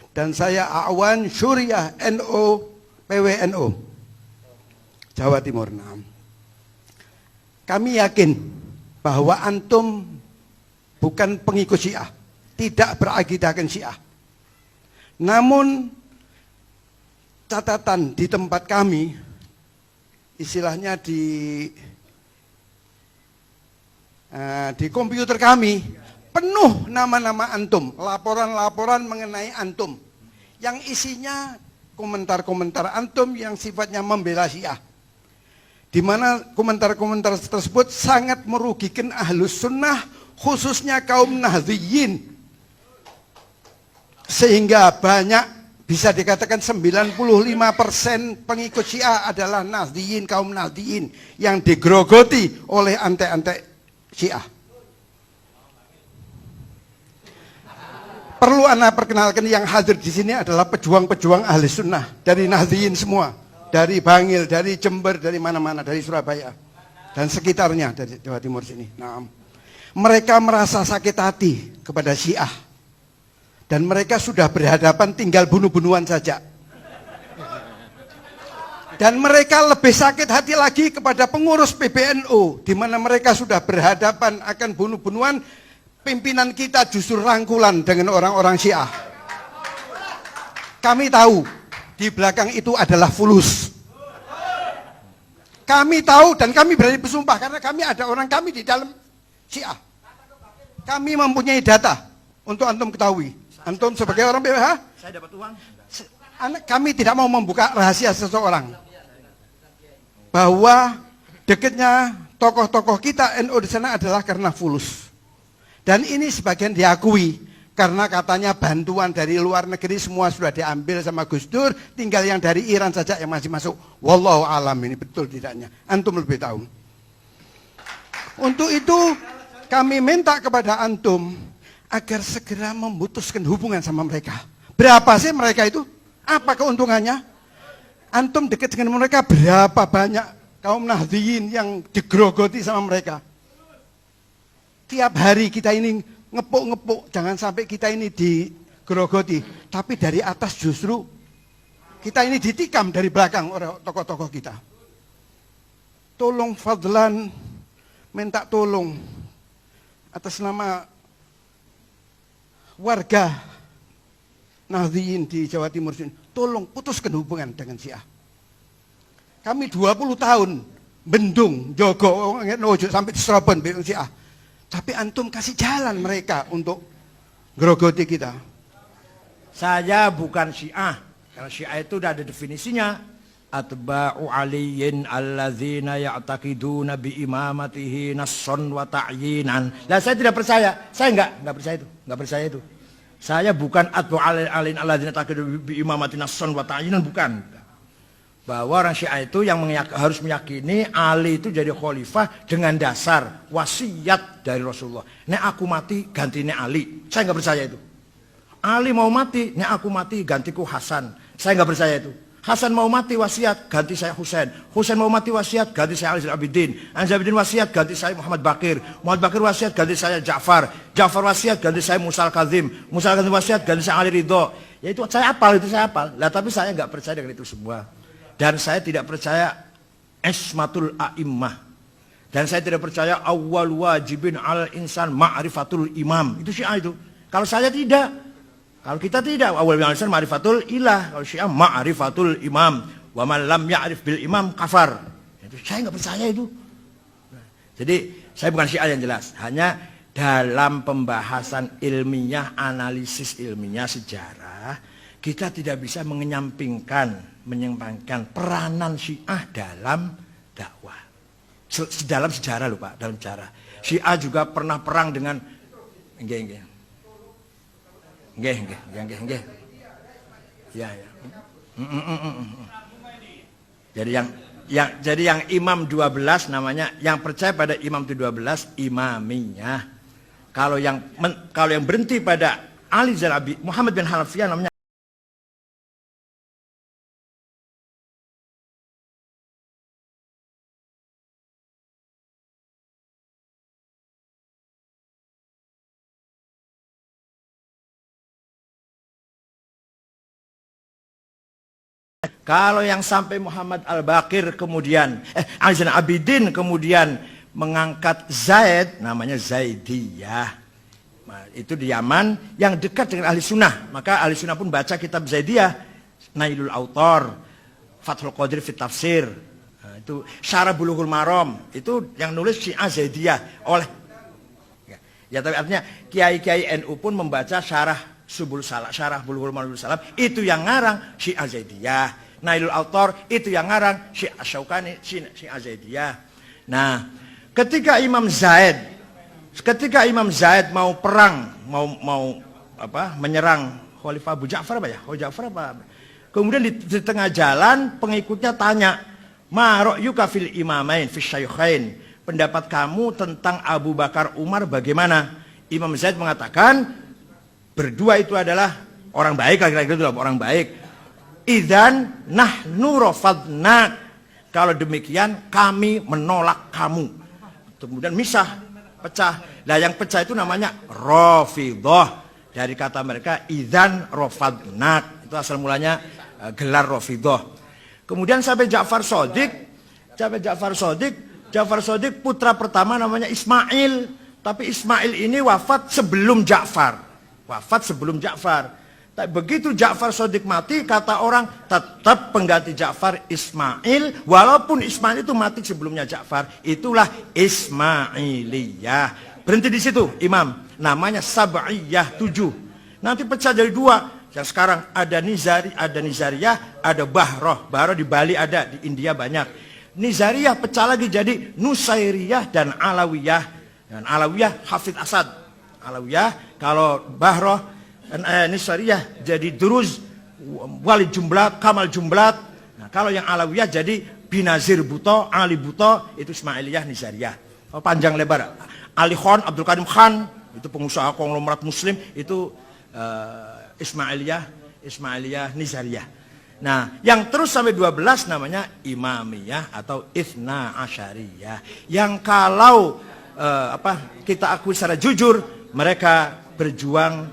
Dan saya Awan Syuriah NU PWNU Jawa Timur. Kami yakin bahwa antum bukan pengikut Syiah, tidak berakidahkan Syiah. Namun catatan di tempat kami, istilahnya di komputer kami penuh nama-nama antum, laporan-laporan mengenai antum yang isinya komentar-komentar antum yang sifatnya membela Syiah, di mana komentar-komentar tersebut sangat merugikan ahlus sunnah, khususnya kaum Nahdliyin, sehingga banyak, bisa dikatakan 95% pengikut Syiah adalah Nahdliyin, kaum Nahdliyin yang digerogoti oleh antek-antek Syiah. Perlu Anda perkenalkan yang hadir di sini adalah pejuang-pejuang ahli sunnah dari Nahdliyin semua, dari Bangil, dari Jember, dari mana-mana, dari Surabaya dan sekitarnya, dari Jawa Timur sini. Nah, mereka merasa sakit hati kepada Syiah dan mereka sudah berhadapan tinggal bunuh-bunuhan saja. Dan mereka lebih sakit hati lagi kepada pengurus PBNU, di mana mereka sudah berhadapan akan bunuh-bunuhan, pimpinan kita justru rangkulan dengan orang-orang Syiah. Kami tahu di belakang itu adalah fulus. Kami tahu dan kami berani bersumpah karena kami ada orang kami di dalam Syiah. Kami mempunyai data untuk antum ketahui. Antum sebagai orang PBH,
Saya dapat uang.
kami tidak mau membuka rahasia seseorang. Bahwa dekatnya tokoh-tokoh kita NU di sana adalah karena fulus. Dan ini sebagian diakui karena katanya bantuan dari luar negeri semua sudah diambil sama Gus Dur, tinggal yang dari Iran saja yang masih masuk. Wallahu alam, ini betul tidaknya. Antum lebih tahu. Untuk itu kami minta kepada antum agar segera memutuskan hubungan sama mereka. Berapa sih mereka itu? Apa keuntungannya? Antum dekat dengan mereka, berapa banyak kaum Nahdliyin yang digerogoti sama mereka. Tiap hari kita ini ngepuk-ngepuk, jangan sampai kita ini digerogoti. Tapi dari atas justru kita ini ditikam dari belakang oleh tokoh-tokoh kita. Tolong fadlan, minta tolong atas nama warga Nahdliyin di Jawa Timur sini, tolong putuskan hubungan dengan Syiah. Kami 20 tahun bendung, jogo, nojo sampai di Serobon bilang Syiah. Tapi antum kasih jalan mereka untuk gerogoti kita.
Saya bukan Syiah, karena Syiah itu udah ada definisinya. Atba'u aliyin alladzina ya'taqiduna biimamatihi nasson wa ta'yinan. Lah saya tidak percaya, saya enggak percaya itu, enggak percaya itu. Saya bukan atba'u aliyin alladzina ya'taqiduna biimamatihi nasson wa ta'yinan, bukan. Bahwa orang Syiah itu yang harus meyakini Ali itu jadi khalifah dengan dasar wasiat dari Rasulullah. Nek aku mati gantinya Ali. Saya enggak percaya itu. Ali mau mati, nek aku mati gantiku Hasan. Saya enggak percaya itu. Hasan mau mati wasiat, ganti saya Husain. Husain mau mati wasiat, ganti saya Ali Zainal Abidin. Ali Zainal Abidin wasiat, ganti saya Muhammad Bakir. Muhammad Bakir wasiat, ganti saya Ja'far. Ja'far wasiat, ganti saya Musa Al-Kazim. Musa Al-Kazim wasiat, ganti saya Ali Ridho. Ya itu saya hafal, itu saya hafal. Lah tapi saya nggak percaya dengan itu semua. Dan saya tidak percaya ismatul a'immah. Dan saya tidak percaya awwal wajibin al insan ma'rifatul imam. Itu Syiah itu. Kalau saya tidak. Kalau kita tidak, awal biasa ma'rifatul ilah. Kalau Syiah ma'rifatul imam. Wa man lam ya'rif bil imam kafar. Itu saya nggak percaya itu. Jadi saya bukan Syiah yang jelas. Hanya dalam pembahasan ilmiah, analisis ilmiah sejarah, kita tidak bisa menyampingkan peranan Syiah dalam dakwah. Dalam sejarah loh Pak, dalam sejarah. Syiah juga pernah perang dengan Nggih. Ya. Jadi yang imam 12 namanya, yang percaya pada imam itu 12 imamiyah. Kalau yang berhenti pada Ali Zainal Abidin, Muhammad bin Hanafiyah namanya kalau yang sampai Muhammad Al-Baqir kemudian Ali Zainal Abidin kemudian mengangkat Zaid, namanya Zaidiyah. Nah, itu di Yaman yang dekat dengan ahli sunnah. Maka ahli sunnah pun baca kitab Zaidiyah, Nailul Autor, Fathul Qadir fit Tafsir. Nah, itu Syarah Bulughul Maram, itu yang nulis Syiah Zaidiyah oleh ya tapi artinya kiai-kiai NU pun membaca Syarah Subul Salam, Syarah Bulughul Maram Salam, itu yang ngarang Syiah Zaidiyah. Nailul Autor itu yang ngarang Syiah Syaukani, Syiah Zaidiyah. Nah, ketika Imam Zaid mau perang, mau menyerang Khalifah Abu Ja'far kemudian di tengah jalan pengikutnya tanya, "Ma ra'yuka fil imamain fi syaikhain?" Pendapat kamu tentang Abu Bakar Umar bagaimana? Imam Zaid mengatakan berdua itu adalah orang baik, lagi-lagi itu orang baik. Idzan nahnu rafadnak. Kalau demikian kami menolak kamu. Kemudian misah, pecah. Nah yang pecah itu namanya Rafidhah. Dari kata mereka idzan rafadnak. Itu asal mulanya gelar Rafidhah. Kemudian sampai Ja'far Shadiq putra pertama namanya Ismail. Tapi Ismail ini wafat sebelum Ja'far. Tapi begitu Ja'far Shadiq mati, kata orang tetap pengganti Ja'far Ismail, walaupun Ismail itu mati sebelumnya Ja'far. Itulah Ismailiyah. Berhenti di situ, Imam. Namanya Sab'iyah 7. Nanti pecah jadi 2. Yang sekarang ada Nizariyah, ada Bahroh. Bahroh di Bali ada, di India banyak. Nizariyah pecah lagi jadi Nusairiyah dan Alawiyah. Dan Alawiyah Hafidh Asad. Alawiyah, kalau Bahroh Nizariyah jadi Duruz, Wali Jumblat, Kamal Jumblat. Nah, kalau yang Alawiyah jadi Binazir Buto, Ali Buto, itu Ismailiyah Nizariyah. Oh, panjang lebar. Ali Khan, Abdul Karim Khan, itu pengusaha konglomerat muslim, itu Ismailiyah Nizariyah. Nah, yang terus sampai 12 namanya Imamiyah atau Ithna Asyariyah. Yang kalau kita akui secara jujur, mereka berjuang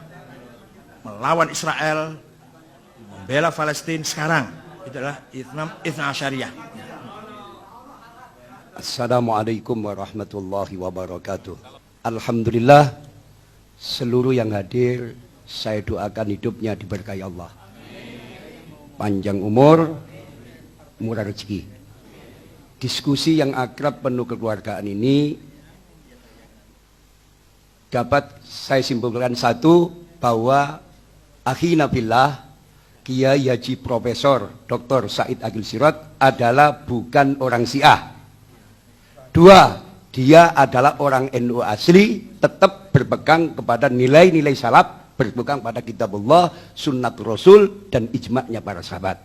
melawan Israel, membela Palestina sekarang. Itu adalah Ithna Asyariyah.
Assalamualaikum warahmatullahi wabarakatuh. Alhamdulillah, seluruh yang hadir saya doakan hidupnya diberkahi Allah. Panjang umur, murah rezeki. Diskusi yang akrab penuh kekeluargaan ini dapat saya simpulkan satu, bahwa akhina fillah Kiai Haji Profesor Dr. Said Agil Sirot adalah bukan orang Syiah. 2, dia adalah orang NU asli, tetap berpegang kepada nilai-nilai salaf, berpegang pada kitabullah, sunnat Rasul, dan ijma'nya para sahabat.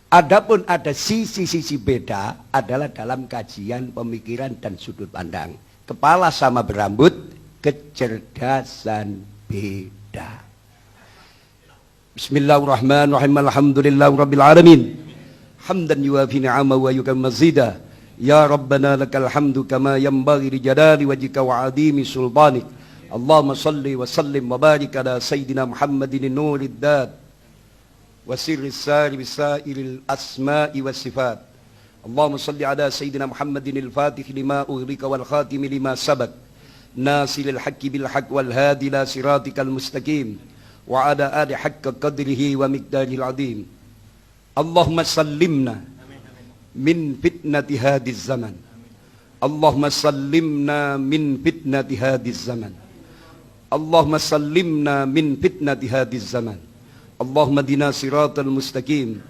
Adapun ada sisi-sisi beda adalah dalam kajian, pemikiran, dan sudut pandang. Kepala sama berambut, kecerdasan beda. Bismillahirrahmanirrahim. Alhamdulillahirabbil alamin. Hamdan yuwafi ni'amahu wa yukammilu mazida. Ya Rabbana lakal hamdu kama yanbaghi li jalali wajhika wa 'azimi sultanik. Allahumma salli wa sallim wa barik ala sayyidina Muhammadin nurid dad wa sirris sari bisairil asma'i was sifat. Allahumma salli ala sayyidina Muhammadin al-fatih lima ughliqa wal khatim lima sabaq. Nasilil haqqi bil haqq wal hadi ila siratikal mustaqim. Wa ala ali haqqa qadrihi wa miqdaril azim. Allahumma sallimna min fitnati hadhiz zaman. Allahumma sallimna min fitnati hadhiz zaman. Allahumma sallimna min fitnati hadhiz zaman. Allahumma dina siratal mustaqim,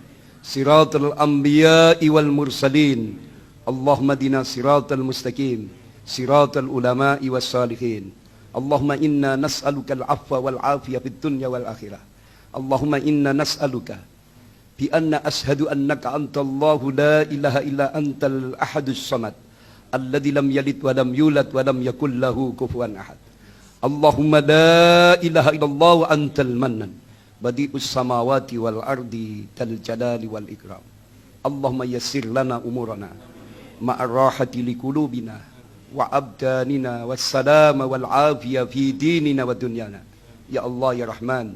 siratal anbiya'i wal mursalin. Allahumma dina siratal mustaqim, siratal ulama'i was salihin. Allahumma inna nas'aluka al-'afwa wal 'afiyah fid dunya wal akhirah. Allahumma inna nas'aluka bi anna ashhadu annaka antallahu la ilaha illa antal ahadus samad alladzi lam yalid wa lam yulad wa lam yakul lahu kufuwan ahad. Allahumma la ilaha illallah wa antal mannan badi'us samawati wal ardi tal jalali wal ikram. Allahumma yassir lana umurana ma'ar rahati liqulubina wa abdanina wassalama wal afiyah fi dinina wa dunyana. Ya Allah ya Rahman,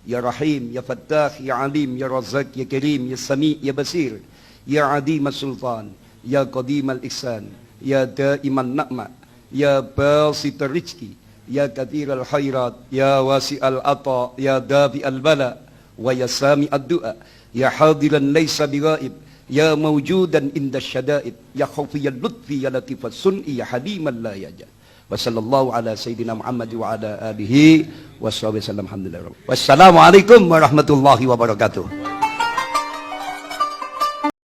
ya Rahim, ya Fattah, ya Alim, ya Razzaq, ya Karim, ya Sami, ya Basir, ya Adim al-Sultan, ya Qadim al-Ihsan, ya Da'iman Na'ma, ya Basit al-Rizki, ya Kathir al-Khairat, ya Wasi al-Ata, ya Dafi al-Bala, wa ya Sami al-Du'a, ya Hadiran laysa bighaib, ya mawjudan inda syada'id, ya khawfiyal lutfi, ya latifas sun'i, ya haliman la yajah. Wa sallallahu ala sayyidina Muhammad wa ala alihi wa sahbihi wasallam. Alhamdulillah. Wassalamualaikum warahmatullahi wabarakatuh.